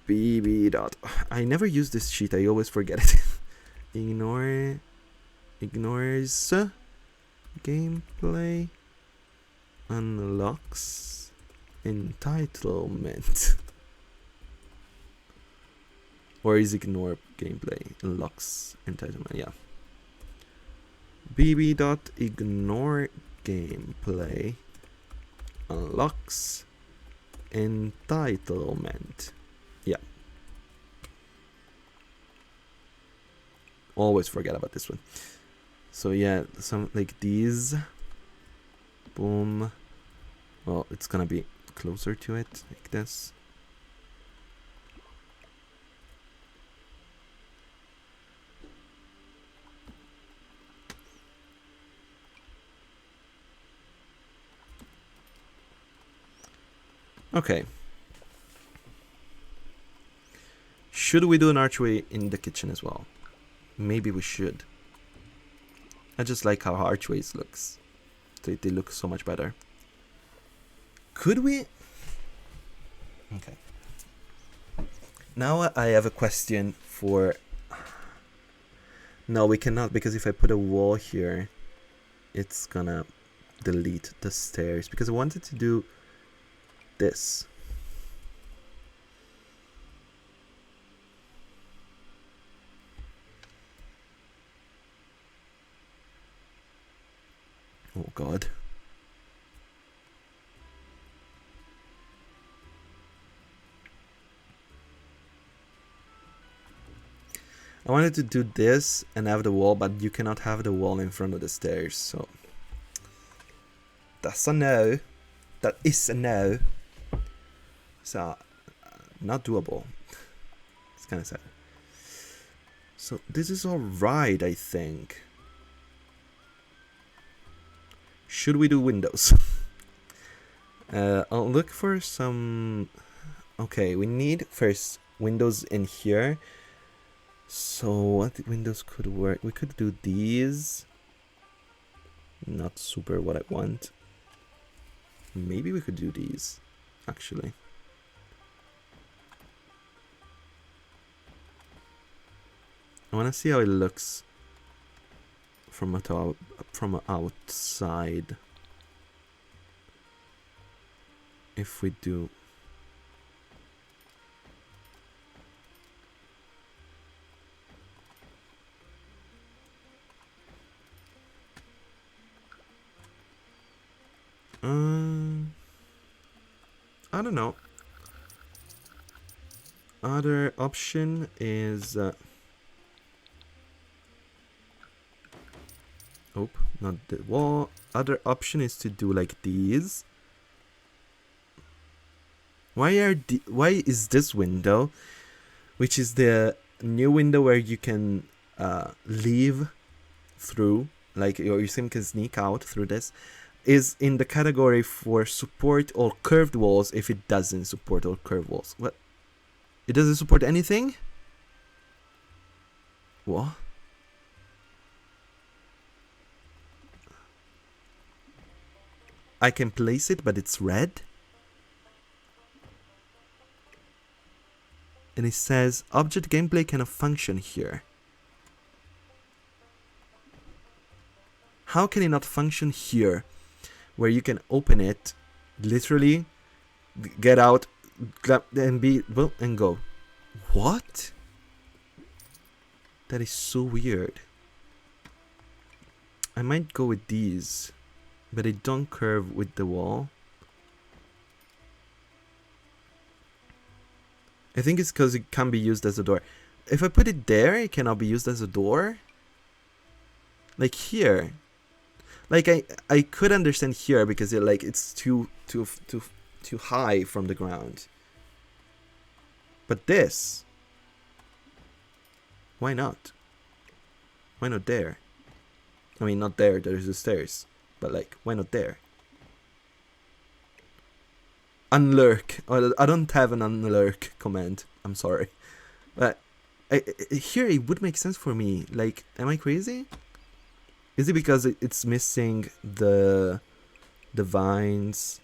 bb dot. I never use this sheet, I always forget it. Ignores gameplay unlocks entitlement. Or is ignore gameplay unlocks entitlement? Yeah. bb.ignore gameplay unlocks entitlement. Yeah. Always forget about this one. So yeah, some like these. Boom. Well, it's gonna be closer to it, like this. Okay. Should we do an archway in the kitchen as well? Maybe we should. I just like how archways looks. They look so much better. Could we? Okay. Now I have a question for... No, we cannot, because if I put a wall here, it's gonna delete the stairs. Because I wanted to do this. Oh god. I wanted to do this and have the wall, but you cannot have the wall in front of the stairs, so that's a no. That is a no. So, not doable. It's kind of sad. So this is alright, I think. Should we do windows? I'll look for some... Okay, we need first windows in here. So what windows could work? We could do these. Not super what I want. Maybe we could do these, actually. I want to see how it looks from outside. If we do... I don't know. Other option is... oh, not the wall. Other option is to do like these. Why is this window, which is the new window where you can leave through, like your sim can sneak out through this, is in the category for support all curved walls if it doesn't support all curved walls? What? It doesn't support anything? What? I can place it, but it's red? And it says object gameplay cannot function here. How can it not function here? Where you can open it, literally, get out, and be, well, and go. What? That is so weird. I might go with these, but they don't curve with the wall. I think it's because it can be used as a door. If I put it there, it cannot be used as a door. Like here. Like I could understand here because it's too high from the ground. But this, why not? Why not there? I mean, not there. There's the stairs, but like, why not there? Unlurk. I don't have an unlurk command. I'm sorry, but Here it would make sense for me. Like, am I crazy? Is it because it's missing the vines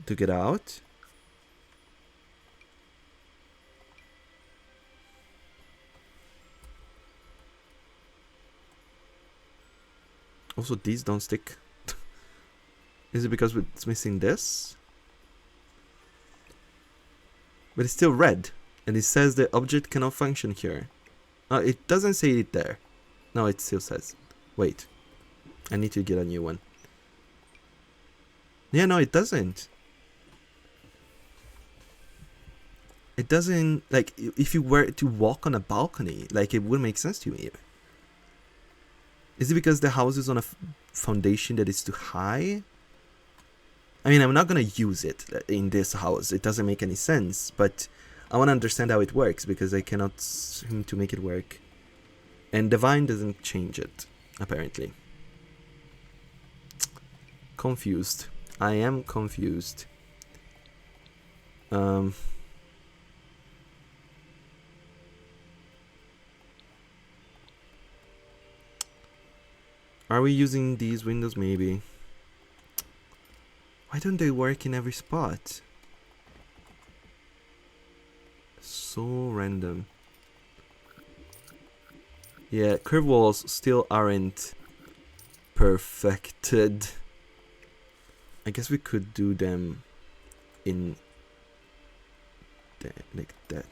to get out? Also, these don't stick. Is it because it's missing this? But it's still red. And it says the object cannot function here. It doesn't say it there. No, it still says. Wait. I need to get a new one. Yeah, no, it doesn't. It doesn't, like, if you were to walk on a balcony, like, it would make sense to me. Is it because the house is on a foundation that is too high? I mean, I'm not gonna use it in this house. It doesn't make any sense, but I want to understand how it works because I cannot seem to make it work. And the vine doesn't change it, apparently. Confused. I am confused. Are we using these windows? Maybe. Why don't they work in every spot? So random. Yeah, curve walls still aren't perfected. I guess we could do them in like that.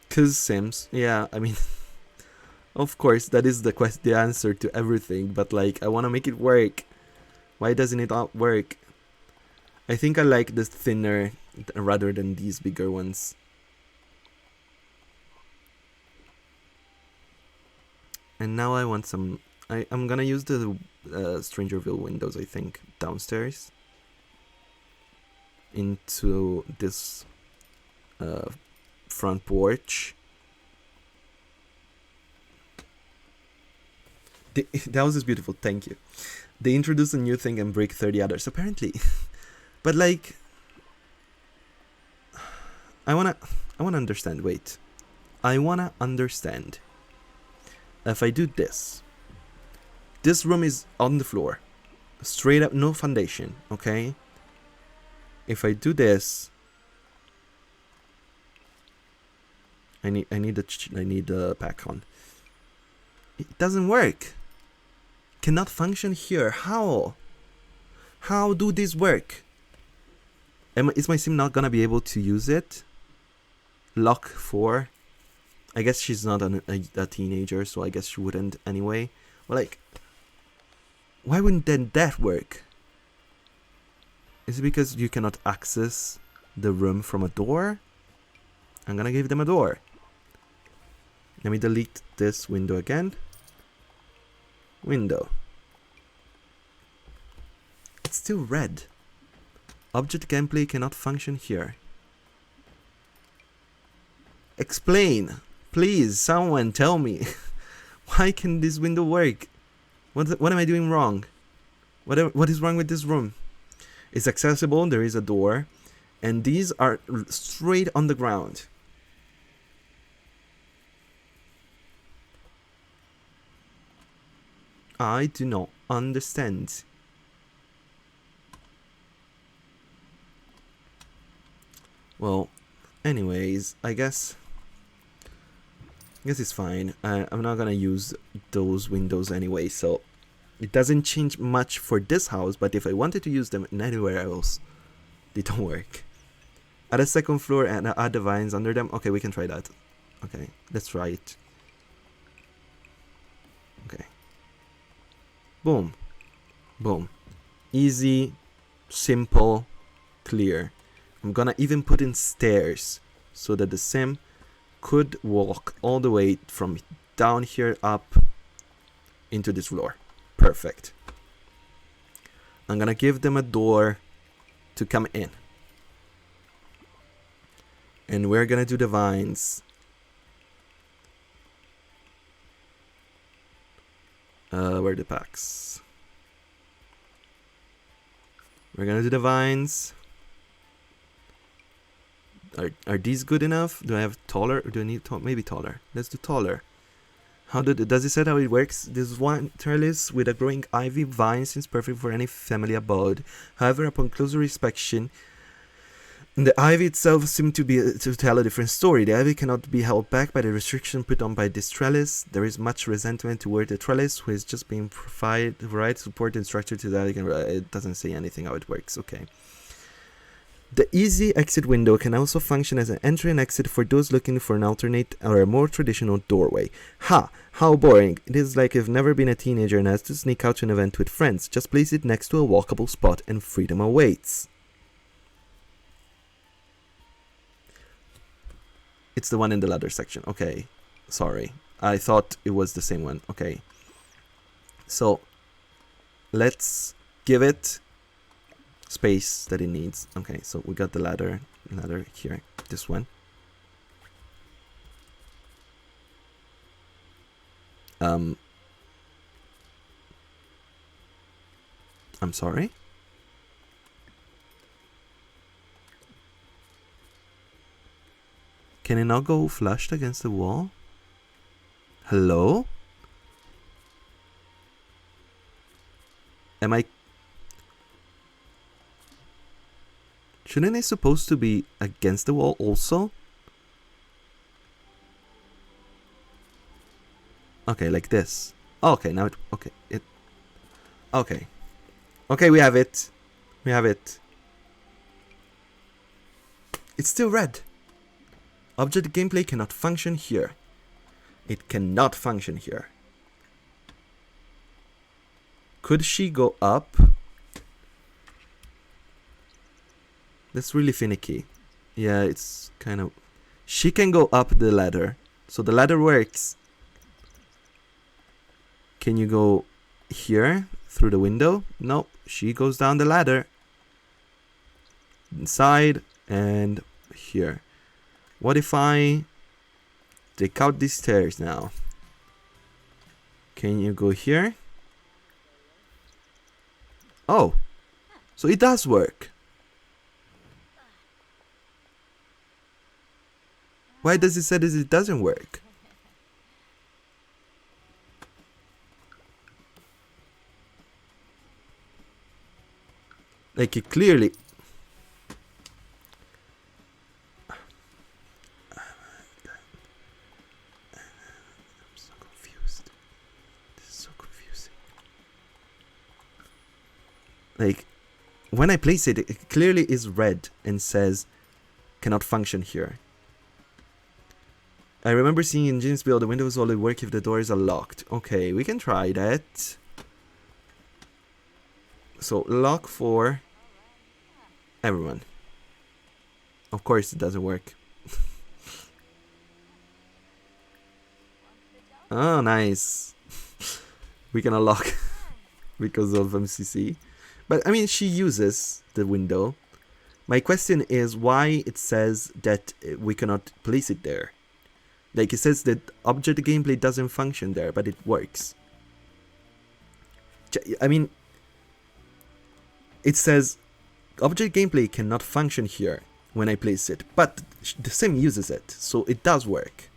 Cause Sims, yeah, I mean, of course that is the answer to everything. But like, I want to make it work. Why doesn't it not work? I think I like the thinner rather than these bigger ones. And now I want some. I'm gonna use the Strangerville windows, I think, downstairs into this front porch. The house is beautiful, thank you. They introduce a new thing and break 30 others, apparently. But like, I wanna understand. Wait, I wanna understand. If I do this room is on the floor, straight up, no foundation. Okay. If I do this, I need the pack on. It doesn't work. Cannot function here. How? How do this work? Is my sim not gonna be able to use it? Lock 4. I guess she's not a teenager, so I guess she wouldn't anyway. But like, why wouldn't then that work? Is it because you cannot access the room from a door? I'm gonna give them a door. Let me delete this window again. Window. It's still red. Object gameplay cannot function here. Explain. Please, someone tell me. Why can this window work? What am I doing wrong? What is wrong with this room? It's accessible, there is a door, and these are straight on the ground. I do not understand. Well, anyways, I guess it's fine. I'm not gonna use those windows anyway, so it doesn't change much for this house. But if I wanted to use them anywhere else, they don't work. Add a second floor and add the vines under them. Okay, we can try that. Okay, let's try it. Okay. Boom. Boom. Easy, simple, clear. I'm gonna even put in stairs so that the sim could walk all the way from down here up into this floor. Perfect. I'm gonna give them a door to come in. And we're gonna do the vines. Where are the packs? We're gonna do the vines. Are these good enough? Do I have taller? Or do I need maybe taller? Let's do taller. Does it say how it works? This one trellis with a growing ivy vine seems perfect for any family abode. However, upon closer inspection, the ivy itself seems to tell a different story. The ivy cannot be held back by the restriction put on by this trellis. There is much resentment toward the trellis, who is just being provided the right support and structure to that. It doesn't say anything how it works. Okay. The easy exit window can also function as an entry and exit for those looking for an alternate or a more traditional doorway. Ha! How boring. It is like you've never been a teenager and has to sneak out to an event with friends. Just place it next to a walkable spot and freedom awaits. It's the one in the ladder section. Okay. Sorry. I thought it was the same one. Okay. So, let's give it space that it needs. Okay, so we got the ladder here. This one. I'm sorry? Can it not go flushed against the wall? Hello? Am I... Shouldn't it supposed to be against the wall also? Okay, like this. Oh, okay, now it... Okay, it... Okay. Okay, we have it. We have it. It's still red. Object gameplay cannot function here. It cannot function here. Could she go up? That's really finicky. Yeah, it's kind of... She can go up the ladder. So the ladder works. Can you go here through the window? No, she goes down the ladder. Inside and here. What if I take out these stairs now? Can you go here? Oh, so it does work. Why does it say that it doesn't work? Like it clearly... I'm so confused. This is so confusing. Like, when I place it, it clearly is red and says cannot function here. I remember seeing in James Bill the windows only work if the doors are locked. Okay, we can try that. So, lock for everyone. Of course it doesn't work. Oh, nice. We can unlock because of MCC. But, I mean, she uses the window. My question is why it says that we cannot place it there. Like, it says that object gameplay doesn't function there, but it works. I mean, it says object gameplay cannot function here when I place it, but the sim uses it, so it does work.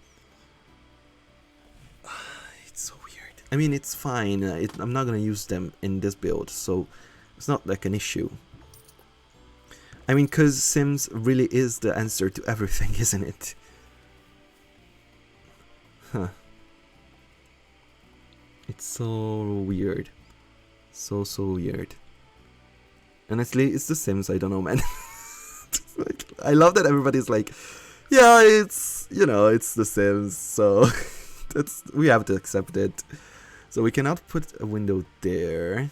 It's so weird. I mean, it's fine. I'm not gonna use them in this build, so it's not like an issue. I mean, because Sims really is the answer to everything, isn't it? Huh. It's so weird. So weird. Honestly, it's The Sims, I don't know, man. Like, I love that everybody's like, yeah, it's, you know, it's The Sims, so we have to accept it. So we cannot put a window there.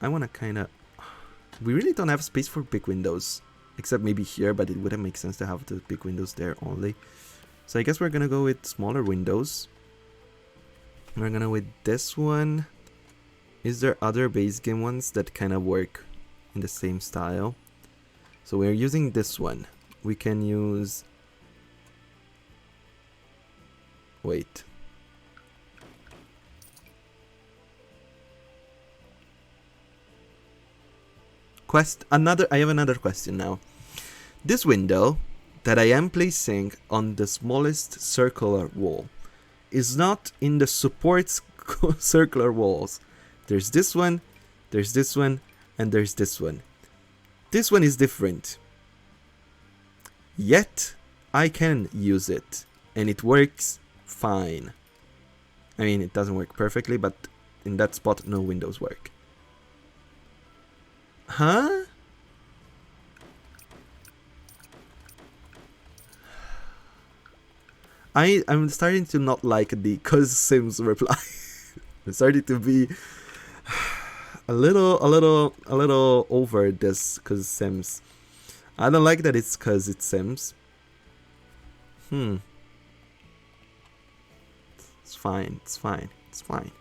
I want to kind of... We really don't have space for big windows. Except maybe here, but it wouldn't make sense to have the big windows there only. So I guess we're going to go with smaller windows. We're going to with this one. Is there other base game ones that kind of work in the same style? So we're using this one. We can use... Wait. I have another question now. This window that I am placing on the smallest circular wall is not in the supports circular walls. There's this one, and there's this one. This one is different. Yet, I can use it, and it works fine. I mean, it doesn't work perfectly, but in that spot, no windows work. Huh? I'm starting to not like the "cause Sims" reply. I'm starting to be a little over this "cause Sims." I don't like that it's "cause it's Sims." It's fine. It's fine. It's fine.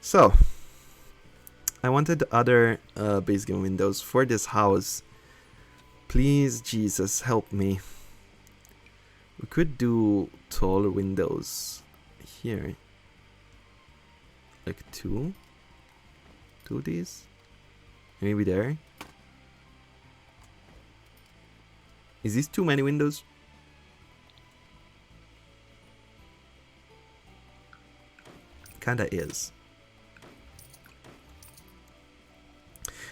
So, I wanted other base game windows for this house. Please, Jesus, help me. We could do taller windows here. Like two of these. Maybe there. Is this too many windows? Kinda is.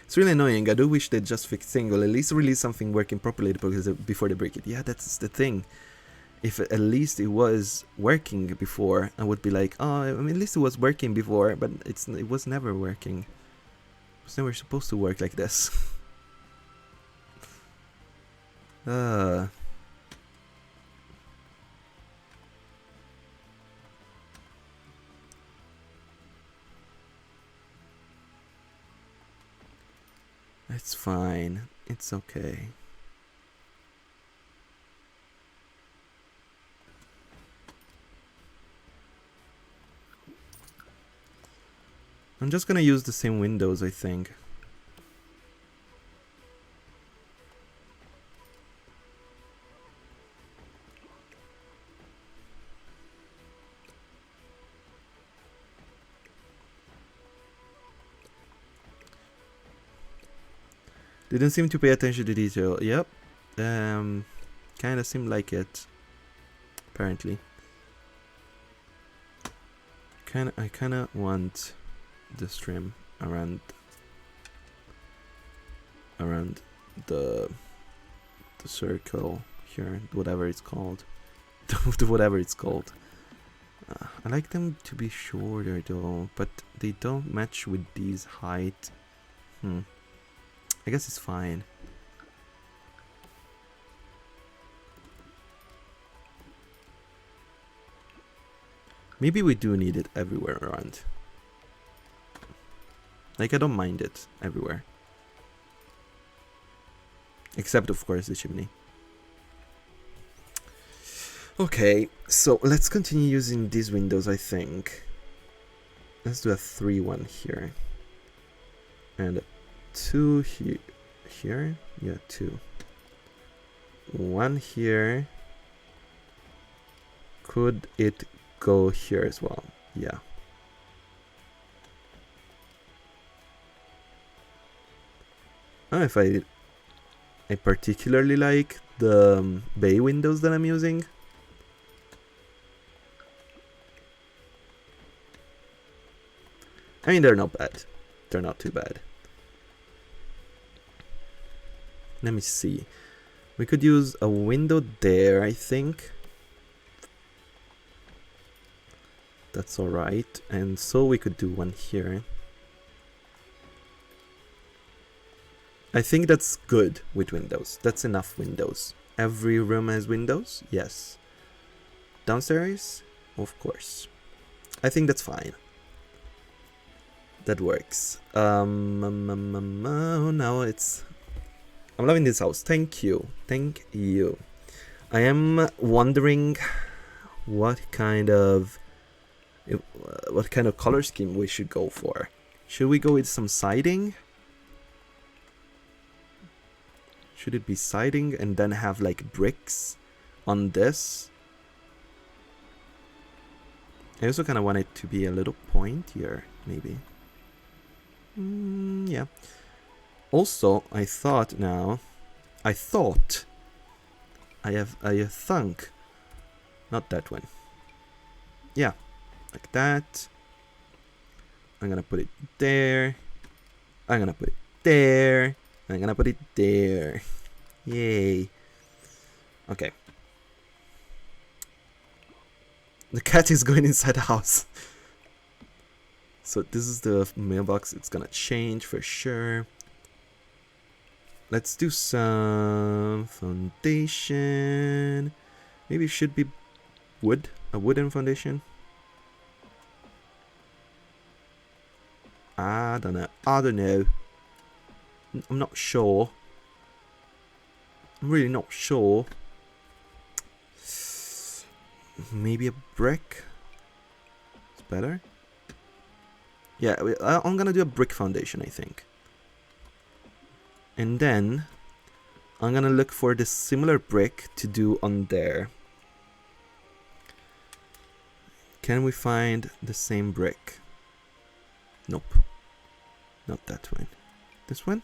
It's really annoying. I do wish they'd just fix things, or at least release something working properly before they break it. Yeah, that's the thing. If at least it was working before, I would be like, oh, I mean, at least it was working before, but it was never working. It was never supposed to work like this. It's fine. It's okay. I'm just gonna use the same windows, I think. Didn't seem to pay attention to detail. Yep. Kinda seemed like it. Apparently. I kinda want the trim around the circle here, whatever it's called. Whatever it's called. I like them to be shorter though, but they don't match with these height. I guess it's fine. Maybe we do need it everywhere around. Like, I don't mind it everywhere. Except, of course, the chimney. Okay, so let's continue using these windows, I think. Let's do a 3-1 here. And 2 here? Yeah, 2. 1 here. Could it go here as well? Yeah. I don't know if I particularly like the bay windows that I'm using. I mean, they're not bad. They're not too bad. Let me see. We could use a window there, I think. That's alright. And so we could do one here. I think that's good with windows. That's enough windows. Every room has windows? Yes. Downstairs? Of course. I think that's fine. That works. Now it's... I'm loving this house. Thank you. Thank you. I am wondering what kind of color scheme we should go for. Should we go with some siding? Should it be siding and then have like bricks on this? I also kind of want it to be a little pointier, maybe. Yeah. Also, I thought, I have thunk, not that one. Yeah, like that. I'm gonna put it there. I'm gonna put it there. I'm gonna put it there. Yay. Okay. The cat is going inside the house. So this is the mailbox. It's gonna change for sure. Let's do some foundation. Maybe it should be wood. A wooden foundation. I don't know. I'm not sure. I'm really not sure. Maybe a brick. It's better. Yeah, I'm gonna do a brick foundation, I think. And then I'm gonna look for the similar brick to do on there. Can we find the same brick? Nope. Not that one. This one?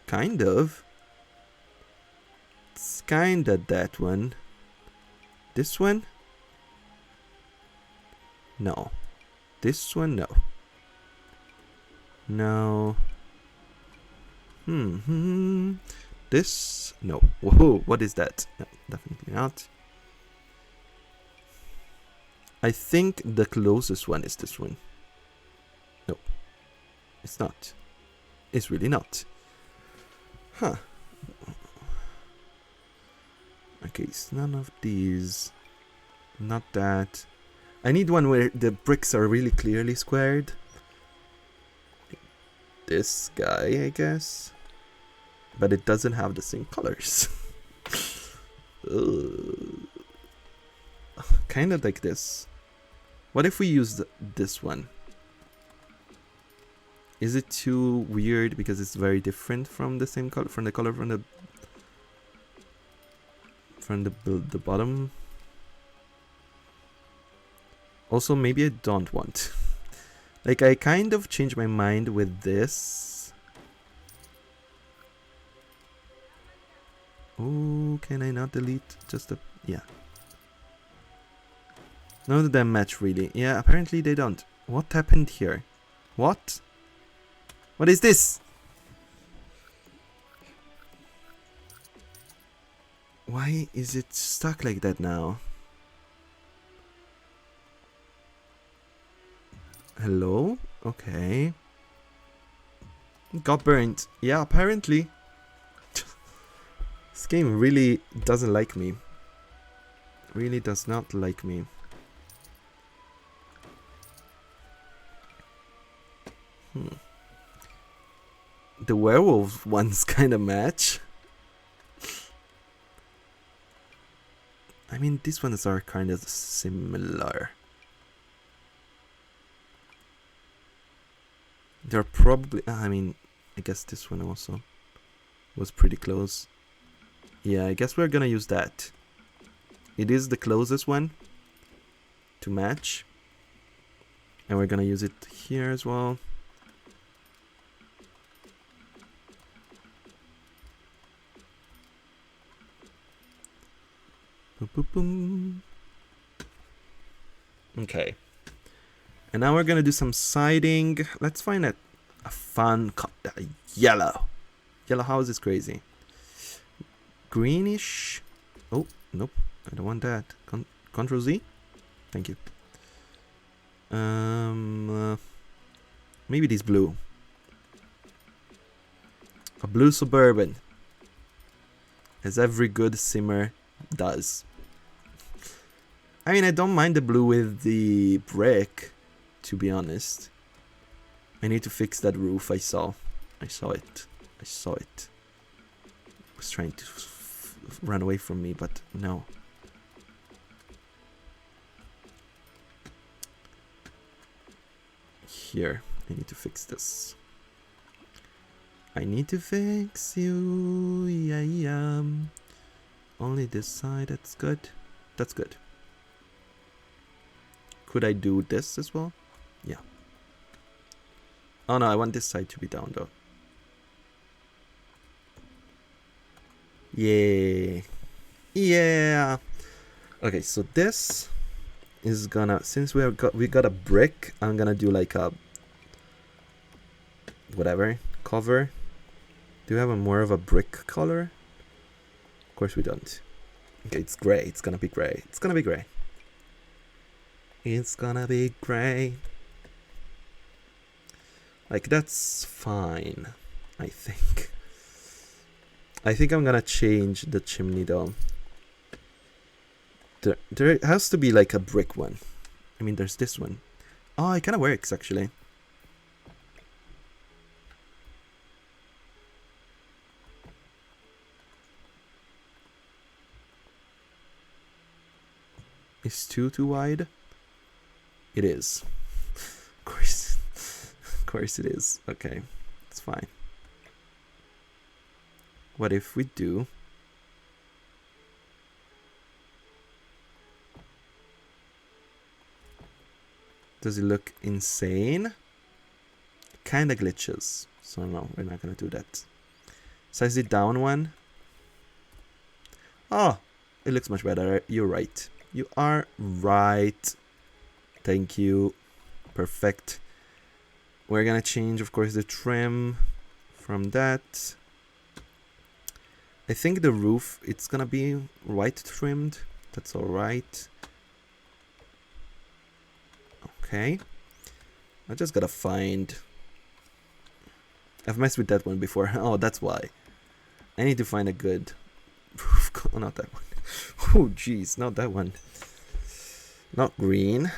Kind of. It's kinda that one. This one? No. This one? No. No. This? No. Whoa, what is that? No, definitely not. I think the closest one is this one. Nope. It's not. It's really not. Huh. Okay, it's none of these. Not that. I need one where the bricks are really clearly squared. This guy, I guess. But it doesn't have the same colors. Kind of like this. What if we use this one? Is it too weird because it's very different from the same color, from the color from the bottom? Also, maybe I don't want. Like, I kind of changed my mind with this. Oh, can I not delete just the... Yeah. None of them match, really. Yeah, apparently they don't. What happened here? What? What is this? Why is it stuck like that now? Hello? Okay. Got burnt. Yeah, apparently. This game really doesn't like me. Really does not like me. The werewolf ones kind of match. I mean, these ones are kind of similar. They're probably... I mean, I guess this one also was pretty close. Yeah, I guess we're gonna use that. It is the closest one to match. And we're gonna use it here as well. Boom, boom, boom. Okay. And now we're gonna do some siding. Let's find a fun yellow. Yellow house is crazy. Greenish. Oh, nope. I don't want that. Control Z. Thank you. Maybe this blue. A blue suburban. As every good simmer does. I mean, I don't mind the blue with the brick, to be honest. I need to fix that roof. I saw it. I was trying to run away from me, but no. Here, I need to fix this. I need to fix you, yeah. Only this side, that's good. That's good. Could I do this as well? Yeah. Oh no, I want this side to be down though. Yeah. Yeah. Okay, so this is gonna, since we got a brick, I'm gonna do like a whatever cover. Do we have a more of a brick color? Of course we don't. Okay, it's gray. It's gonna be gray. It's gonna be gray. It's gonna be gray. Like, that's fine, I think. I think I'm gonna change the chimney though. There has to be like a brick one. I mean, there's this one. Oh, it kind of works actually. Is 2 too wide? It is. Of course. Of course it is. Okay, it's fine. What if we do... Does it look insane? Kinda glitches. So no, we're not gonna do that. Size it down one. Oh, it looks much better. You're right. You are right. Thank you. Perfect. We're gonna change, of course, the trim from that. I think the roof, it's gonna be white trimmed. That's alright. Okay. I just gotta find... I've messed with that one before. Oh, that's why. I need to find a good roof. Oh, not that one. Oh, jeez, not that one. Not green.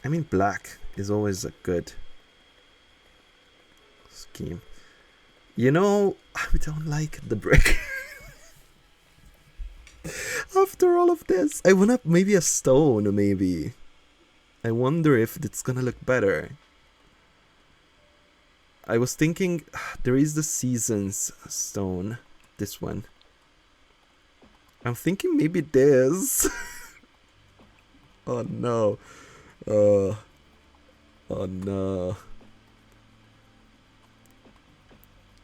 I mean, black is always a good scheme. You know, I don't like the brick. After all of this, I want maybe a stone, maybe. I wonder if it's gonna look better. I was thinking, there is the Seasons stone. This one. I'm thinking maybe this. Oh no. Oh no.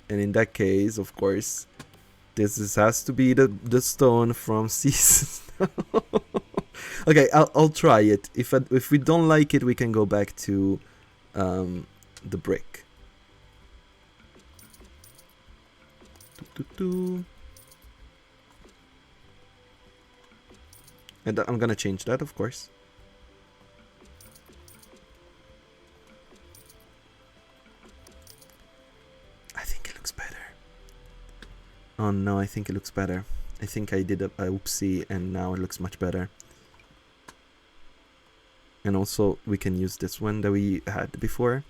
And in that case, of course, this has to be the stone from Seasons. Okay, I'll try it. If we don't like it, we can go back to the brick. And I'm gonna change that, of course. I think it looks better. Oh no, I think it looks better. I think I did a oopsie and now it looks much better. And also we can use this one that we had before.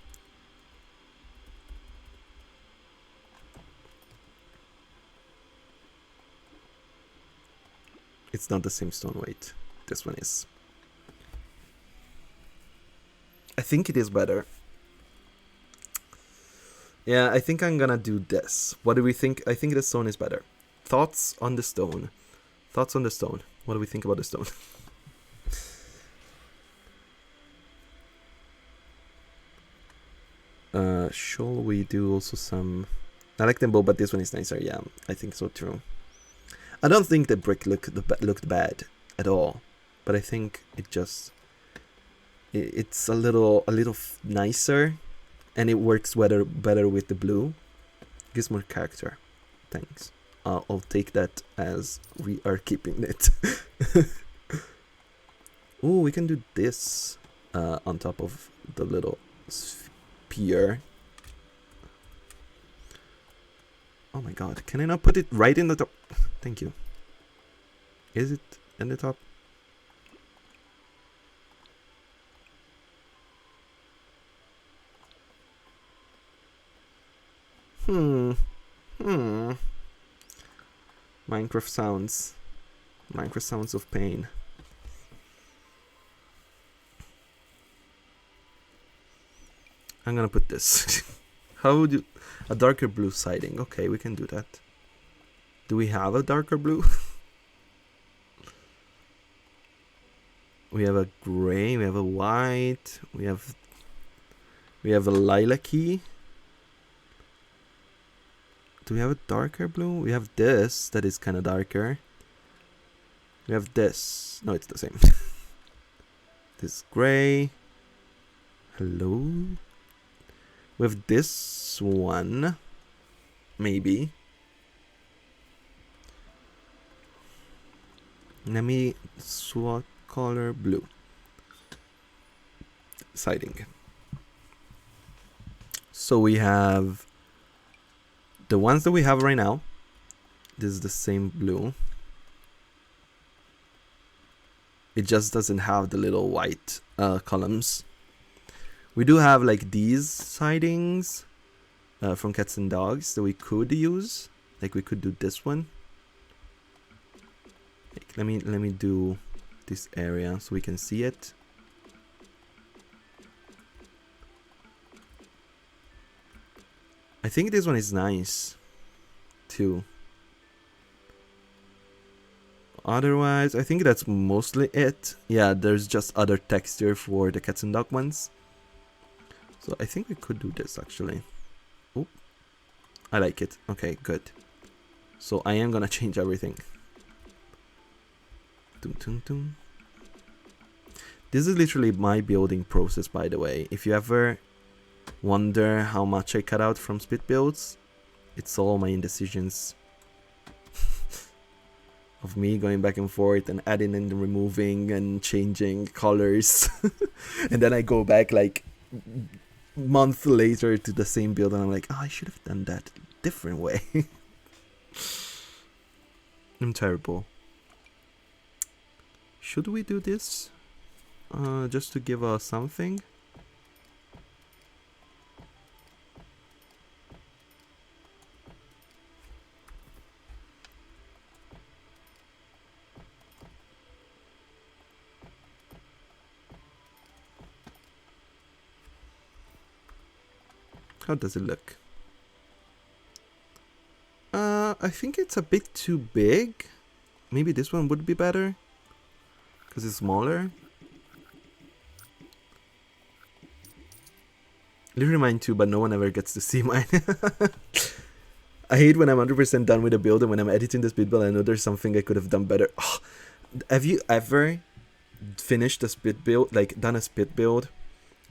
It's not the same stone weight. This one is. I think it is better. Yeah, I think I'm gonna do this. What do we think? I think the stone is better. Thoughts on the stone. Thoughts on the stone. What do we think about the stone? Shall we do also some... I like them both, but this one is nicer. Yeah, I think so too. I don't think the brick looked bad at all, but I think it just... It's a little nicer, and it works better with the blue. Gives more character. Thanks. I'll take that as we are keeping it. Oh, we can do this on top of the little sphere. Oh my god, can I not put it right in the top? Thank you. Is it in the top? Minecraft sounds. Minecraft sounds of pain. I'm gonna put this. How would you... A darker blue siding. Okay, we can do that. Do we have a darker blue? We have a gray, we have a white, we have a lilac-y. Do we have a darker blue? We have this that is kind of darker. We have this. No, it's the same. This gray. Hello. We have this one. Maybe. Let me swap color blue. Siding. So we have the ones that we have right now. This is the same blue. It just doesn't have the little white columns. We do have like these sidings from cats and dogs that we could use. Like we could do this one. Like, let me do this area so we can see it. I think this one is nice too. Otherwise, I think that's mostly it. Yeah, there's just other texture for the cats and dog ones. So I think we could do this actually. Oh, I like it. Okay, good. So I am gonna change everything. Dum, dum, dum. This is literally my building process, by the way. If you ever wonder how much I cut out from split builds, it's all my indecisions. Of me going back and forth and adding and removing and changing colors. And then I go back like month later to the same build and I'm like, oh, I should have done that different way. I'm terrible. Should we do this? Just to give us something? How does it look? I think it's a bit too big. Maybe this one would be better because it's smaller. Literally mine too, but no one ever gets to see mine. I hate when I'm 100% done with a build and when I'm editing this build, I know there's something I could have done better. Oh, have you ever finished a split build, like done a split build,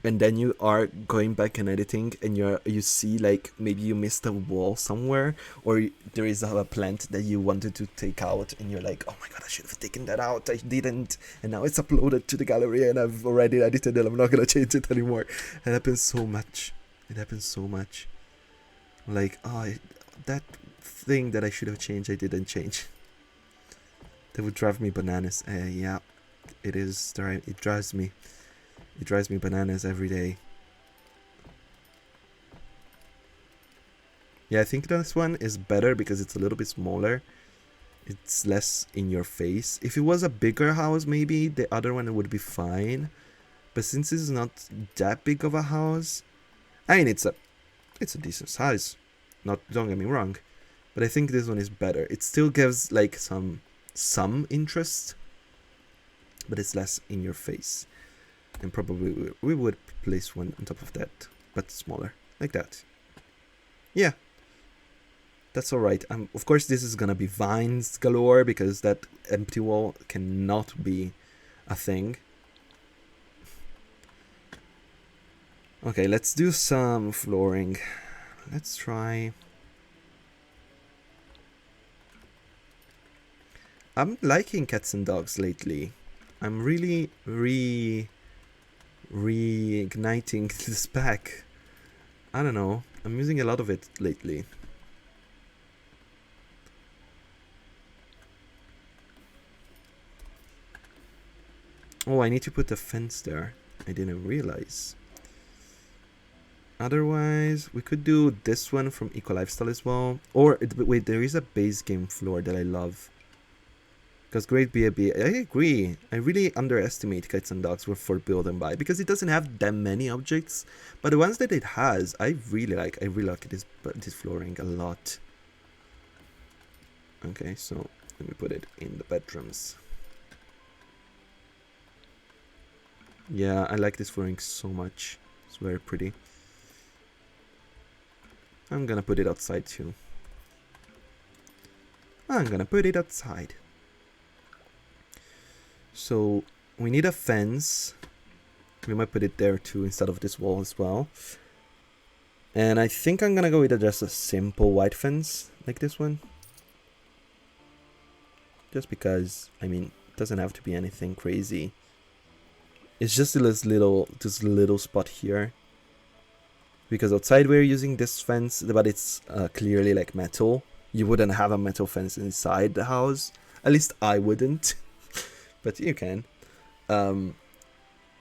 and then you are going back and editing and you see like maybe you missed a wall somewhere, or there is a plant that you wanted to take out and you're like, oh my god, I should have taken that out, I didn't, and now it's uploaded to the gallery and I've already edited it, I'm not gonna change it anymore. It happens so much. It happens so much. Like, oh, that thing that I should have changed, I didn't change. That would drive me bananas. Yeah, it is. It drives me. It drives me bananas every day. Yeah, I think this one is better because it's a little bit smaller. It's less in your face. If it was a bigger house, maybe the other one would be fine. But since it's not that big of a house, I mean, it's a decent size. Don't get me wrong, but I think this one is better. It still gives like some interest, but it's less in your face. And probably we would place one on top of that, but smaller, like that. Yeah, that's alright. Of course, this is gonna be vines galore because that empty wall cannot be a thing. Okay, let's do some flooring. Let's try. I'm liking cats and dogs lately. I'm really reigniting this pack. I don't know. I'm using a lot of it lately. Oh, I need to put a fence there. I didn't realize. Otherwise, we could do this one from Eco Lifestyle as well. Or, wait, there is a base game floor that I love. Because Great B.A.B., I agree. I really underestimate Cats and Dogs for build and buy. Because it doesn't have that many objects. But the ones that it has, I really like. I really like this flooring a lot. Okay, so let me put it in the bedrooms. Yeah, I like this flooring so much. It's very pretty. I'm gonna put it outside too. I'm gonna put it outside. So we need a fence. We might put it there too instead of this wall as well. And I think I'm gonna go with just a simple white fence like this one. Just because, I mean, it doesn't have to be anything crazy. It's just this little spot here. Because outside we're using this fence, but it's clearly like metal. You wouldn't have a metal fence inside the house. At least I wouldn't. But you can.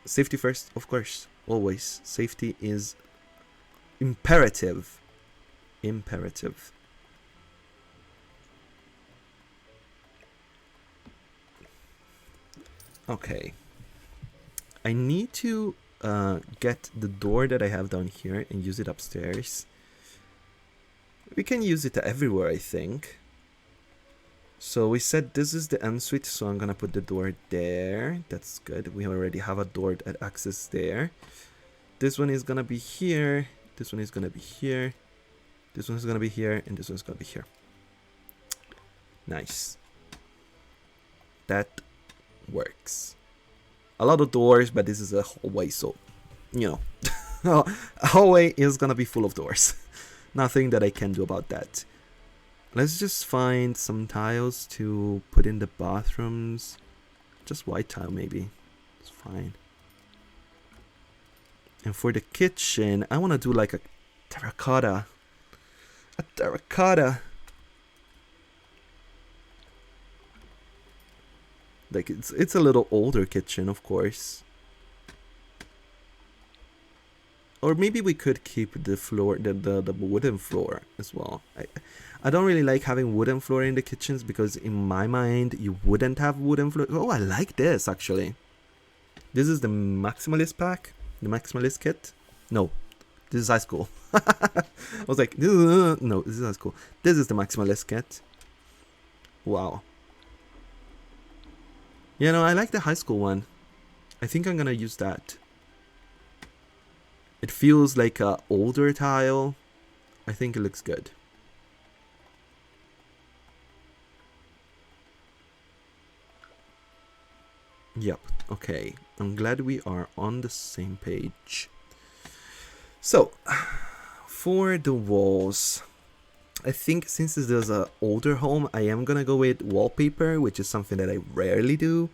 Safety first, of course. Always. Safety is imperative. Imperative. Okay. I need to get the door that I have down here and use it upstairs. We can use it everywhere, I think. So we said this is the ensuite, so I'm gonna put the door there. That's good. We already have a door that access there. This one is gonna be here. This one is gonna be here. This one's gonna be here, and this one's gonna be here. Nice. That works. A lot of doors, but this is a hallway, so you know, a hallway is gonna be full of doors. Nothing that I can do about that. Let's just find some tiles to put in the bathrooms. Just white tile, maybe. It's fine. And for the kitchen, I want to do like a terracotta. A terracotta. Like it's a little older kitchen, of course. Or maybe we could keep the floor, the wooden floor as well. I don't really like having wooden floor in the kitchens because in my mind you wouldn't have wooden floor. Oh, I like this actually. This is the maximalist pack, the maximalist kit. No, this is high school. I was like, no, this is high school. This is the maximalist kit. Wow. You know, I like the high school one. I think I'm gonna use that. It feels like a older tile. I think it looks good. Yep, okay. I'm glad we are on the same page. So, for the walls, I think since this is an older home, I am gonna go with wallpaper, which is something that I rarely do.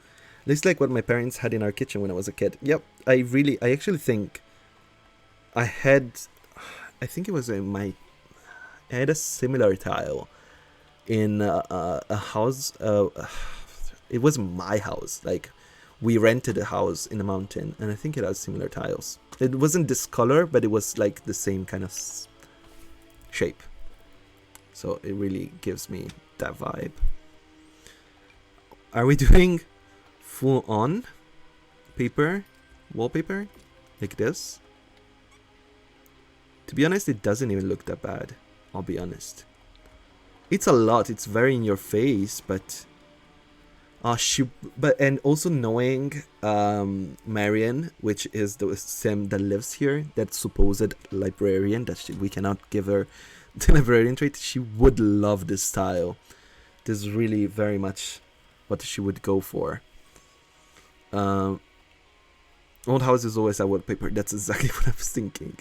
Looks like what my parents had in our kitchen when I was a kid. Yep, I actually think I think it was I had a similar tile in a house. It was my house. Like, we rented a house in the mountain, and I think it has similar tiles. It wasn't this color, but it was like the same kind of shape. So it really gives me that vibe. Are we doing full on paper, wallpaper, like this? To be honest, it doesn't even look that bad. I'll be honest. It's a lot. It's very in your face, but and also knowing Marion, which is the sim that lives here, that supposed librarian, that we cannot give her the librarian trait. She would love this style. This is really very much what she would go for. Old houses always have wallpaper. That's exactly what I was thinking.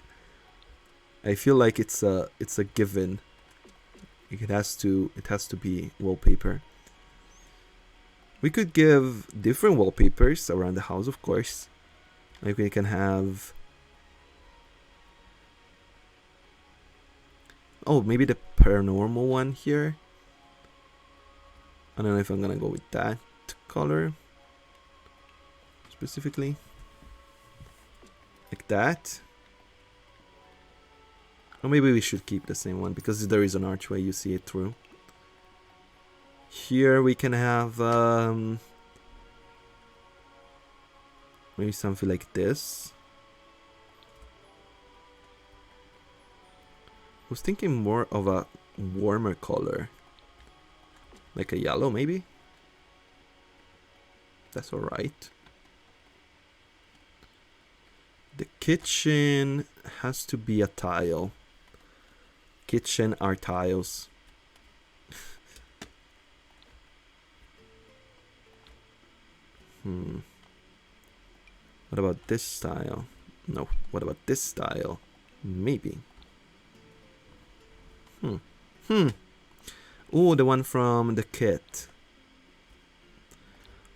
I feel like it's a given. It has to be wallpaper. We could give different wallpapers around the house, of course. Like we can have, oh, maybe the paranormal one here. I don't know if I'm gonna go with that color specifically, like that. Or maybe we should keep the same one because there is an archway, you see it through. Here we can have maybe something like this. I was thinking more of a warmer color, like a yellow maybe. That's alright. The kitchen has to be a tile. Kitchen are tiles. What about this style? No. What about this style? Maybe. Oh, the one from the kit.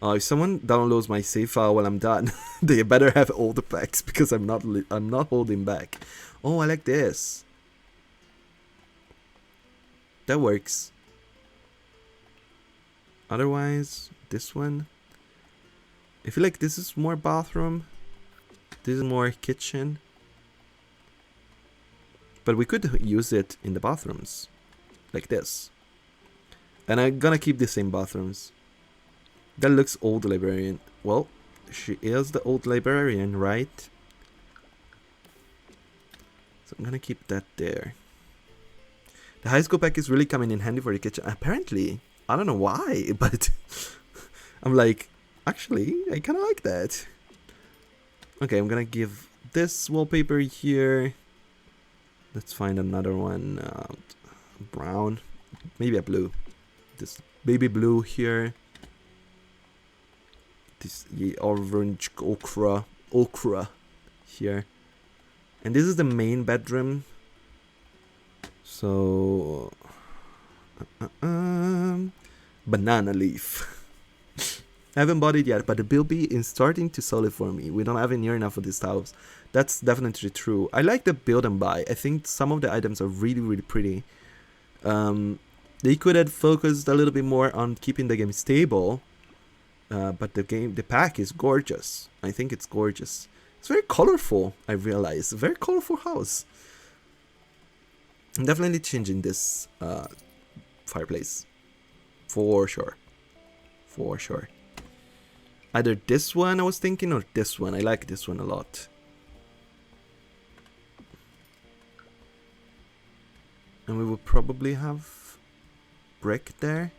If someone downloads my save file while I'm done, they better have all the packs because I'm not holding back. Oh, I like this. That works. Otherwise, this one. I feel like this is more bathroom. This is more kitchen. But we could use it in the bathrooms. Like this. And I'm gonna keep the same bathrooms. That looks old librarian. Well, she is the old librarian, right? So I'm gonna keep that there. The high school pack is really coming in handy for the kitchen. Apparently. I don't know why, but I'm like, actually, I kinda like that. Okay, I'm gonna give this wallpaper here. Let's find another one. Brown. Maybe a blue. This baby blue here. This orange ochre here. And this is the main bedroom. So banana leaf. I haven't bought it yet, but the Bilby is starting to sell it for me. We don't have it near enough for this house. That's definitely true. I like the build and buy. I think some of the items are really, really pretty. They could have focused a little bit more on keeping the game stable. But the pack is gorgeous. I think it's gorgeous. It's very colorful, I realize. A very colorful house. I'm definitely changing this fireplace. For sure. For sure. Either this one I was thinking or this one. I like this one a lot. And we will probably have brick there.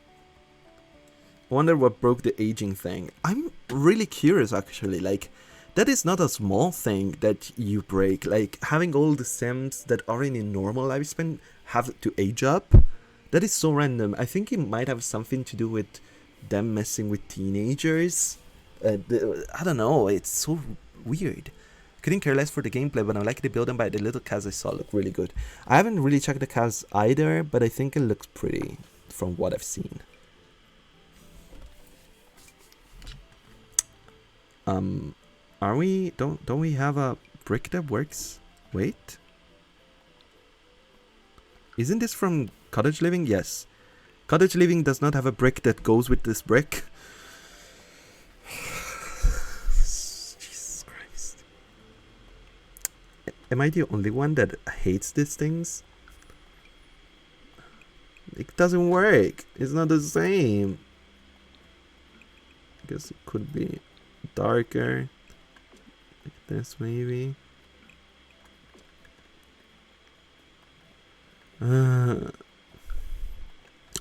I wonder what broke the aging thing. I'm really curious actually. Like, that is not a small thing that you break. Like, having all the Sims that are in a normal lifespan have to age up. That is so random. I think it might have something to do with them messing with teenagers. I don't know. It's so weird. Couldn't care less for the gameplay, but I like the build and buy. The little cast I saw look really good. I haven't really checked the cast either, but I think it looks pretty from what I've seen. Are we? Don't we have a brick that works? Wait. Isn't this from Cottage Living? Yes. Cottage Living does not have a brick that goes with this brick. Jesus Christ. Am I the only one that hates these things? It doesn't work. It's not the same. I guess it could be darker. Like this maybe.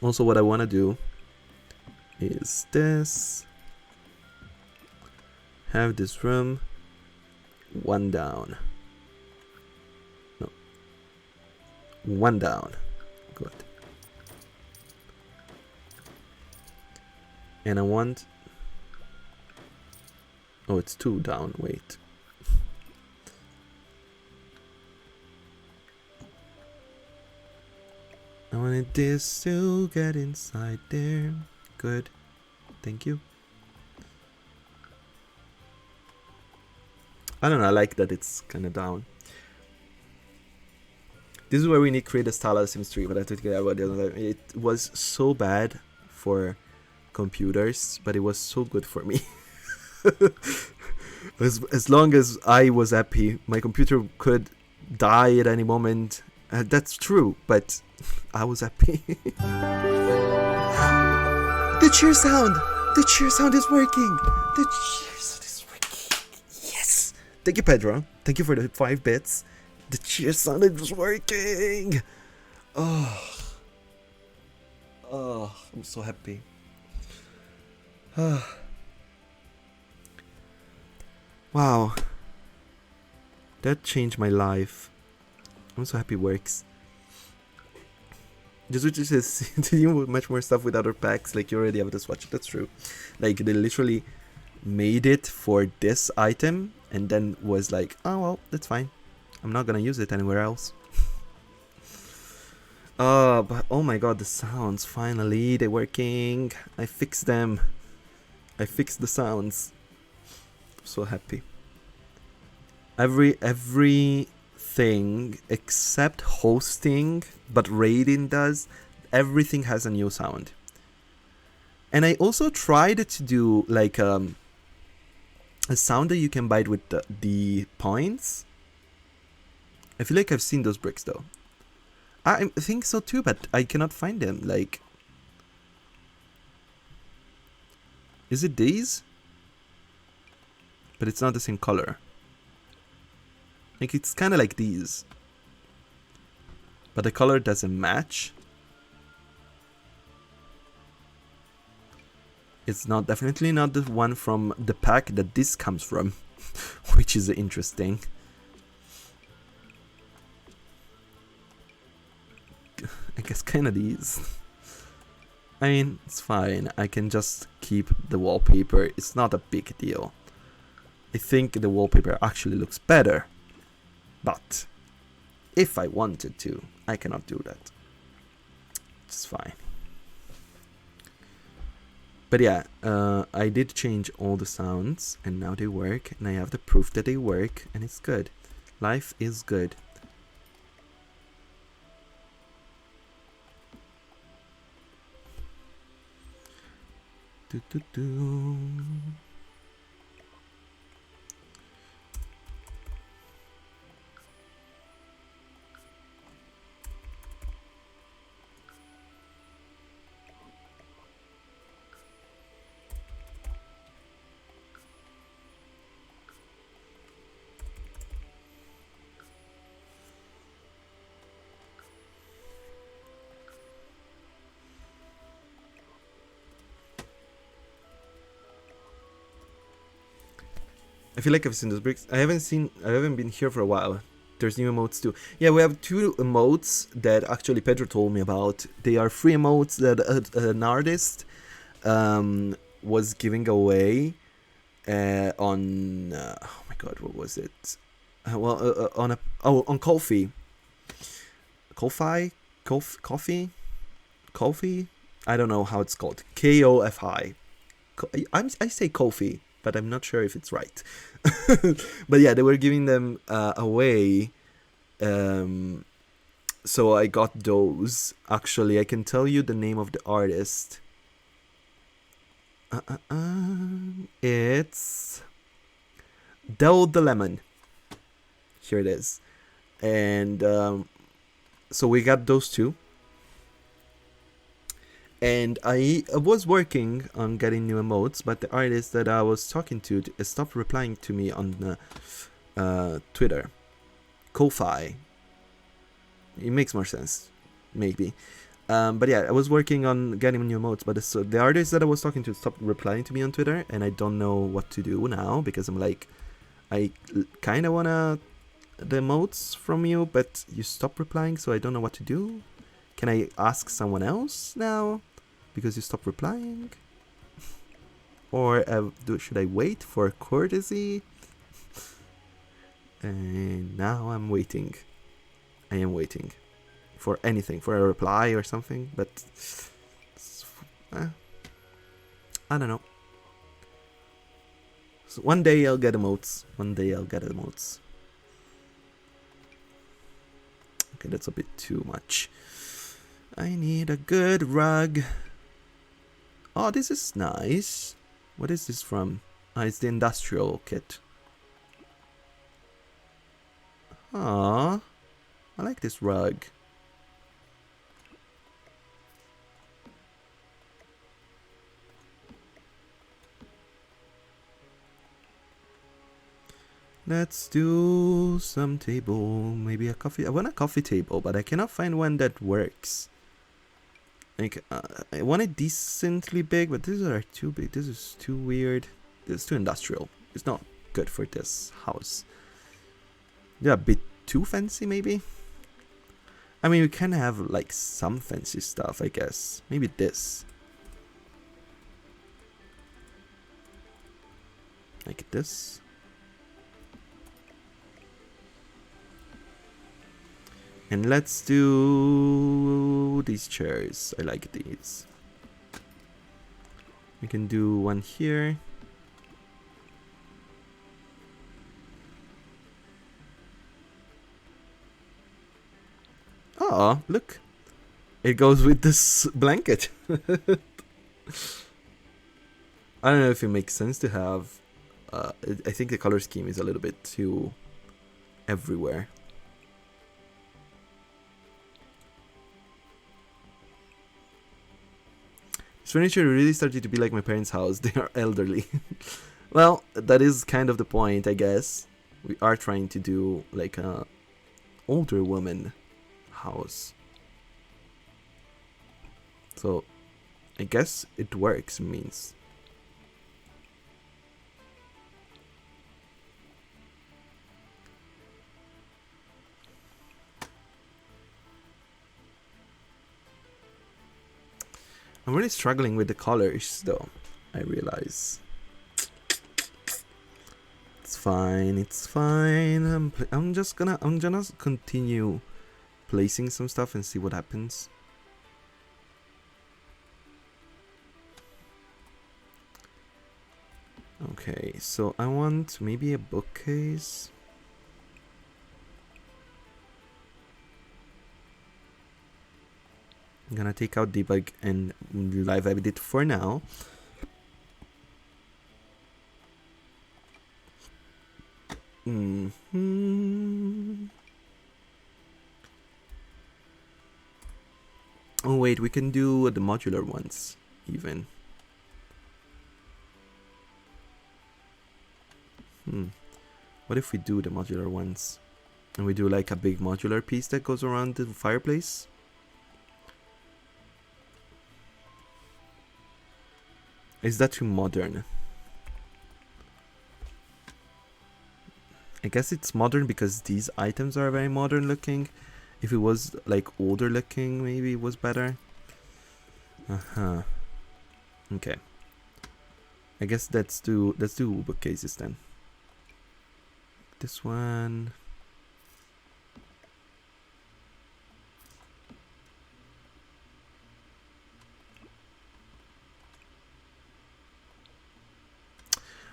Also what I want to do is this. Have this room one down. No. One down. Good. And I want... Oh, it's two down. Wait. I wanted this to get inside there. Good. Thank you. I don't know. I like that it's kind of down. This is where we need to create a style of Sims 3, but I have to get about the other. It was so bad for computers, but it was so good for me. As long as I was happy, my computer could die at any moment. That's true, but I was happy. The cheer sound! The cheer sound is working! The cheer sound is working! Yes! Thank you, Pedro. Thank you for the 5 bits. The cheer sound is working! Oh, I'm so happy. Wow. That changed my life. I'm so happy it works. The Switch is doing much more stuff with other packs. Like, you already have the Swatch. That's true. Like, they literally made it for this item and then was like, oh well, that's fine. I'm not gonna use it anywhere else. But oh my god, the sounds, finally, they're working. I fixed them. I fixed the sounds. I'm so happy. Everything except hosting, but raiding does, everything has a new sound. And I also tried to do like a sound that you can buy with the points. I feel like I've seen those bricks though. I think so too, but I cannot find them. Like, is it these? But it's not the same color. Like, it's kind of like these, but the color doesn't match. It's not, definitely not the one from the pack that this comes from, which is interesting. I guess kind of these. I mean, it's fine. I can just keep the wallpaper. It's not a big deal. I think the wallpaper actually looks better. But if I wanted to, I cannot do that. It's fine. But yeah, I did change all the sounds and now they work. And I have the proof that they work and it's good. Life is good. Do, do, do. I feel like I've seen those bricks. I haven't been here for a while. There's new emotes too. Yeah, we have 2 emotes that actually Pedro told me about. They are free emotes that an artist was giving away on oh my god, what was it? On Ko-fi. Ko-fi? I don't know how it's called. Kofi. I say Ko-fi, but I'm not sure if it's right. But yeah, they were giving them away. So I got those. Actually, I can tell you the name of the artist. It's Del the Lemon. Here it is. And so we got those 2. And I was working on getting new emotes, but the artist that I was talking to stopped replying to me on Twitter. Ko-fi. It makes more sense, maybe. But yeah, I was working on getting new emotes, but the artist that I was talking to stopped replying to me on Twitter, and I don't know what to do now, because I'm like, I kind of wanna the emotes from you, but you stopped replying, so I don't know what to do. Can I ask someone else now? Because you stopped replying? Or should I wait for courtesy? And now I'm waiting. I am waiting for anything, for a reply or something, but I don't know. So one day I'll get emotes. Okay, that's a bit too much. I need a good rug. Oh, this is nice. What is this from? It's the industrial kit. Aww. I like this rug. Let's do some table. Maybe a coffee. I want a coffee table, but I cannot find one that works. Like, I want it decently big, but these are too big. This is too weird. This is too industrial. It's not good for this house. They're a bit too fancy, maybe? I mean, we can have, like, some fancy stuff, I guess. Maybe this. like this. And let's do these chairs. I like these. We can do one here. Oh, look. It goes with this blanket. I don't know if it makes sense to have... I think the color scheme is a little bit too everywhere. This furniture really started to be like my parents' house. They are elderly. Well, that is kind of the point, I guess. We are trying to do like a older woman house. So, I guess it works, means. I'm really struggling with the colors, though, I realize. It's fine, it's fine. I'm just gonna continue placing some stuff and see what happens. Okay, so I want maybe a bookcase. I'm gonna take out debug and live edit for now. Oh wait, we can do the modular ones even. What if we do the modular ones and we do like a big modular piece that goes around the fireplace? Is that too modern? I guess it's modern because these items are very modern looking. If it was like older looking, maybe it was better. Okay. I guess let's do bookcases then. This one.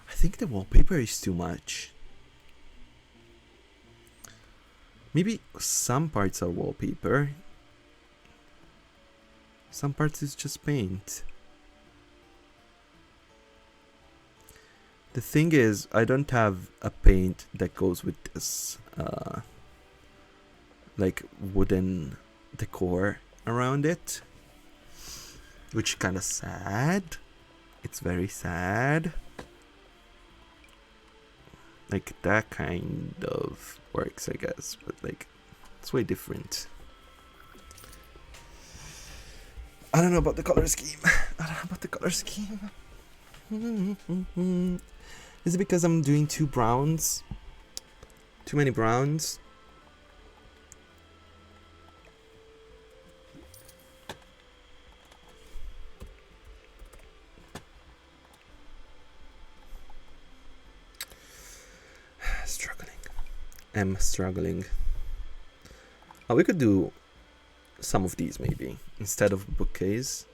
I think the wallpaper is too much. Maybe some parts are wallpaper. Some parts is just paint. The thing is, I don't have a paint that goes with this like wooden decor around it, which kind of sad. It's very sad. Like that kind of works, I guess, but like it's way different. I don't know about the color scheme. Is it because I'm doing two browns? Too many browns? I'm struggling. Oh, we could do some of these maybe instead of bookcase.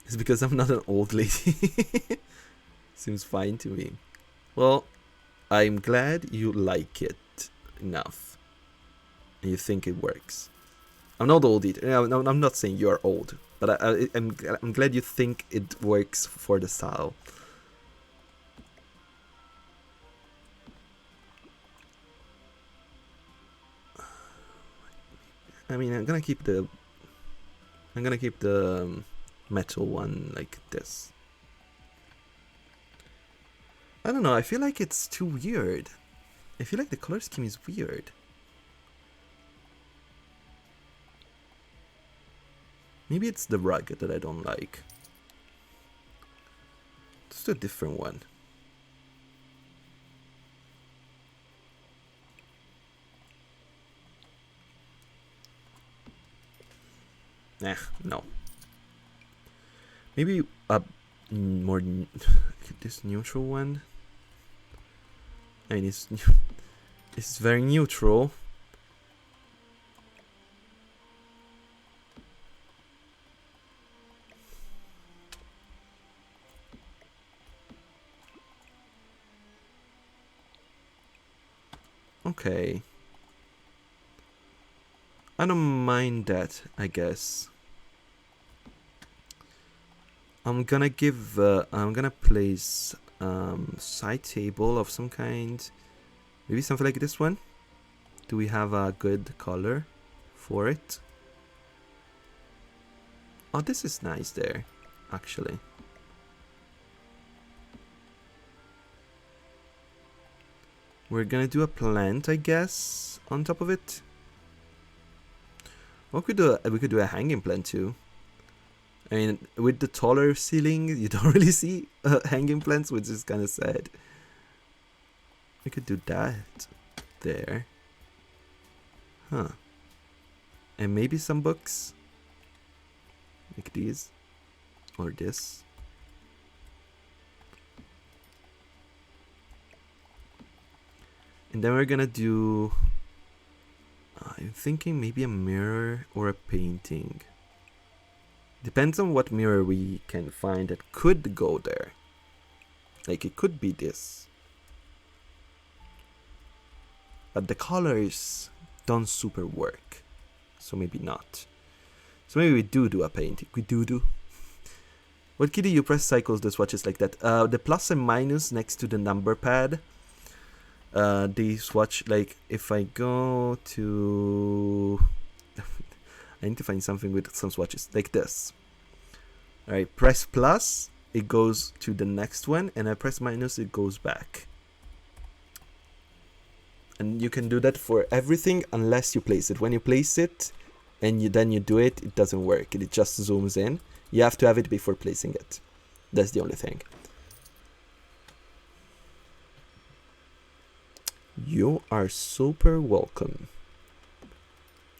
It's because I'm not an old lady. Seems fine to me. Well, I'm glad you like it enough and you think it works. I'm not old either. I'm not saying you're old, but I'm glad you think it works for the style. I mean, I'm gonna keep the metal one like this. I don't know, I feel like it's too weird. I feel like the color scheme is weird. Maybe it's the rug that I don't like. Let's do a different one. No. Maybe a more this neutral one. I mean, it's very neutral. Okay. I don't mind that, I guess. I'm gonna place side table of some kind. Maybe something like this one. Do we have a good color for it? Oh, this is nice there, actually. We're gonna do a plant, I guess, on top of it. Or we could do a hanging plant too. I mean, with the taller ceiling, you don't really see hanging plants, which is kind of sad. We could do that there. Huh. And maybe some books. Like these. Or this. And then we're gonna do... I'm thinking maybe a mirror or a painting. Depends on what mirror we can find that could go there. Like it could be this. But the colors don't super work. So maybe not. So maybe we do a painting. We do. What key do you press cycles the swatches like that? The plus and minus next to the number pad. They swatch, like if I go to... I need to find something with some swatches like this. Alright, press plus, it goes to the next one, and I press minus, it goes back. And you can do that for everything unless you place it. When you place it and then you do it, it doesn't work. It just zooms in. You have to have it before placing it. That's the only thing. You are super welcome.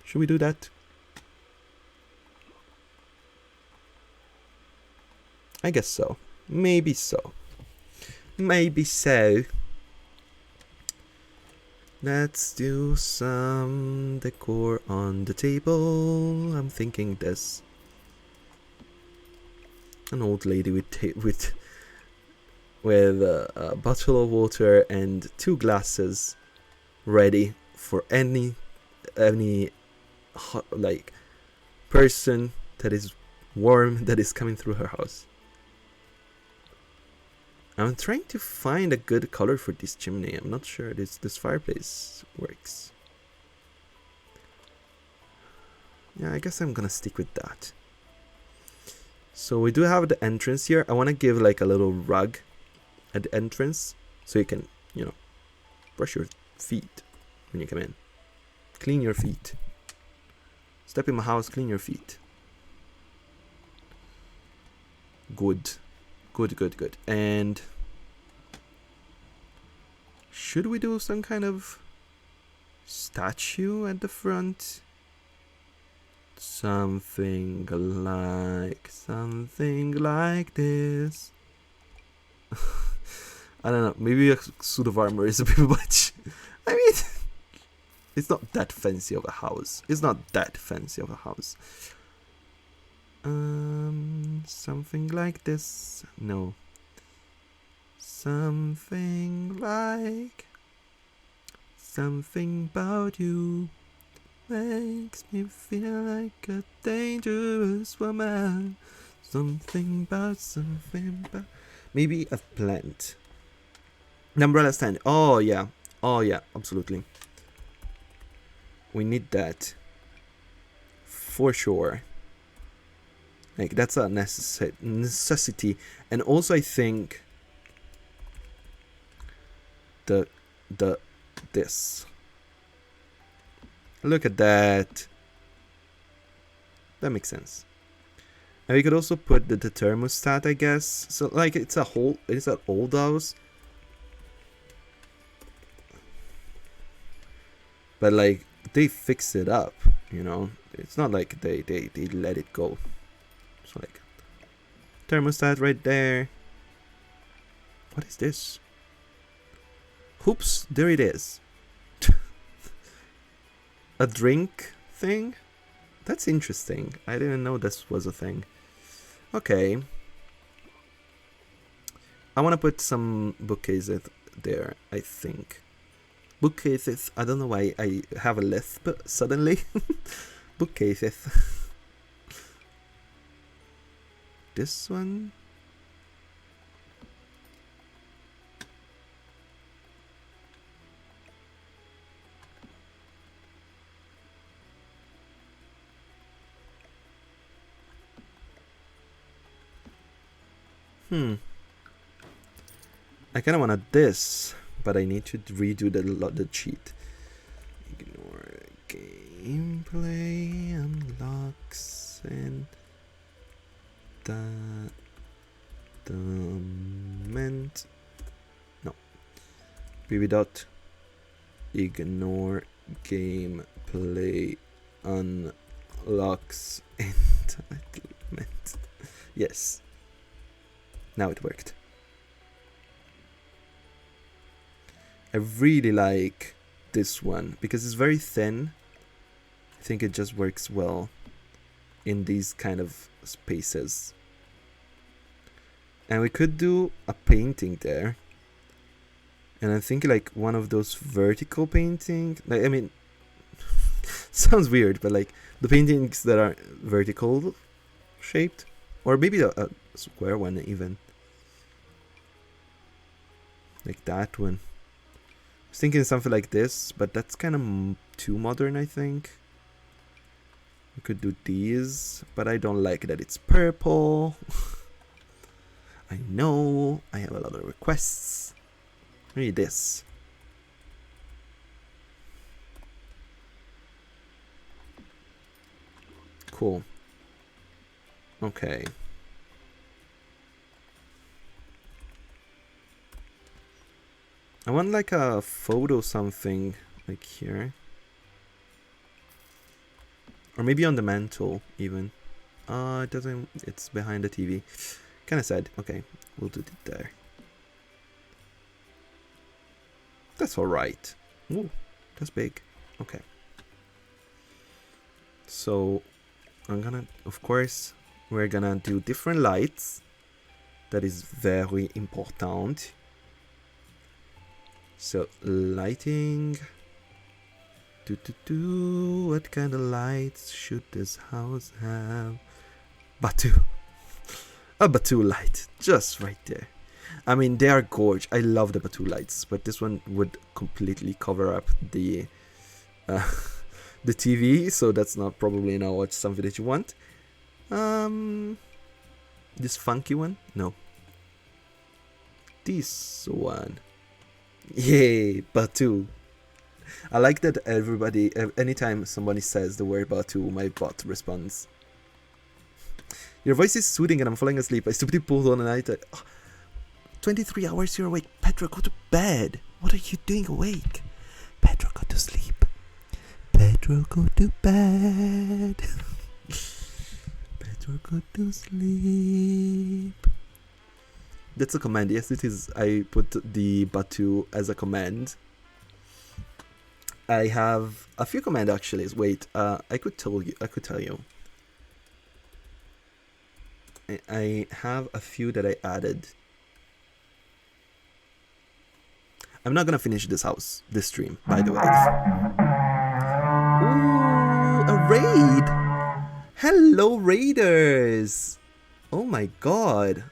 Should we do that? I guess so. Maybe so. Maybe so. Let's do some decor on the table. I'm thinking this. An old lady with a bottle of water and 2 glasses ready for any like person that is warm that is coming through her house. I'm trying to find a good color for this chimney. I'm not sure this fireplace works. Yeah, I guess I'm gonna stick with that. So we do have the entrance here. I want to give like a little rug at the entrance so you can, you know, brush your feet when you come in. Clean your feet. Step in my house, clean your feet. Good. Good. And should we do some kind of statue at the front? Something like this. I don't know, maybe a suit of armor is a bit much. I mean, it's not that fancy of a house. Something like this. No. Something about you makes me feel like a dangerous woman. Something about maybe a plant. An umbrella stand. Oh yeah, absolutely. We need that for sure. Like that's a necessity. And also I think this. Look at that. That makes sense. And we could also put the thermostat, I guess. So like it's an old house. But like they fix it up, you know. It's not like they let it go. So like Thermostat right there. What is this? Oops, there it is. A drink thing? That's interesting. I didn't know this was a thing. Okay. I want to put some bookcases there, I think. Bookcases. I don't know why I have a lisp suddenly. Bookcases. This one. I kind of wanted this, but I need to redo the cheat. Ignore gameplay unlocks and document. No. BB dot ignore gameplay unlocks entitlement. Yes. Now it worked. I really like this one because it's very thin. I think it just works well in these kind of spaces. And we could do a painting there. And I'm thinking like one of those vertical painting. Like, I mean, sounds weird, but like the paintings that are vertical shaped, or maybe a square one even. Like that one. I was thinking something like this, but that's kind of too modern, I think. We could do these, but I don't like that it's purple. I know, I have a lot of requests. Maybe this. Cool. Okay. I want like a photo something like here. Or maybe on the mantle even. It doesn't, it's behind the TV. Kinda sad. Okay, we'll do it there. That's alright. Ooh, that's big. Okay. So, I'm gonna, of course, we're gonna do different lights. That is very important. So, lighting. What kind of lights should this house have? Batu. A Batu light. Just right there. I mean, they are gorgeous. I love the Batu lights. But this one would completely cover up the the TV. So that's not probably not something that you want. This funky one? No. This one. Yay, Batu. I like that everybody, anytime somebody says the word Batu, my bot responds. Your voice is soothing and I'm falling asleep. I stupidly pulled on a night. 23 hours you're awake. Pedro, go to bed. What are you doing awake? Pedro, go to sleep. Pedro, go to bed. Pedro, go to sleep. That's a command. Yes, it is. I put the Batu as a command. I have a few command actually. Wait, I could tell you. I have a few that I added. I'm not gonna finish this stream, by the way. Ooh, a raid! Hello, raiders! Oh my god.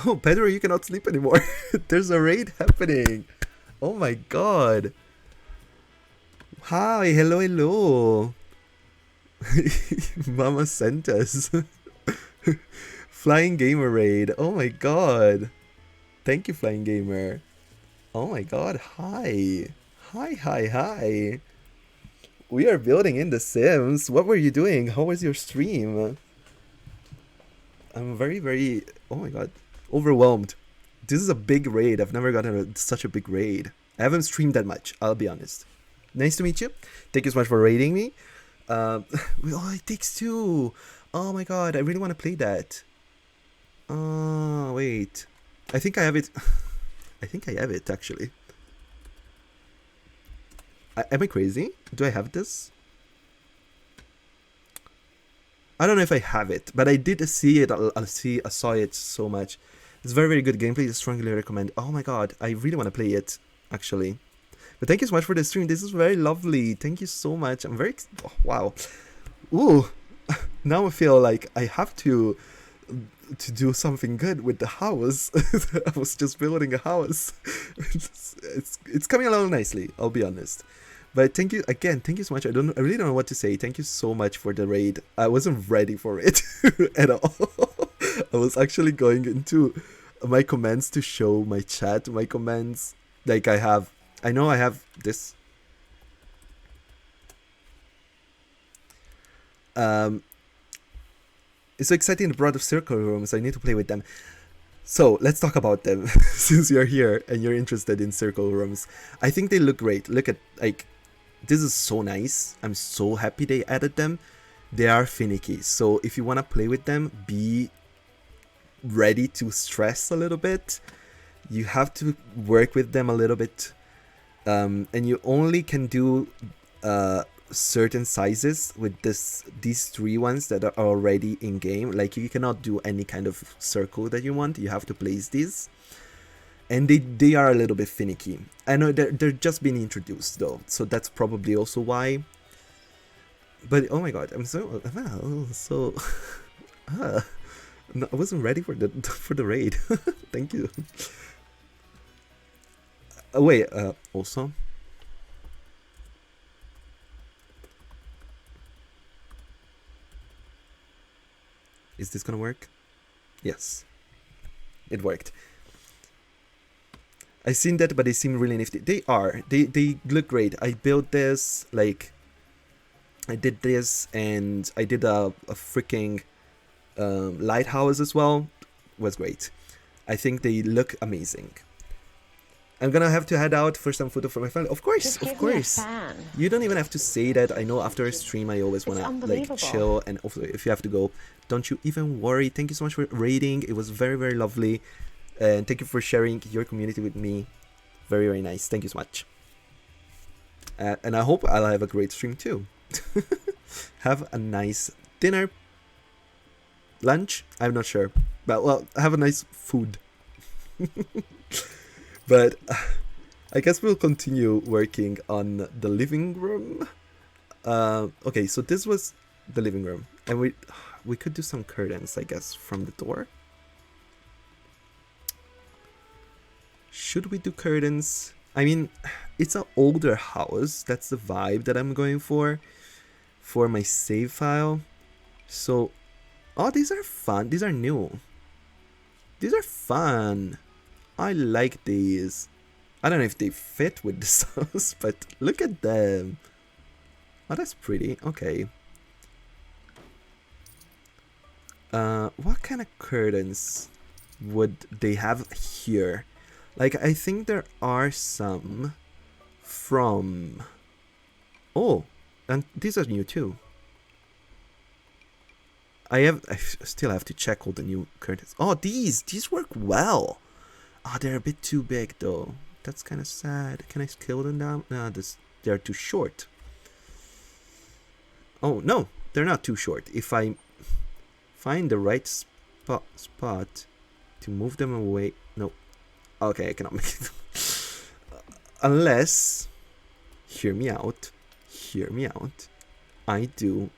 Oh, Pedro, you cannot sleep anymore. There's a raid happening. Oh my god. Hi, hello. Mama sent us. Flying Gamer raid. Oh my god. Thank you, Flying Gamer. Oh my god, hi. Hi. We are building in The Sims. What were you doing? How was your stream? I'm very, oh my god, overwhelmed. This is a big raid. I've never gotten such a big raid. I haven't streamed that much, I'll be honest. Nice to meet you. Thank you so much for raiding me. Oh, it takes two. Oh my god, I really want to play that. Oh, wait. I think I have it. I think I have it, actually. Am I crazy? Do I have this? I don't know if I have it, but I did see it. I saw it so much. It's very, very good gameplay. I strongly recommend. Oh my god, I really want to play it, actually. But thank you so much for the stream. This is very lovely. Thank you so much. I'm very... Oh, wow. Ooh. Now I feel like I have to do something good with the house. I was just building a house. It's coming along nicely, I'll be honest. But thank you again. Thank you so much. I really don't know what to say. Thank you so much for the raid. I wasn't ready for it at all. I was actually going into my comments to show my chat, my comments. Like I know I have this. It's so exciting, the broad of circle rooms. I need to play with them. So let's talk about them since you're here and you're interested in circle rooms. I think they look great. Look at, like, this is so nice. I'm so happy they added them. They are finicky. So if you want to play with them, be ready to stress a little bit. You have to work with them a little bit. And you only can do certain sizes with these 3 ones that are already in game. Like, you cannot do any kind of circle that you want. You have to place these, and they are a little bit finicky. I know they're just being introduced though, so that's probably also why. But oh my god, I'm so no, I wasn't ready for the raid. Thank you. Wait, also, is this gonna work? Yes, it worked. I seen that, but they seem really nifty. They are. They look great. I built this, like, I did this, and I did a freaking lighthouse as well. It was great. I think they look amazing. I'm gonna have to head out for some photo for my family. Of course, Just of give me a course. fan. You don't even have to say that. I know after a stream I always wanna like chill, and also if you have to go, don't you even worry. Thank you so much for raiding. It was very, very lovely. And thank you for sharing your community with me. Very, very nice. Thank you so much. And I hope I'll have a great stream too. Have a nice dinner. Lunch? I'm not sure. But, well, have a nice food. But I guess we'll continue working on the living room. Okay, so this was the living room. And we could do some curtains, I guess, from the door. Should we do curtains? I mean, it's an older house. That's the vibe that I'm going for my save file. So, oh, these are fun. These are new. These are fun. I like these. I don't know if they fit with this house, but look at them. Oh, that's pretty. Okay. What kind of curtains would they have here? Like, I think there are some from... Oh, and these are new too. I still have to check all the new curtains. Oh, these work well. Oh, they're a bit too big though. That's kind of sad. Can I scale them down? No, they're too short. Oh, no, they're not too short. If I find the right spot to move them away... No. Okay, I cannot make it. Unless... Hear me out. I do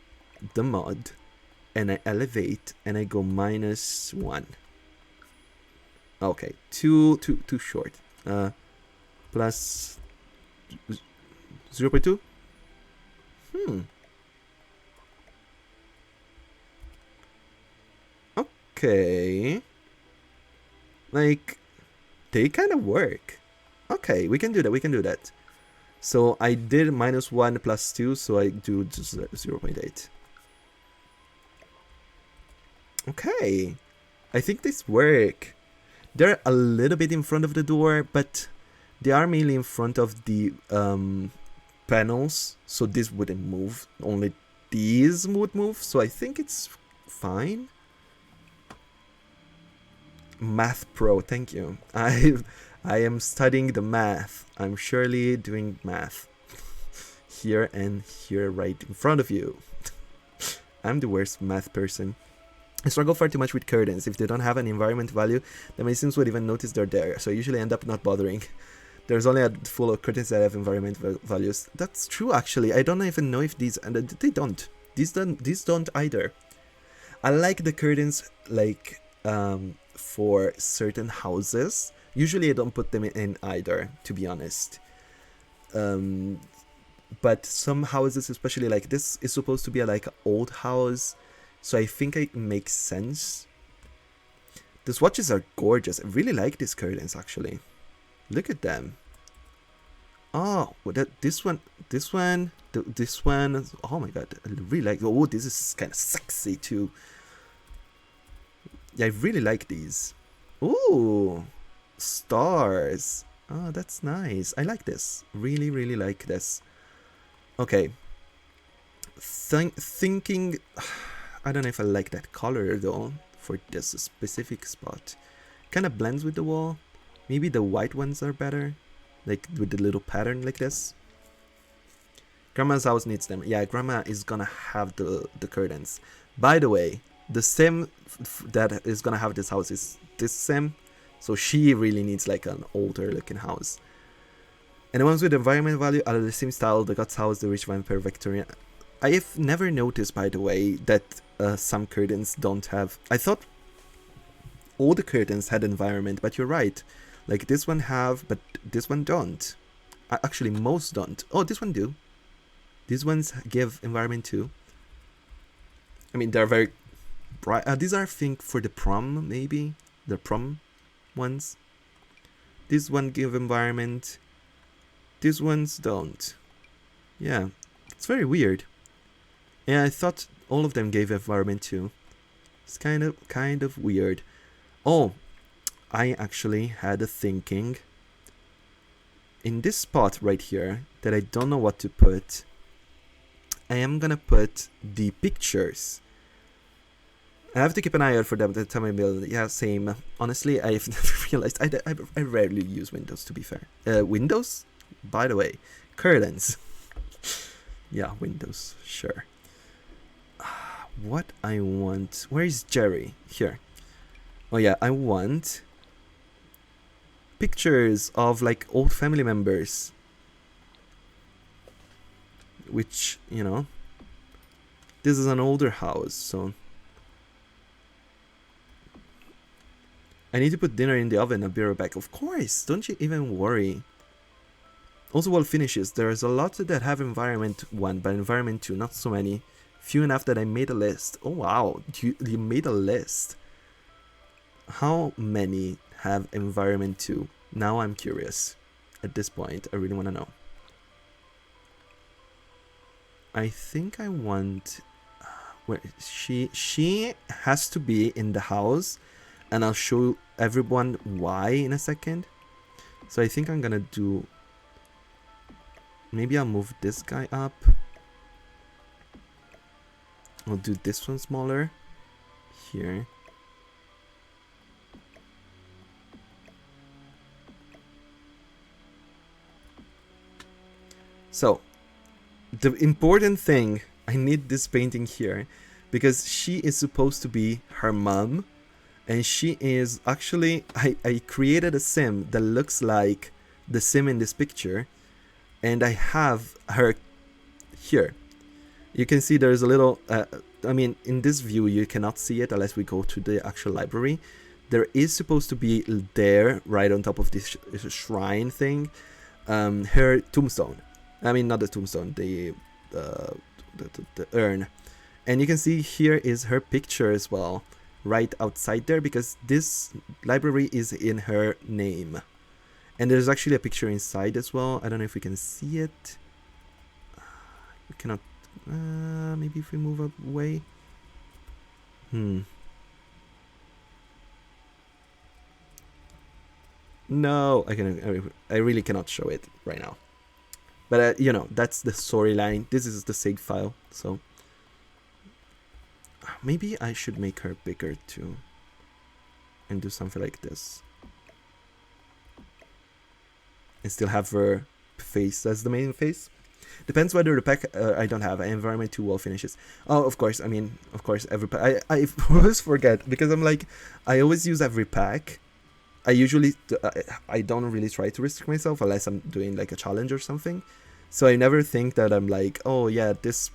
the mod, and I elevate, and I go -1. Okay, too short. Plus 0.2. Okay. Like, they kind of work. Okay, we can do that. So I did -1 plus 2, so I do just 0.8. Okay. I think this work. They're a little bit in front of the door, but they are mainly in front of the panels, so this wouldn't move. Only these would move, so I think it's fine. Math pro, thank you. I am studying the math. I'm surely doing math. Here and here right in front of you. I'm the worst math person. I struggle far too much with curtains. If they don't have an environment value, then my Sims would even notice they're there, so I usually end up not bothering. There's only a full of curtains that have environment values. That's true, actually. I don't even know if these... And they don't. These don't either. I like the curtains, like, for certain houses. Usually I don't put them in either, to be honest. But some houses, especially like this, is supposed to be like an old house, so I think it makes sense. The swatches are gorgeous. I really like these curtains, actually. Look at them. Oh, this one. Oh my god, I really like. Oh, this is kind of sexy too. Yeah, I really like these. Ooh, stars. Oh, that's nice. I like this. Really, really like this. Okay. Thinking, I don't know if I like that color though for this specific spot. Kind of blends with the wall. Maybe the white ones are better, like with the little pattern like this. Grandma's house needs them. Yeah, Grandma is gonna have the curtains. By the way, the sim that is gonna have this house is this sim, so she really needs like an older looking house. And the ones with environment value are the same style, the God's house, the rich vampire Victorian. I have never noticed, by the way, that some curtains don't have... I thought all the curtains had environment, but you're right. Like this one have, but this one don't. Actually, most don't. Oh, this one do. These ones give environment too. I mean, they're very bright. These are, I think, for the prom, maybe? The prom ones. This one give environment. These ones don't. Yeah, it's very weird. Yeah, I thought all of them gave environment too. It's kind of weird. Oh, I actually had a thinking in this spot right here that I don't know what to put. I am gonna put the pictures. I have to keep an eye out for them to tell me build. Yeah, same. Honestly, I've never realized. I rarely use Windows, to be fair. Windows? By the way, curtains. Yeah, Windows, sure. What I want... Where is Jerry? Here. Oh yeah, I want pictures of like old family members. Which, you know, this is an older house, so... I need to put dinner in the oven. I'll be right back. Of course, don't you even worry. Also, wall finishes. There's a lot that have environment 1, but environment 2, not so many. Few enough that I made a list. Oh wow, you made a list. How many have environment 2? Now I'm curious. At this point, I really want to know. I think I want... where she has to be in the house, and I'll show everyone why in a second. So I think I'm gonna do... Maybe I'll move this guy up. I'll do this one smaller. Here. So, the important thing, I need this painting here, because she is supposed to be her mom, and she is actually, I created a sim that looks like the sim in this picture, and I have her here. You can see there's a little, I mean, in this view you cannot see it unless we go to the actual library. There is supposed to be there, right on top of this shrine thing, her tombstone. I mean, not the tombstone, the urn. And you can see here is her picture as well, right outside there, because this library is in her name. And there's actually a picture inside as well. I don't know if we can see it. We cannot. Maybe if we move away. No, I really cannot show it right now. But you know, that's the storyline. This is the save file, so maybe I should make her bigger too. and do something like this. And still have her face as the main face. Depends whether the pack, I don't have environment 2 wall finishes. Oh, of course, I mean, of course, every pack, I always forget, because I'm like, I always use every pack. I usually, I don't really try to restrict myself unless I'm doing like a challenge or something. So I never think that I'm like, oh yeah, this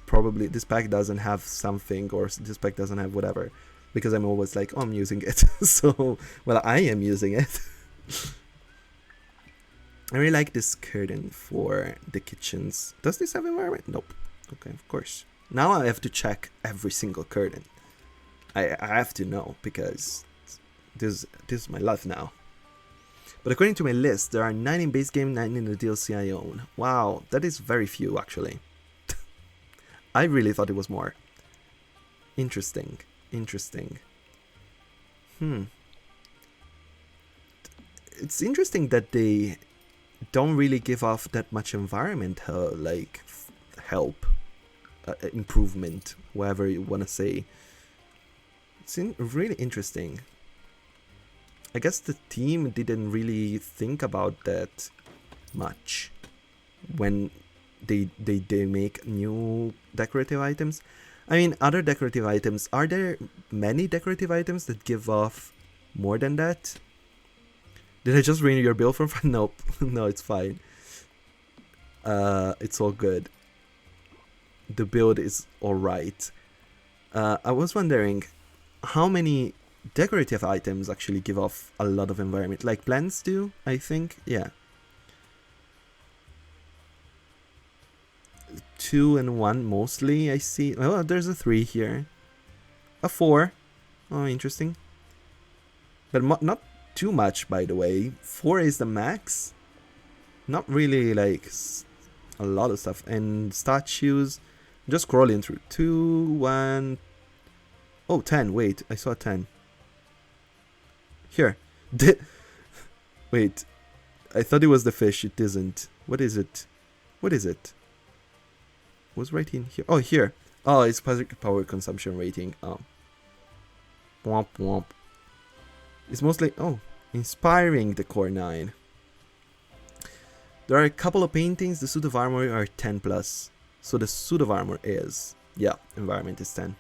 pack doesn't have something, or this pack doesn't have whatever. Because I'm always like, oh, I'm using it. So, well, I am using it. I really like this curtain for the kitchens. Does this have environment? Nope. Okay, of course. Now I have to check every single curtain. I have to know, because this is my life now. But according to my list, there are 9 in base game, 9 in the DLC I own. Wow, that is very few, actually. I really thought it was more. Interesting. Interesting. It's interesting that they don't really give off that much environmental like help, improvement, whatever you want to say. It's really interesting. I guess the team didn't really think about that much when they make new decorative items. I mean, other decorative items, are there many decorative items that give off more than that? Did I just ruin your build from? Nope. No, it's fine. It's all good. The build is alright. I was wondering how many decorative items actually give off a lot of environment. Like plants do, I think. Yeah. 2 and 1 mostly, I see. Oh, there's a 3 here. A 4. Oh, interesting. But not too much, by the way. 4 is the max. Not really like a lot of stuff. And statues, just scrolling through. 2, 1. Oh, 10. Wait, I saw 10. Here. Wait. I thought it was the fish. It isn't. What is it? What is it? Was right in here. Oh, here. Oh, it's power consumption rating. Oh. Womp womp. It's mostly... Oh. Inspiring the core 9. There are a couple of paintings. The suit of armor are 10 plus. So the suit of armor is... Yeah, environment is 10.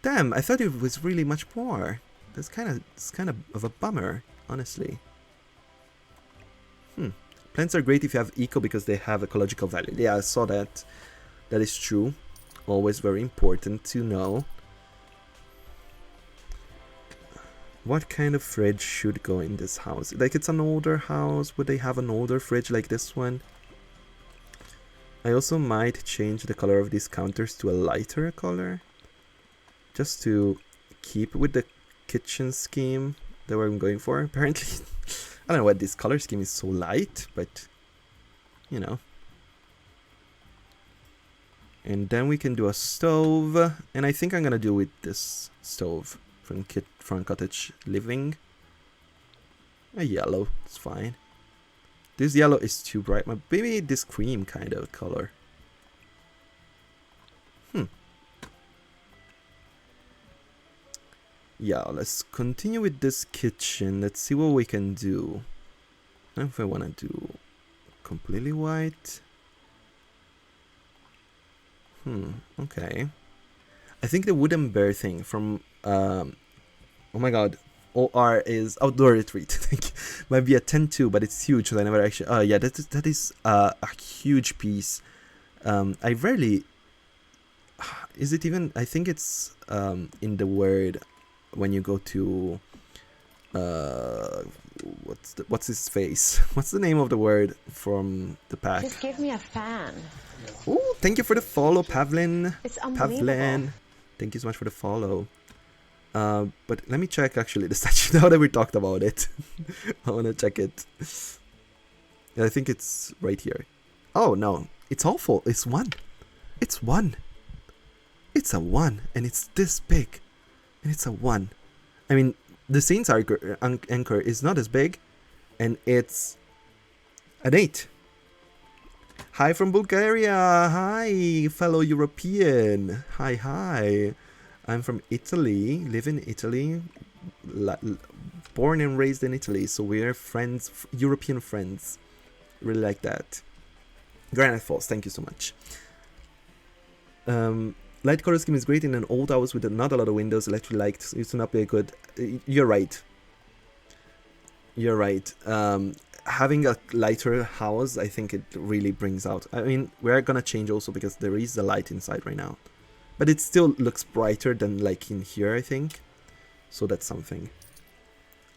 Damn, I thought it was really much more. It's kind of a bummer, honestly. Plants are great if you have eco because they have ecological value. Yeah, I saw that. That is true. Always very important to know. What kind of fridge should go in this house? Like, it's an older house. Would they have an older fridge like this one? I also might change the color of these counters to a lighter color. Just to keep with the kitchen scheme that we're going for. Apparently, I don't know why this color scheme is so light, but, you know. And then we can do a stove. And I think I'm gonna do with this stove from Cottage Living. A yellow, it's fine. This yellow is too bright. Maybe this cream kind of color. Yeah, let's continue with this kitchen. Let's see what we can do. I don't know if I want to do completely white. Okay. I think the wooden bear thing from oh my god, OR is outdoor retreat. Thank you. Might be a 10-2, but it's huge, so I never actually yeah, that is a huge piece. I rarely, is it even, I think it's in the word when you go to what's his face? What's the name of the word from the pack? Just give me a fan. Oh, thank you for the follow, Pavlin. It's unbelievable. Pavlin. Thank you so much for the follow. But let me check actually the statue now that we talked about it. I want to check it. Yeah, I think it's right here. Oh no, it's awful. It's 1. It's 1. It's a 1, and it's this big. And it's a 1. I mean, the Saints anchor is not as big, and it's an 8. Hi from Bulgaria. Hi, fellow European. Hi. I'm from Italy. Live in Italy. born and raised in Italy, so we're friends, European friends. Really like that. Granite Falls, thank you so much. Light color scheme is great in an old house with not a lot of windows. Electric light used to not be a good. You're right. You're right. Having a lighter house, I think it really brings out. I mean, we're gonna change also because there is a light inside right now, but it still looks brighter than like in here, I think. So that's something.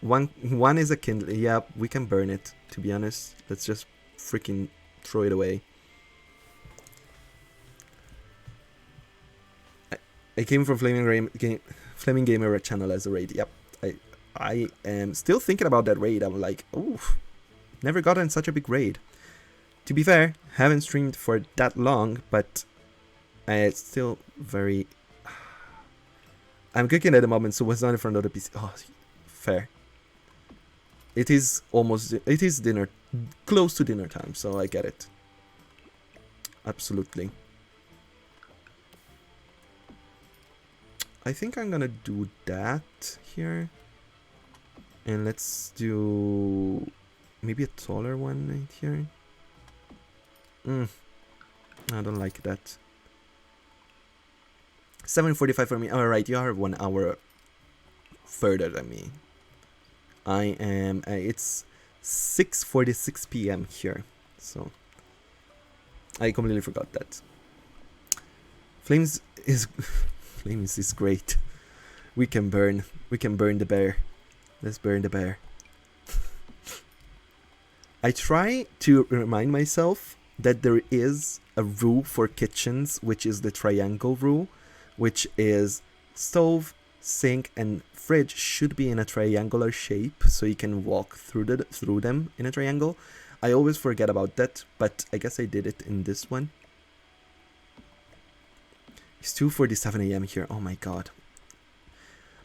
One is a kindle. Yeah, we can burn it. To be honest, let's just freaking throw it away. I came from Flaming Gamer channel as a raid. Yep, I am still thinking about that raid. I'm like, oh, never gotten such a big raid. To be fair, haven't streamed for that long, but it's still very. I'm cooking at the moment, so what's not in front of the PC? Oh, fair. It is dinner, close to dinner time, so I get it. Absolutely. I think I'm gonna do that here. And let's do maybe a taller one right here. I don't like that. 7:45 for me. Alright, you are 1 hour further than me. I am, it's 6:46 p.m. here. So, I completely forgot that. Flames is great. We can burn the bear. Let's burn the bear. I try to remind myself that there is a rule for kitchens, which is the triangle rule, which is stove, sink, and fridge should be in a triangular shape, so you can walk through them in a triangle. I always forget about that, but I guess I did it in this one. It's 2:47 a.m. here. Oh my god.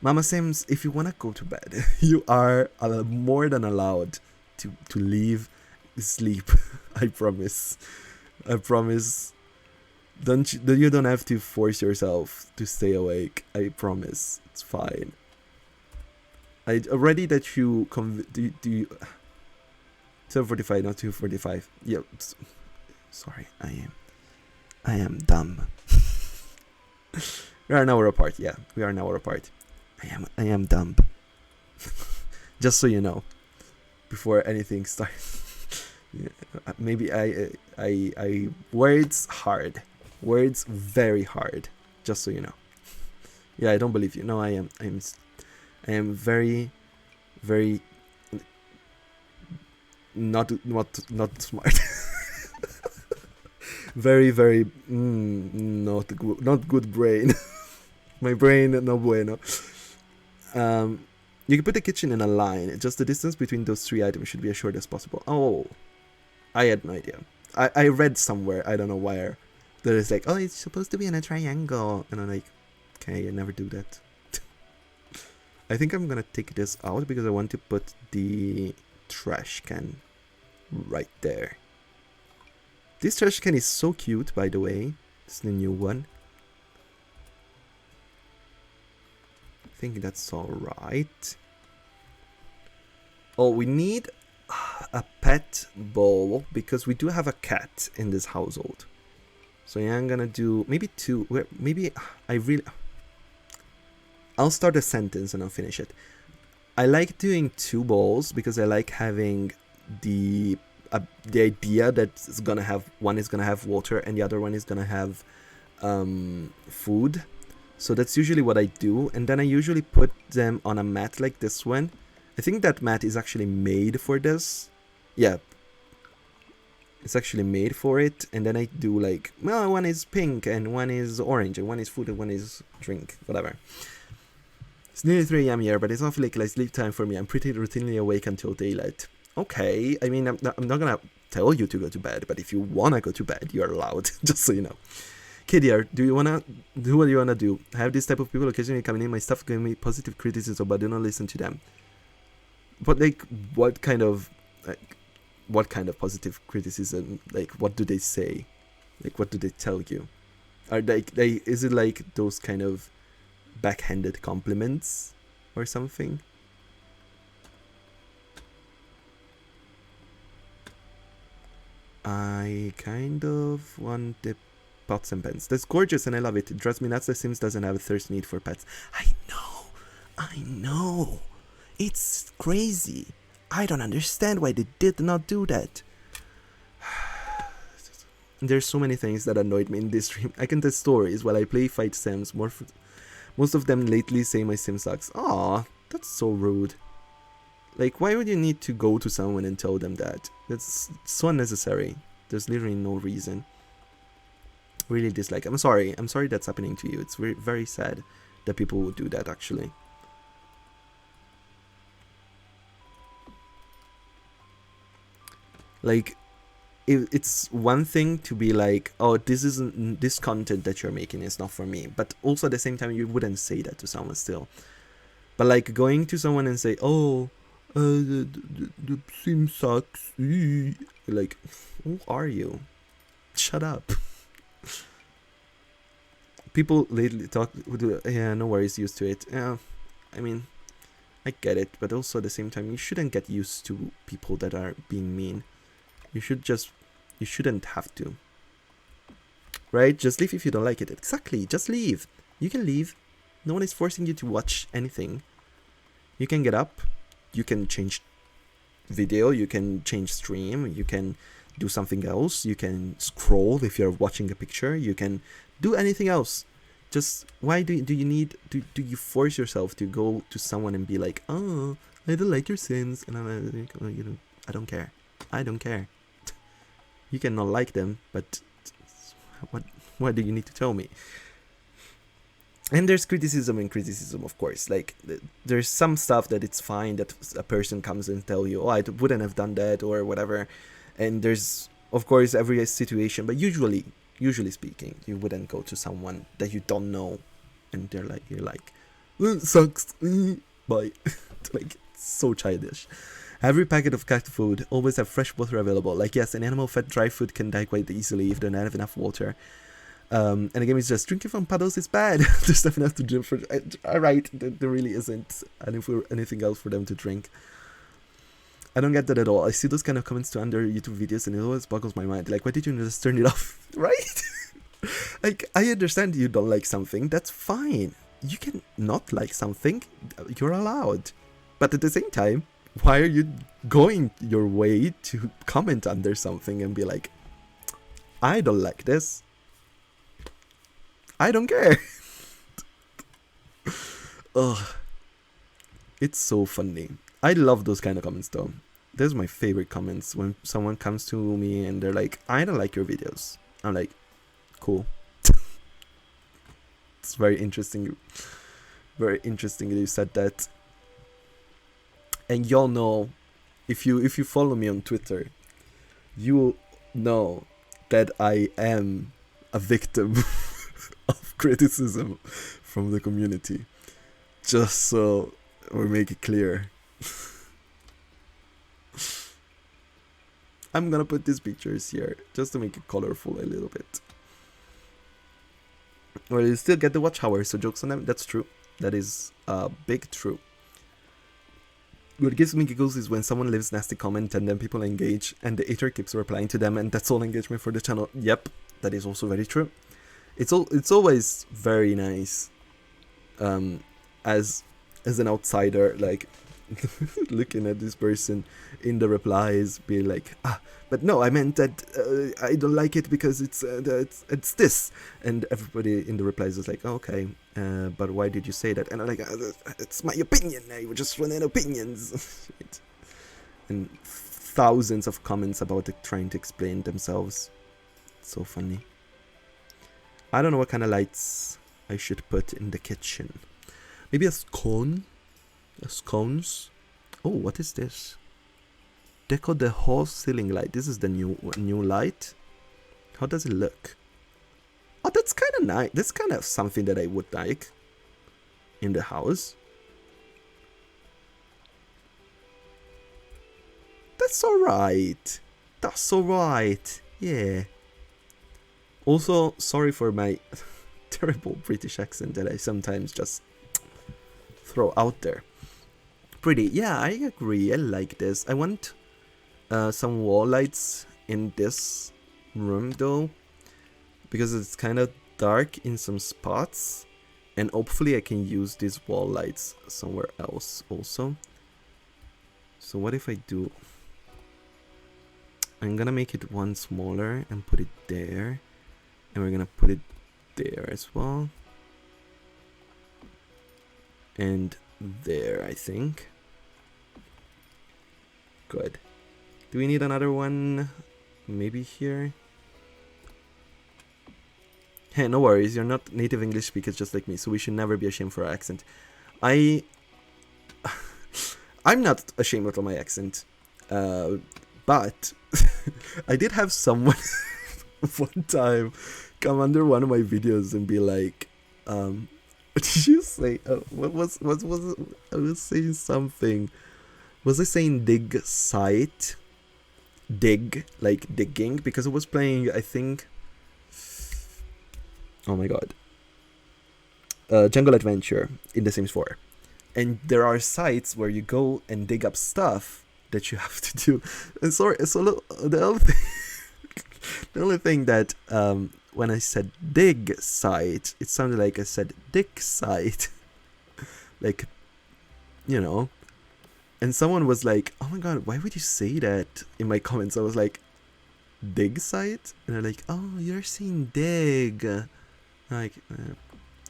Mama Sims, if you wanna go to bed, you are more than allowed to leave sleep. I promise. I promise. You don't have to force yourself to stay awake. I promise. It's fine. Already that you do you 7:45, not 2:45. Yeah. Sorry, I am dumb. We are an hour apart. Yeah, we are an hour apart. I am dumb. Just so you know, before anything starts. Yeah, maybe I words hard, words very hard. Just so you know. Yeah, I don't believe you. No, I am very, very not smart. Very, very not good brain. My brain no bueno. You can put the kitchen in a line. Just the distance between those three items should be as short as possible. Oh, I had no idea. I read somewhere, I don't know where, that it's like, oh, it's supposed to be in a triangle, and I'm like, okay, I never do that. I think I'm gonna take this out because I want to put the trash can right there. This trash can is so cute, by the way. It's the new one. I think that's alright. Oh, we need a pet bowl because we do have a cat in this household. So yeah, I'm gonna do maybe two. Maybe I'll start a sentence and I'll finish it. I like doing two bowls because I like having the idea that it's gonna have one is gonna have water and the other one is gonna have food. So that's usually what I do, and then I usually put them on a mat like this one. I think that mat is actually made for this. Yeah, it's actually made for it. And then I do like, well, one is pink and one is orange and one is food and one is drink, whatever. It's nearly 3 a.m. here, but it's not like sleep time for me. I'm pretty routinely awake until daylight. Okay, I mean, I'm not gonna tell you to go to bed, but if you wanna go to bed, you're allowed, just so you know. Kidier, do what you wanna do? I have this type of people occasionally coming in my stuff giving me positive criticism, but do not listen to them. But like, what kind of positive criticism? Like, what do they say? Like, what do they tell you? Are is it like those kind of backhanded compliments or something? I kind of want the pots and pans. That's gorgeous and I love it. It drives me nuts that Sims doesn't have a thirst need for pets. I know. It's crazy. I don't understand why they did not do that. There's so many things that annoyed me in this stream. I can tell stories while I play Fight Sims. Most of them lately say my sim sucks. Aw, that's so rude. Like, why would you need to go to someone and tell them that? That's so unnecessary. There's literally no reason. Really dislike. I'm sorry that's happening to you. It's very, very sad that people would do that, actually. Like, it's one thing to be like, oh, this content that you're making is not for me, but also at the same time you wouldn't say that to someone still. But like going to someone and say, oh, the sim sucks, like, who are you? Shut up. People lately talk, yeah, no worries, used to it. Yeah, I mean, I get it, but also at the same time you shouldn't get used to people that are being mean. You shouldn't have to. Right? Just leave if you don't like it. Exactly, just leave. You can leave. No one is forcing you to watch anything. You can get up. You can change video. You can change stream. You can do something else. You can scroll if you're watching a picture. You can do anything else. Just, why do you need, do you force yourself to go to someone and be like, oh, I don't like your Sims. And I'm like, oh, you know, I don't care. I don't care. You cannot like them, but what do you need to tell me? And there's criticism and criticism, of course. Like, there's some stuff that it's fine that a person comes and tell you, oh, I wouldn't have done that or whatever. And there's, of course, every situation, but usually speaking, you wouldn't go to someone that you don't know and you're like, sucks, bye. Like, so childish. Every packet of cat food always have fresh water available. Like, yes, an animal fed dry food can die quite easily if they don't have enough water. And the game is just, drinking from puddles is bad. There's nothing else to drink for. Alright, there really isn't anything else for them to drink. I don't get that at all. I see those kind of comments to under YouTube videos and it always boggles my mind. Like, why did you just turn it off? Right? Like, I understand you don't like something. That's fine. You can not like something. You're allowed. But at the same time, why are you going your way to comment under something and be like, I don't like this. I don't care. Ugh. It's so funny. I love those kind of comments though. Those are my favorite comments when someone comes to me and they're like, I don't like your videos. I'm like, cool. It's very interesting. Very interesting that you said that. And y'all know, if you follow me on Twitter, you know that I am a victim of criticism from the community. Just so we make it clear. I'm gonna put these pictures here just to make it colorful a little bit. Well, you still get the watch hours, so jokes on them. That's true. That is big true. What gives me giggles is when someone leaves nasty comment and then people engage and the hater keeps replying to them and that's all engagement for the channel. Yep, that is also very true. It's always very nice as an outsider, like looking at this person in the replies, be like, but no, I meant that I don't like it because it's this, and everybody in the replies is like, oh, okay, but why did you say that? And I'm like, it's my opinion. I would just run in opinions. And thousands of comments about it trying to explain themselves. It's so funny. I don't know what kind of lights I should put in the kitchen. Maybe a scone? Scones. Oh, what is this? Deco the whole ceiling light. This is the new light. How does it look? Oh, that's kind of nice. That's kind of something that I would like in the house. That's alright. That's alright. Yeah. Also, sorry for my terrible British accent that I sometimes just throw out there. Pretty. Yeah, I agree. I like this. I want some wall lights in this room though, because it's kind of dark in some spots, and hopefully I can use these wall lights somewhere else also. So what if I do, I'm gonna make it one smaller and put it there, and we're gonna put it there as well, and there, I think. Good. Do we need another one? Maybe here? Hey, no worries, you're not native English speakers just like me, so we should never be ashamed for our accent. I'm not ashamed of my accent, but I did have someone one time come under one of my videos and be like, what did you say? What was I was saying something. Was I saying dig site? Dig, like digging, because it was playing, I think, oh my god, Jungle Adventure in The Sims 4. And there are sites where you go and dig up stuff that you have to do. And sorry, so the only thing that when I said dig site, it sounded like I said dick site. Like, you know. And someone was like, oh my god, why would you say that in my comments? I was like, dig site? And they're like, oh, you're saying dig. I'm like,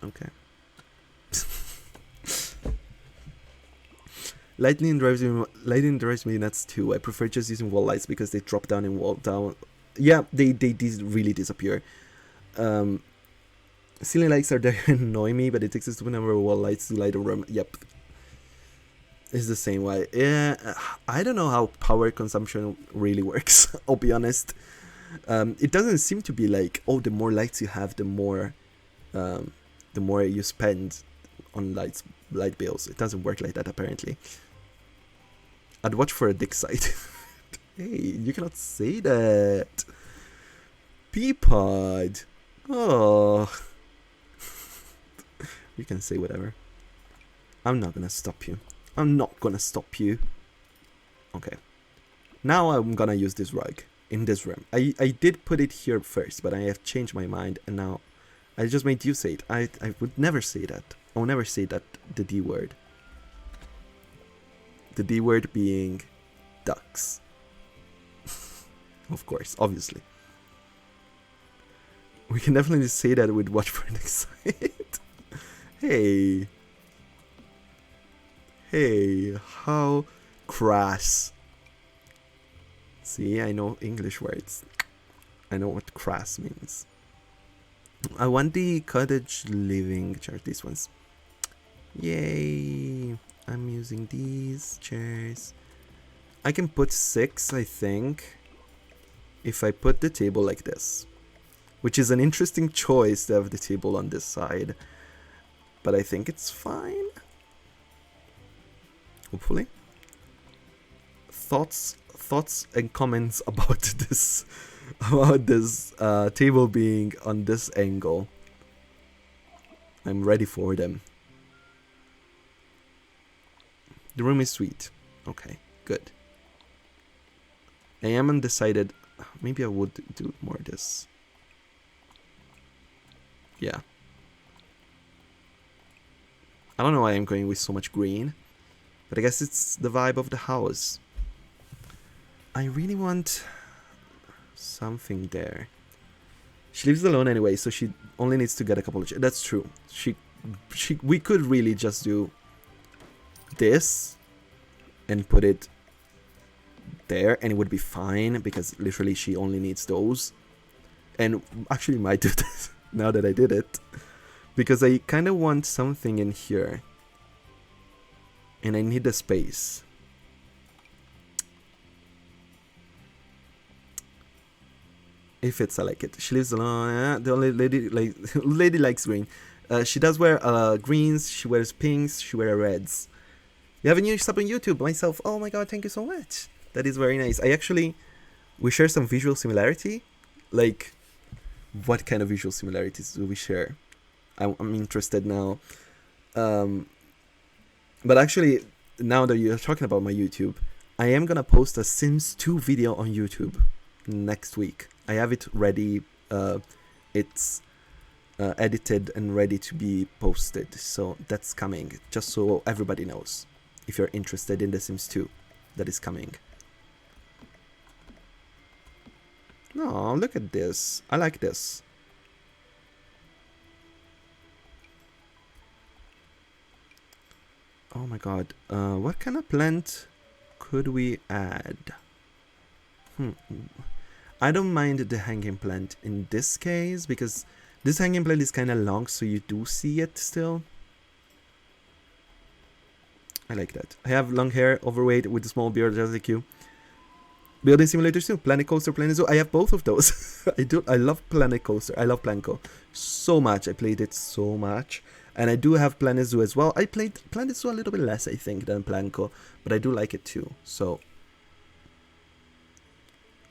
okay. Lightning drives me nuts too. I prefer just using wall lights because they drop down and wall down. Yeah, they really disappear. Ceiling lights are there and annoy me, but it takes a stupid number of wall lights to light a room. Yep. It's the same way. Yeah, I don't know how power consumption really works, I'll be honest. It doesn't seem to be like, oh, the more lights you have, the more you spend on light bills. It doesn't work like that, apparently. I'd watch for a dick site. Hey, you cannot say that. Peapod. Oh. You can say whatever. I'm not gonna stop you. I'm not gonna stop you. Okay. Now I'm gonna use this rug in this room. I did put it here first, but I have changed my mind, and now I just made you say it. I would never say that. I will never say that, the D word. The D word being ducks. Of course, obviously. We can definitely say that with watch for next site. Hey. Hey, how crass. See, I know English words. I know what crass means. I want the cottage living chairs, these ones. Yay! I'm using these chairs. I can put 6, I think, if I put the table like this. Which is an interesting choice to have the table on this side. But I think it's fine. Hopefully. Thoughts and comments about this table being on this angle. I'm ready for them. The room is sweet. Okay, good. I am undecided. Maybe I would do more of this. Yeah. I don't know why I'm going with so much green, but I guess it's the vibe of the house. I really want something there. She lives alone anyway, so she only needs to get a couple of... That's true. We could really just do this and put it there, and it would be fine, because literally she only needs those. And actually might do this now that I did it, because I kind of want something in here, and I need the space. It fits, I like it. She lives alone. The only lady likes green. She does wear greens. She wears pinks. She wears reds. You have a new sub on YouTube, myself. Oh my god, thank you so much. That is very nice. We share some visual similarity. Like, what kind of visual similarities do we share? I'm interested now. But actually, now that you're talking about my YouTube, I am gonna post a Sims 2 video on YouTube. next week. I have it ready. It's edited and ready to be posted. So that's coming. Just so everybody knows. If you're interested in The Sims 2, that is coming. No, look at this. I like this. Oh my god. What kind of plant could we add? I don't mind the hanging plant in this case, because this hanging plant is kind of long, so you do see it still. I like that. I have long hair, overweight, with a small beard, just like you. Building simulators too. Planet Coaster, Planet Zoo. I have both of those. I love Planet Coaster. I love Planco so much. I played it so much. And I do have Planet Zoo as well. I played Planet Zoo a little bit less, I think, than Planco. But I do like it too. So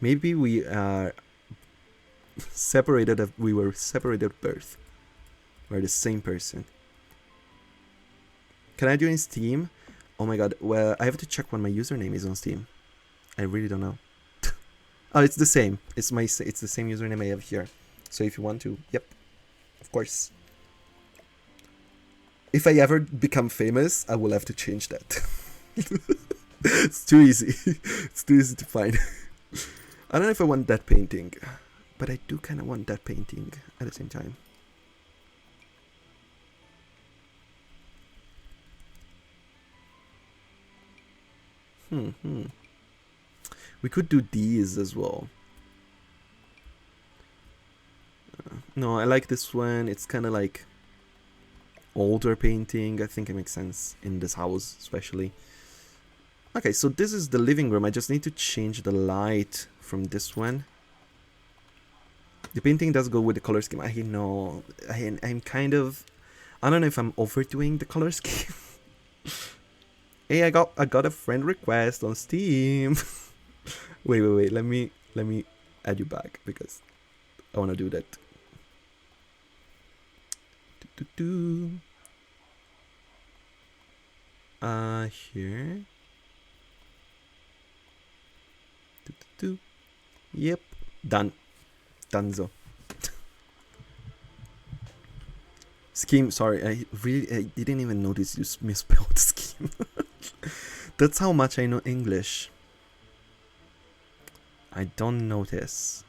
maybe we are separated. We were separated at birth. We're the same person. Can I do it in Steam? Oh my god. Well, I have to check what my username is on Steam. I really don't know. Oh, it's the same. It's the same username I have here. So if you want to, yep, of course. If I ever become famous, I will have to change that. It's too easy. It's too easy to find. I don't know if I want that painting, but I do kind of want that painting at the same time. We could do these as well. No, I like this one. It's kind of like older painting. I think it makes sense in this house, especially. Okay, so this is the living room. I just need to change the light from this one. The painting does go with the color scheme. I know. I'm kind of... I don't know if I'm overdoing the color scheme. Hey, I got a friend request on Steam. wait. Let me add you back because I want to do that. Here. Yep, done. Donezo. Scheme. Sorry, I didn't even notice you misspelled scheme. That's how much I know English. I don't notice.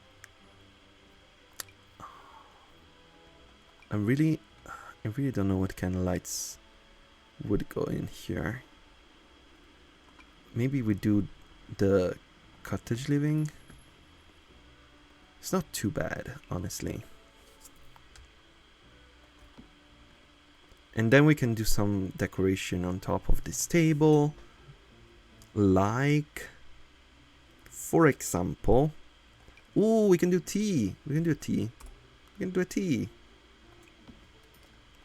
I really don't know what kind of lights would go in here. Maybe we do the cottage living. It's not too bad, honestly. And then we can do some decoration on top of this table. Like, for example, ooh, we can do tea. We can do a tea. We can do a tea.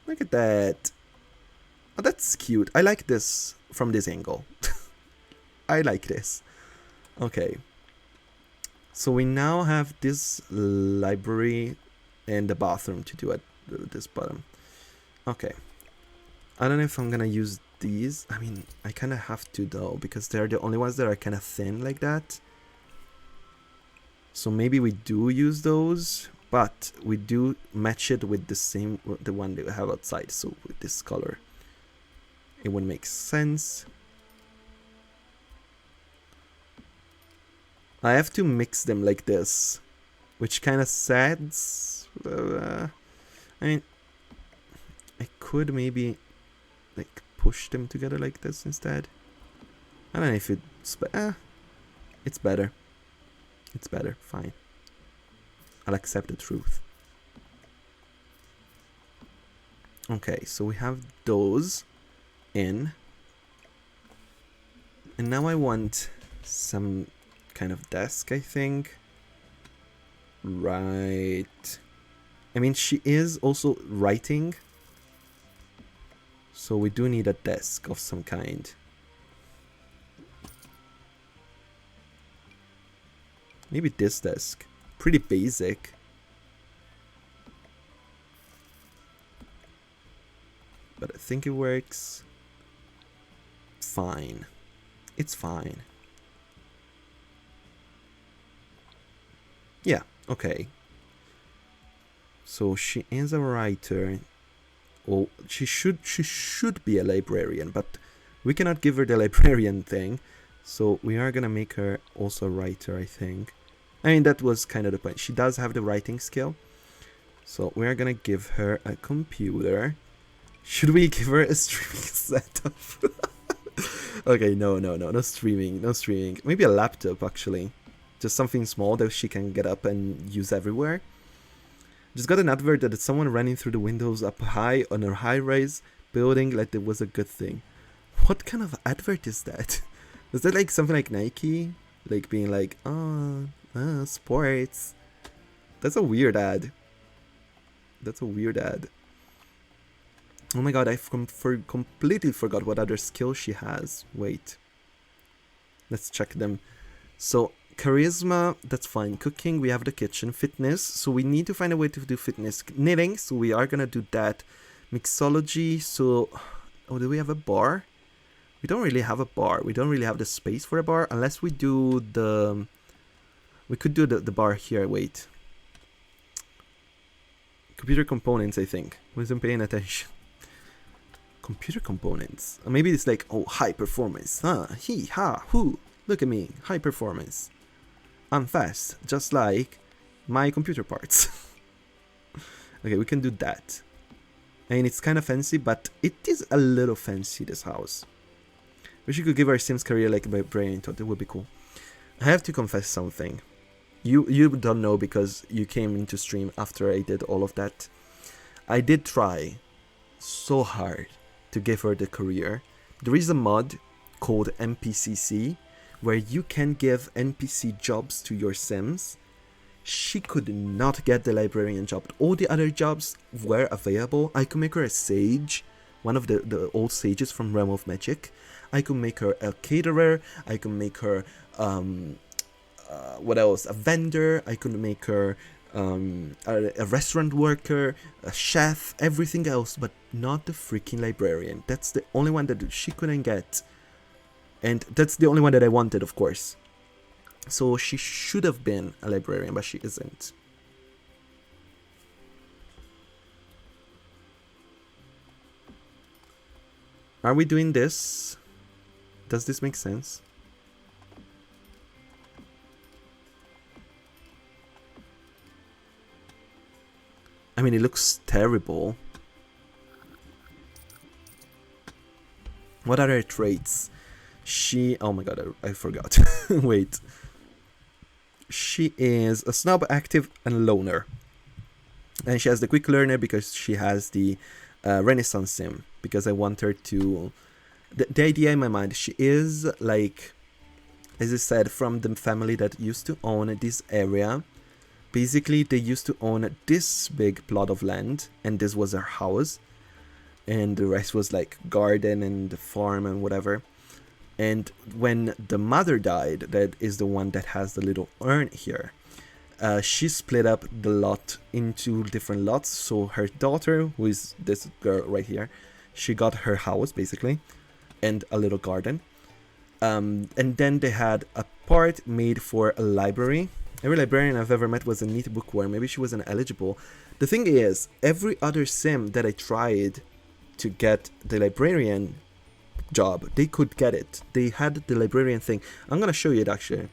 Look at that. Oh, that's cute. I like this from this angle. I like this. Okay. So we now have this library and the bathroom to do at this bottom. Okay. I don't know if I'm gonna use these. I mean, I kind of have to though, because they're the only ones that are kind of thin like that. So maybe we do use those, but we do match it with the one that we have outside. So with this color, it would make sense. I have to mix them like this, which kind of sads. I mean, I could maybe like push them together like this instead. I don't know if it's it's better. It's better. Fine. I'll accept the truth. Okay, so we have those in, and now I want some kind of desk, I think. Right. I mean, she is also writing, so we do need a desk of some kind. Maybe this desk. Pretty basic. But I think it works fine. It's fine. Yeah, okay. So she is a writer. Well, she should be a librarian, but we cannot give her the librarian thing. So we are gonna make her also a writer, I think. I mean, that was kind of the point. She does have the writing skill. So we are gonna give her a computer. Should we give her a streaming setup? Okay, no streaming. Maybe a laptop, actually. Just something small that she can get up and use everywhere. Just got an advert that someone running through the windows up high on a high-rise building like it was a good thing. What kind of advert is that? Is that like something like Nike? Like being like, sports. That's a weird ad. Oh my god, I completely forgot what other skills she has. Wait. Let's check them. So, charisma, that's fine. Cooking, we have the kitchen. Fitness, so we need to find a way to do fitness. Knitting, so we are gonna do that. Mixology, so... Oh, do we have a bar? We don't really have a bar. We don't really have the space for a bar, unless we do the... We could do the bar here, wait. Computer components, I think. Wasn't paying attention. Computer components. Maybe it's like, oh, high performance. He, ha, who. Look at me, high performance. I'm fast, just like my computer parts. Okay, we can do that. I mean, it's kind of fancy, but it is a little fancy, this house. Wish you could give our Sims career like my brain thought. It would be cool. I have to confess something. You don't know because you came into stream after I did all of that. I did try so hard to give her the career. There is a mod called NPCC where you can give NPC jobs to your Sims. She could not get the librarian job. All the other jobs were available. I could make her a sage, one of the old sages from Realm of Magic. I could make her a caterer. I could make her what else? A vendor. I could make her a restaurant worker, a chef, everything else, but not the freaking librarian. That's the only one that she couldn't get. And that's the only one that I wanted, of course. So she should have been a librarian, but she isn't. Are we doing this? Does this make sense? I mean, it looks terrible. What are her traits? She... Oh my god, I forgot. Wait. She is a snob, active, and loner. And she has the quick learner because she has the Renaissance sim. Because I want her to... The idea in my mind, she is like... As I said, from the family that used to own this area. Basically, they used to own this big plot of land. And this was her house. And the rest was like garden and the farm and whatever. And when the mother died, that is the one that has the little urn here, she split up the lot into different lots. So her daughter, who is this girl right here, she got her house basically and a little garden. And then they had a part made for a library. Every librarian I've ever met was a neat bookworm. Maybe she wasn't eligible. The thing is, every other sim that I tried to get the librarian job, they could get it. They had the librarian thing. I'm gonna show you it actually.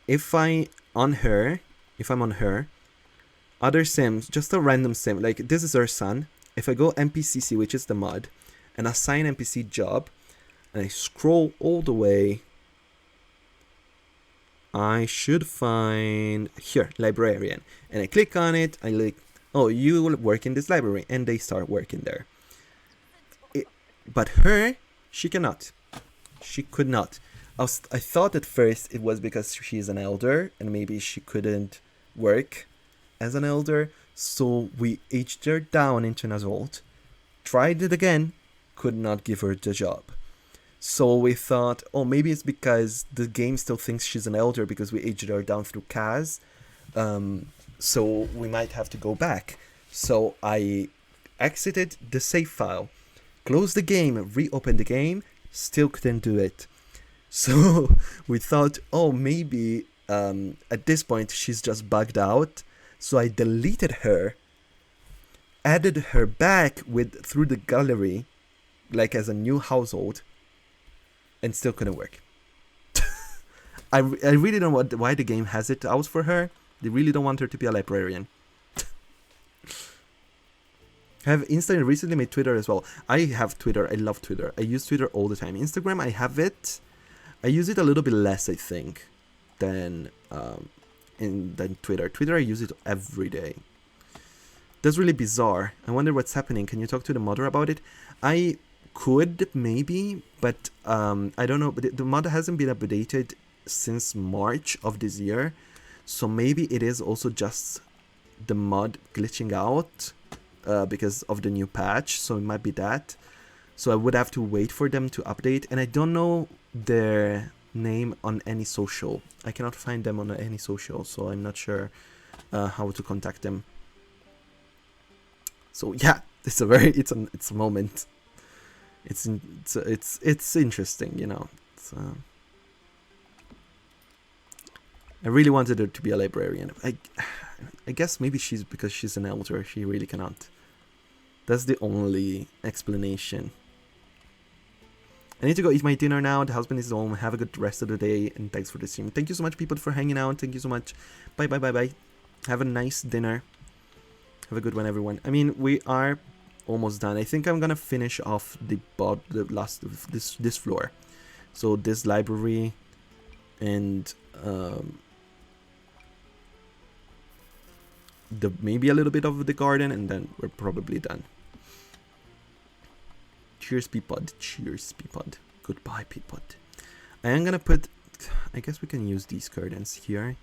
If I'm on her, other sims, just a random sim, like this is her son. If I go NPCC, which is the mod, and assign NPC job, and I scroll all the way, I should find here, librarian. And I click on it, I like, oh, you will work in this library, and they start working there. But her, she cannot. She could not. I thought at first it was because she's an elder and maybe she couldn't work as an elder. So we aged her down into an adult. Tried it again. Could not give her the job. So we thought, oh, maybe it's because the game still thinks she's an elder because we aged her down through Kaz. So we might have to go back. So I exited the save file. Closed the game, reopened the game, still couldn't do it. So we thought, oh, maybe at this point she's just bugged out, so I deleted her, added her back through the gallery, like as a new household, and still couldn't work. I really don't know why the game has it out for her. They really don't want her to be a librarian. Have Insta recently made Twitter as well. I have Twitter. I love Twitter. I use Twitter all the time. Instagram, I have it. I use it a little bit less, I think, than Twitter. Twitter, I use it every day. That's really bizarre. I wonder what's happening. Can you talk to the modder about it? I could, maybe, but I don't know. But the mod hasn't been updated since March of this year. So maybe it is also just the mod glitching out because of the new patch. So it might be that. So I would have to wait for them to update. And I don't know their name on any social. I cannot find them on any social. So I'm not sure how to contact them. So yeah, it's a moment. It's interesting, you know. I really wanted her to be a librarian. I guess maybe because she's an elder, she really cannot. That's the only explanation. I need to go eat my dinner now. The husband is home. Have a good rest of the day, and thanks for the stream. Thank you so much, people, for hanging out. Thank you so much. Bye, bye, bye, bye. Have a nice dinner. Have a good one, everyone. I mean, we are almost done. I think I'm gonna finish off the last of this floor. So this library and maybe a little bit of the garden, and then we're probably done. Cheers, Peapod. Cheers, Peapod. Goodbye, Peapod. I am gonna put. I guess we can use these curtains here.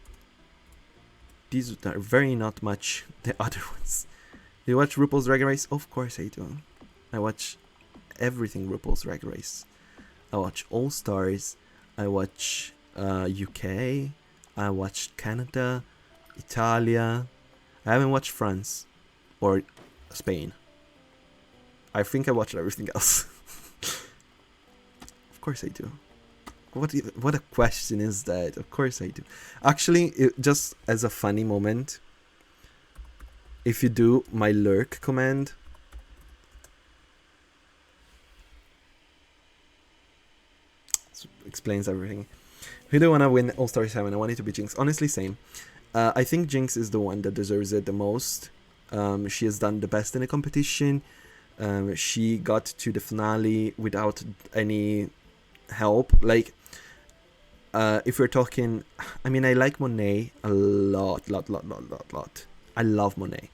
These are very not much the other ones. Do you watch RuPaul's Drag Race? Of course I do. I watch everything RuPaul's Drag Race. I watch All Stars. I watch UK. I watched Canada, Italia. I haven't watched France or Spain. I think I watched everything else. Of course I do. What a question is that? Of course I do. Actually, just as a funny moment, if you do my lurk command, this explains everything. Who do I want to win All-Star 7? I want it to be Jinx. Honestly, same. I think Jinx is the one that deserves it the most. She has done the best in the competition. She got to the finale without any help. Like, if we're talking, I mean, I like Monet a lot. I love Monet.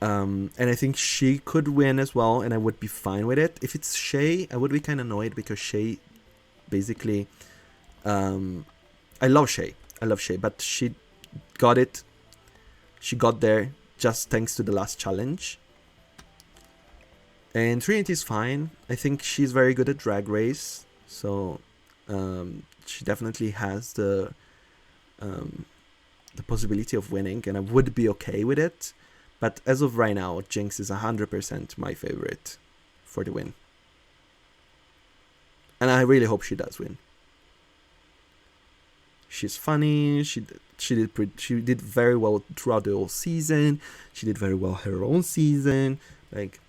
And I think she could win as well, and I would be fine with it. If it's Shay, I would be kind of annoyed because Shay, basically, I love Shay, but she got it. She got there just thanks to the last challenge. And Trinity's fine. I think she's very good at Drag Race, so she definitely has the possibility of winning, and I would be okay with it. But as of right now, Jinx is 100% my favorite for the win. And I really hope she does win. She's funny. She did very well throughout the whole season. She did very well her own season. Like,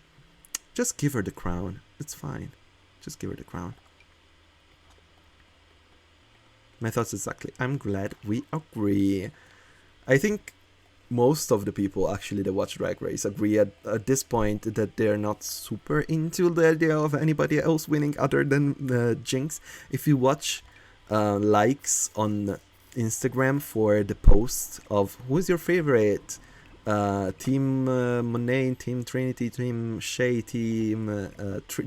just give her the crown. It's fine. Just give her the crown. My thoughts exactly. I'm glad we agree. I think most of the people actually that watch Drag Race agree at this point that they're not super into the idea of anybody else winning other than Jinx. If you watch likes on Instagram for the post of who's your favorite, Team Monet, Team Trinity, Team Shay, Team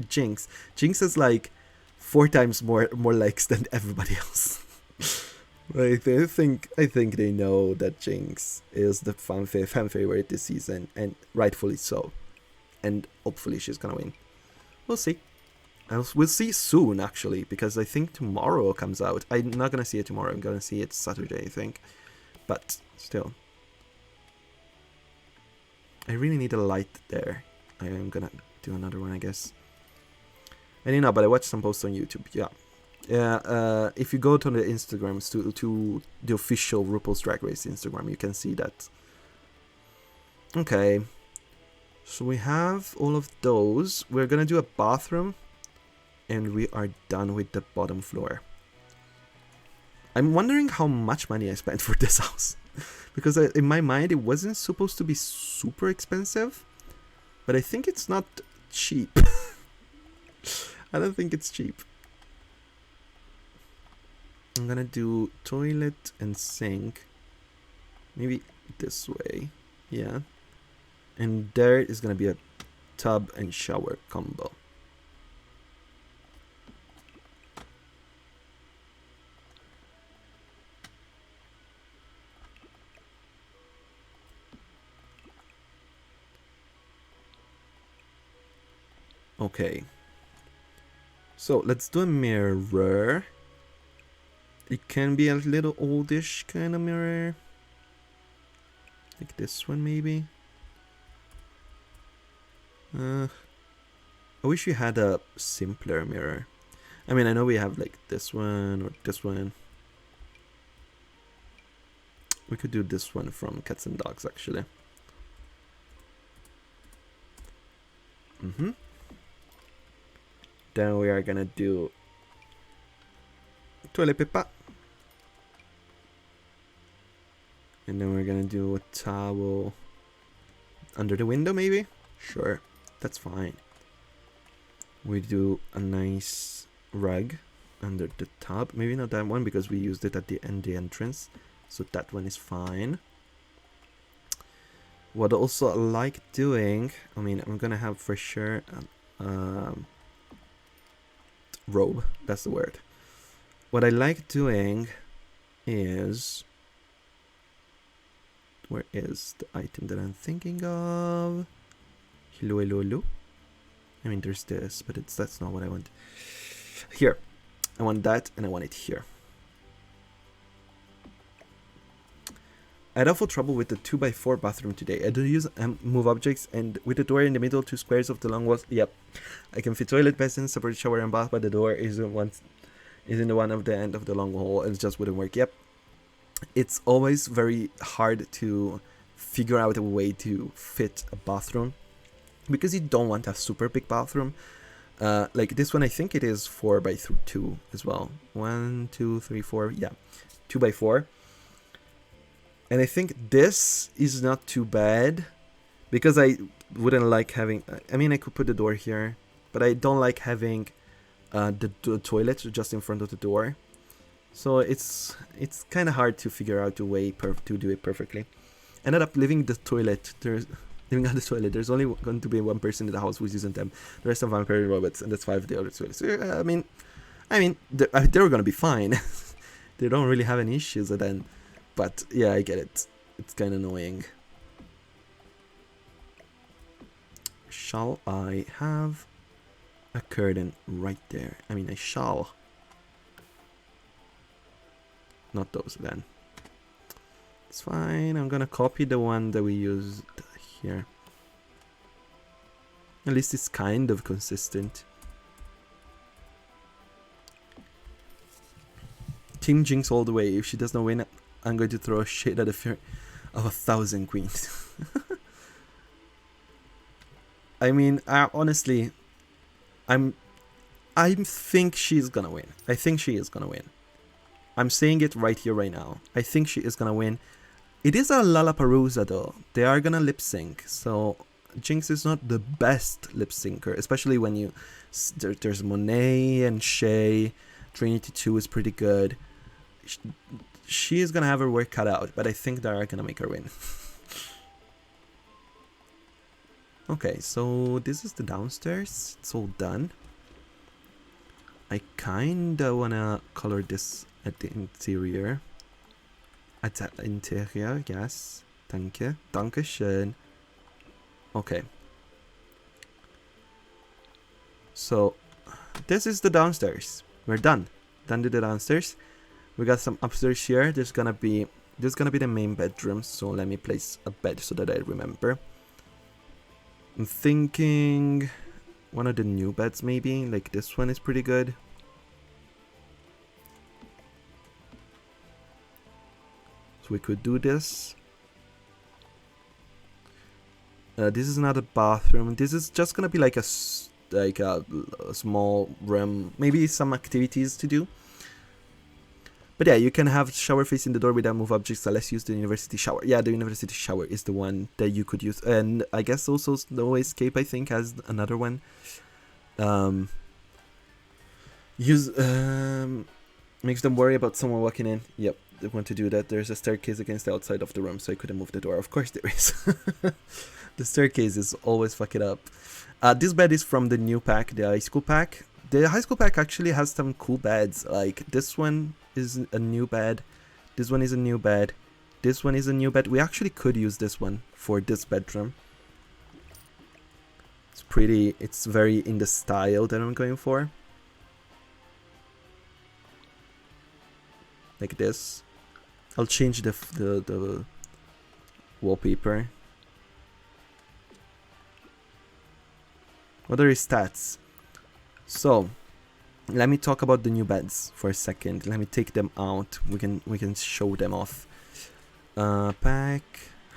Jinx. Jinx has like 4 times more likes than everybody else. I think they know that Jinx is the fan favorite this season, and rightfully so. And hopefully she's gonna win. We'll see. We'll see soon, actually, because I think tomorrow comes out. I'm not gonna see it tomorrow. I'm gonna see it Saturday, I think. But still, I really need a light there. I am gonna do another one, I guess. And but I watched some posts on YouTube. Yeah, Yeah, if you go to the Instagrams, to the official RuPaul's Drag Race Instagram, you can see that. Okay, so we have all of those. We're gonna do a bathroom, and we are done with the bottom floor. I'm wondering how much money I spent for this house, because in my mind it wasn't supposed to be super expensive, but I think it's not cheap. I don't think it's cheap. I'm gonna do toilet and sink. Maybe this way. Yeah. And there is gonna be a tub and shower combo. Okay. So let's do a mirror. It can be a little oldish kind of mirror. Like this one maybe. I wish we had a simpler mirror. I mean, I know we have like this one or this one. We could do this one from Cats and Dogs actually. Then we are gonna do toilet paper. And then we're gonna do a towel under the window maybe? Sure, that's fine. We do a nice rug under the tub. Maybe not that one because we used it at the entrance. So that one is fine. What also I like doing, I mean, I'm gonna have for sure robe, that's the word. What I like doing is, where is the item that I'm thinking of? Hello, hello, hello. I mean, there's this, but that's not what I want. Here, I want that, and I want it here. I had awful trouble with the 2x4 bathroom today. I do use move objects, and with the door in the middle, 2 squares of the long walls. Yep, I can fit toilet, basin, separate shower and bath, but the door is in the one of the end of the long hall, and it just wouldn't work. Yep, it's always very hard to figure out a way to fit a bathroom because you don't want a super big bathroom. Like this one, I think it is 4x2 as well. 1, 2, 3, 4. Yeah, 2x4. And I think this is not too bad because I wouldn't like having, I mean, I could put the door here, but I don't like having the toilet just in front of the door. So it's kind of hard to figure out a way to do it perfectly. Ended up leaving the toilet. Living on the toilet. There's only going to be one person in the house who's using them. The rest of vampire robots, and that's 5 of the other toilets. So, I mean, they're gonna be fine. They don't really have any issues then. But yeah, I get it. It's kind of annoying. Shall I have a curtain right there? I mean, I shall. Not those then. It's fine. I'm gonna copy the one that we used here. At least it's kind of consistent. Team Jinx all the way. If she does not win, I'm going to throw a shade at the fear of 1,000 queens. I mean, honestly, I think she's gonna win. I think she is gonna win. I'm saying it right here, right now. I think she is gonna win. It is a Lollapalooza though. They are gonna lip sync, so Jinx is not the best lip syncer, especially when you there's Monet and Shay. Trinity 2 is pretty good. She is gonna have her work cut out, but I think they are gonna make her win. Okay, so this is the downstairs. It's all done. I kinda wanna color this at the interior. At the interior, yes. Thank you. Dankeschön. Okay. So, this is the downstairs. We're done. Done to the downstairs. We got some upstairs here. There's gonna be the main bedroom. So let me place a bed so that I remember. I'm thinking one of the new beds maybe. Like this one is pretty good. So we could do this. This is not a bathroom. This is just gonna be like a small room. Maybe some activities to do. But yeah, you can have shower facing the door without move objects. So let's use the university shower. Yeah, the university shower is the one that you could use. And I guess also no escape, I think, has another one. Makes them worry about someone walking in. Yep, they want to do that. There's a staircase against the outside of the room, so I couldn't move the door. Of course there is. The staircase is always fuck it up. This bed is from the new pack, the high school pack. The high school pack actually has some cool beds. Like this one is a new bed. This one is a new bed. This one is a new bed. We actually could use this one for this bedroom. It's pretty. It's very in the style that I'm going for. Like this. I'll change the wallpaper. What are his stats? So, let me talk about the new beds for a second. Let me take them out. We can show them off. Pack,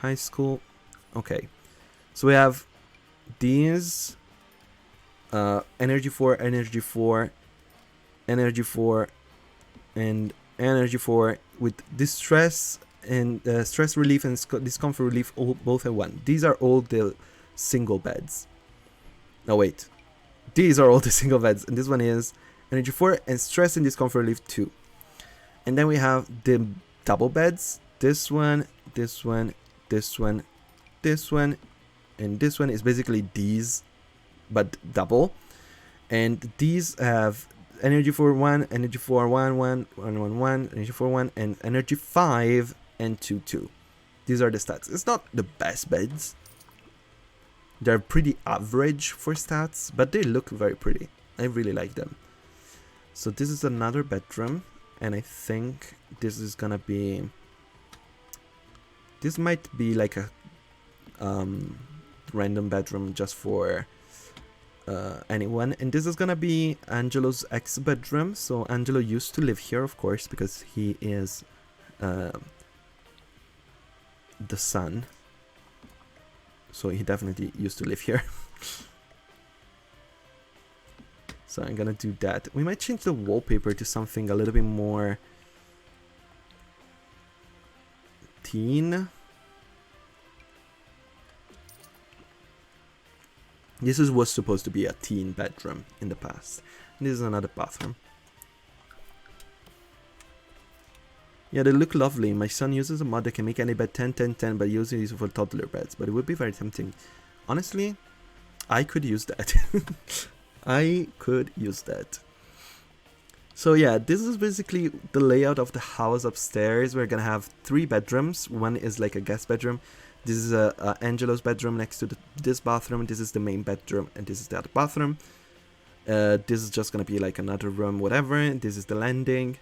high school. Okay. So we have these. Energy 4, energy 4, energy 4, and energy 4 with distress and stress relief and discomfort relief both at 1. These are all the single beds. No, wait. These are all the single beds. And this one is energy 4 and stress and discomfort relief 2. And then we have the double beds. This one, this one, this one, this one, and this one is basically these, but double. And these have energy 4 1, energy 4 1 1, 1 1 1, energy 4 1, and energy 5 and 2 2. These are the stats. It's not the best beds. They're pretty average for stats, but they look very pretty. I really like them. So this is another bedroom, and I think this is gonna be... This might be like a random bedroom just for anyone. And this is gonna be Angelo's ex-bedroom. So Angelo used to live here, of course, because he is the son. So he definitely used to live here. So I'm gonna do that. We might change the wallpaper to something a little bit more teen. Was supposed to be a teen bedroom in the past. And this is another bathroom. Yeah, they look lovely. My son uses a mod that can make any bed 10 10 10, but usually use it for toddler beds. But it would be very tempting. Honestly, I could use that. I could use that. So yeah, this is basically the layout of the house upstairs. We're gonna have 3 bedrooms. One is like a guest bedroom. This is Angelo's bedroom next to this bathroom. This is the main bedroom, and this is the other bathroom. This is just gonna be like another room, whatever. This is the landing.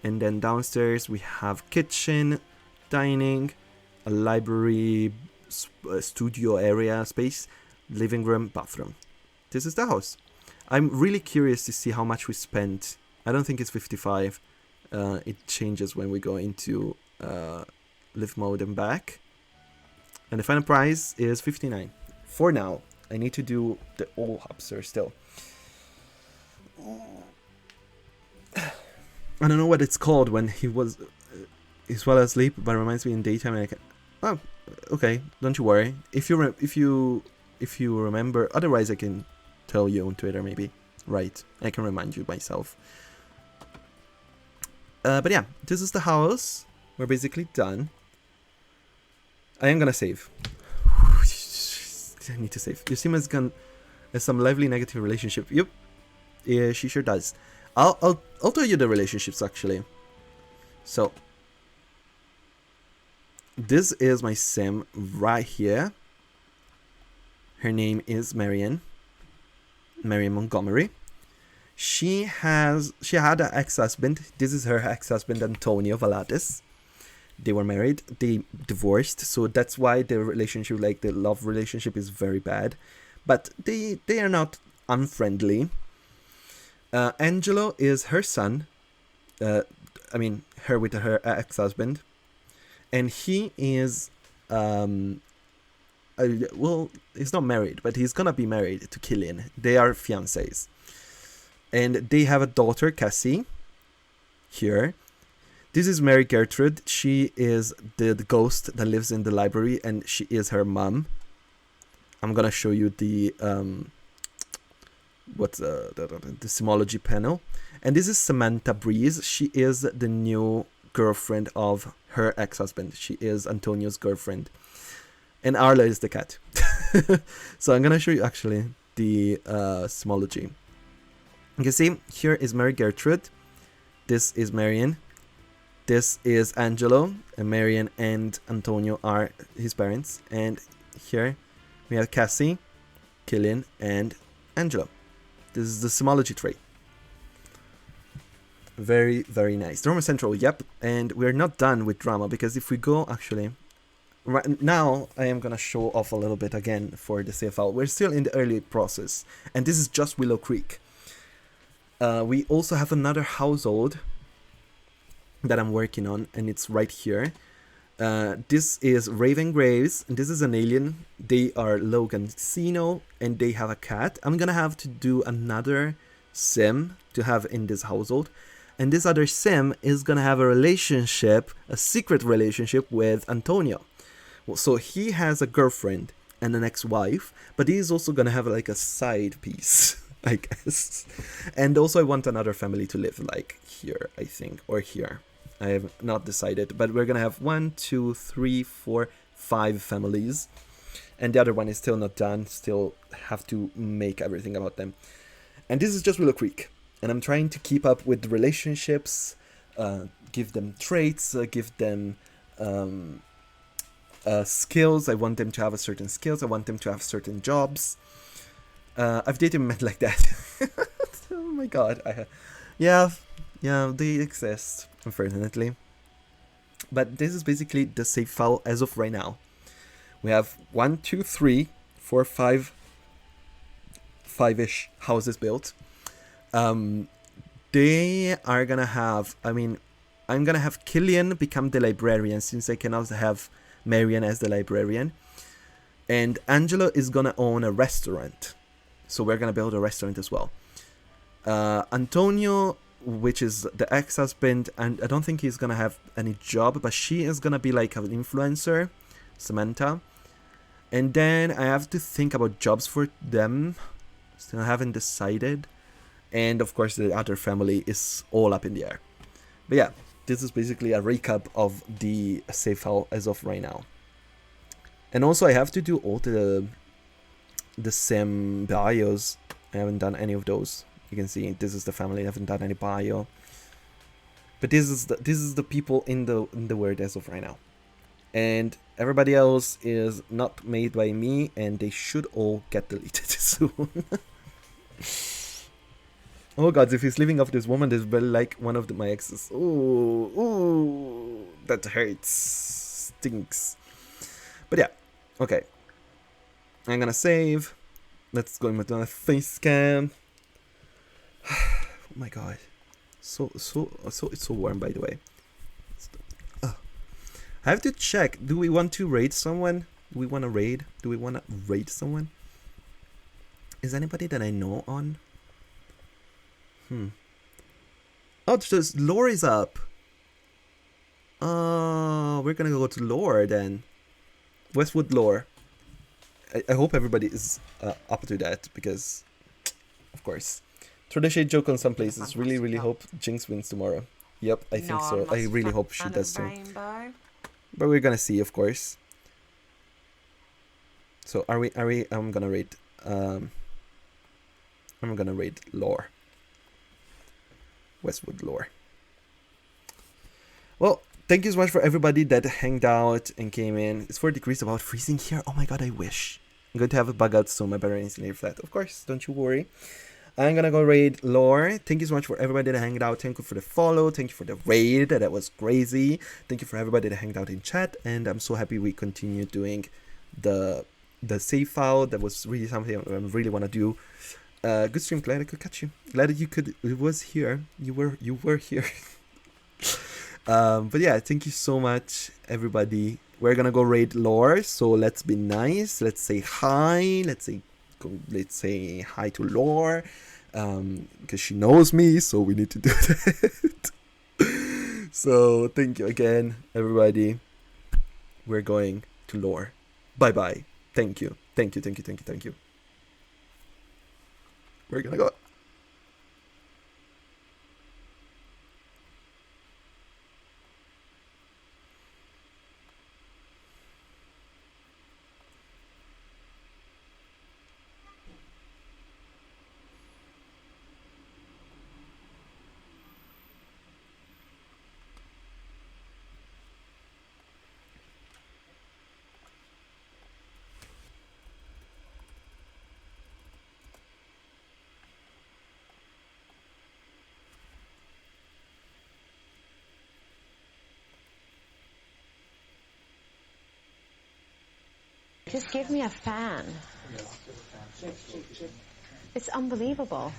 And then downstairs we have kitchen, dining, a library, studio area space, living room, bathroom. This is the house. I'm really curious to see how much we spent. I don't think it's 55. It changes when we go into live mode and back. And the final price is 59. For now, I need to do the old upstairs still. I don't know what it's called when he was well asleep, but it reminds me in daytime. And I can, oh, okay, don't you worry. If you remember, otherwise I can tell you on Twitter maybe. Right, I can remind you myself. But yeah, this is the house. We're basically done. I am gonna save. I need to save. Yusima has some lively negative relationship. Yep, yeah, she sure does. I'll tell you the relationships actually. So this is my sim right here. Her name is Marion Montgomery. She had an ex-husband. This is her ex-husband Antonio Valatis. They were married. They divorced, so that's why the relationship, like the love relationship, is very bad. But they are not unfriendly. Angelo is her son. I mean, her with her ex-husband. and he is well, he's not married, but he's gonna be married to Killian. They are fiancés, and they have a daughter, Cassie. Here, this is Mary Gertrude. She is the ghost that lives in the library, and she is her mom. I'm gonna show you the the Simology panel. And this is Samantha Breeze. She is the new girlfriend of her ex-husband. She is Antonio's girlfriend. And Arla is the cat. So I'm gonna show you actually the Simology. You can see here is Mary Gertrude. This is Marian. This is Angelo. And Marian and Antonio are his parents. And here we have Cassie, Killian, and Angelo. This is the Simology tree. Very, very nice. Drama Central, yep. And we're not done with drama, because if we go actually... Right now, I am going to show off a little bit again for the CFL. We're still in the early process. And this is just Willow Creek. We also have another household that I'm working on, and it's right here. This is Raven Graves, and this is an alien. They are Logan Sino, and they have a cat. I'm gonna have to do another sim to have in this household, and this other sim is gonna have a relationship, a secret relationship with Antonio. Well, so he has a girlfriend and an ex-wife, but he's also gonna have like a side piece, I guess. And also I want another family to live like here, I think, or here. I have not decided, but we're gonna have 1, 2, 3, 4, 5 families, and the other one is still not done. Still have to make everything about them. And this is just Willow Creek, and I'm trying to keep up with the relationships, give them traits, give them skills. I want them to have a certain skills. I want them to have certain jobs. I've dated men like that. Oh my god! Yeah, they exist, unfortunately. But this is basically the save file as of right now. We have 1, 2, 3, 4, 5, 5-ish houses built. They are gonna have, I'm gonna have Killian become the librarian, since I cannot have Marian as the librarian. And Angelo is gonna own a restaurant. So we're gonna build a restaurant as well. Antonio, which is the ex-husband, and I don't think he's gonna have any job, but she is gonna be like an influencer, Samantha. And then I have to think about jobs for them. Still haven't decided. And of course the other family is all up in the air. But yeah, this is basically a recap of the save file as of right now. And also I have to do all the sim bios. I haven't done any of those. You can see this is the family. I haven't done any bio. But this is the people in the world as of right now. And everybody else is not made by me, and they should all get deleted soon. Oh god, if he's living off this woman, this will like one of my exes. Ooh, that hurts. Stinks. But yeah, okay. I'm gonna save. Let's go with another face cam. Oh my god. So it's so warm, by the way. I have to check. Do we want to raid someone? Do we want to raid? Do we want to raid someone? Is anybody that I know on? Oh, just lore is up. Oh, we're gonna go to lore then. Westwood lore. I hope everybody is up to that, because, of course. Throw the shade joke on some places. Really hope Jinx wins tomorrow. Yep, I think so. I really hope she does too. But we're gonna see, of course. So are we? I'm gonna rate lore. Westwood lore. Well, thank you so much for everybody that hanged out and came in. It's 4 degrees, about freezing here. Oh my god, I wish. I'm going to have a bug out soon. My battery is near flat. Of course, don't you worry. I'm gonna go raid lore. Thank you so much for everybody that hanged out. Thank you for the follow. Thank you for the raid. That was crazy. Thank you for everybody that hanged out in chat. And I'm so happy we continue doing the save file. That was really something I really want to do. Good stream. Glad I could catch you. Glad that you was here. You were here. But yeah, thank you so much, everybody. We're gonna go raid Lore, so let's be nice. Let's say hi. Let's say hi to Lore, because she knows me, so we need to do that. So thank you again, everybody. We're going to Lore. Bye bye. Thank you. Thank you. Thank you. Thank you. Thank you. We're gonna go. Just give me a fan. It's unbelievable.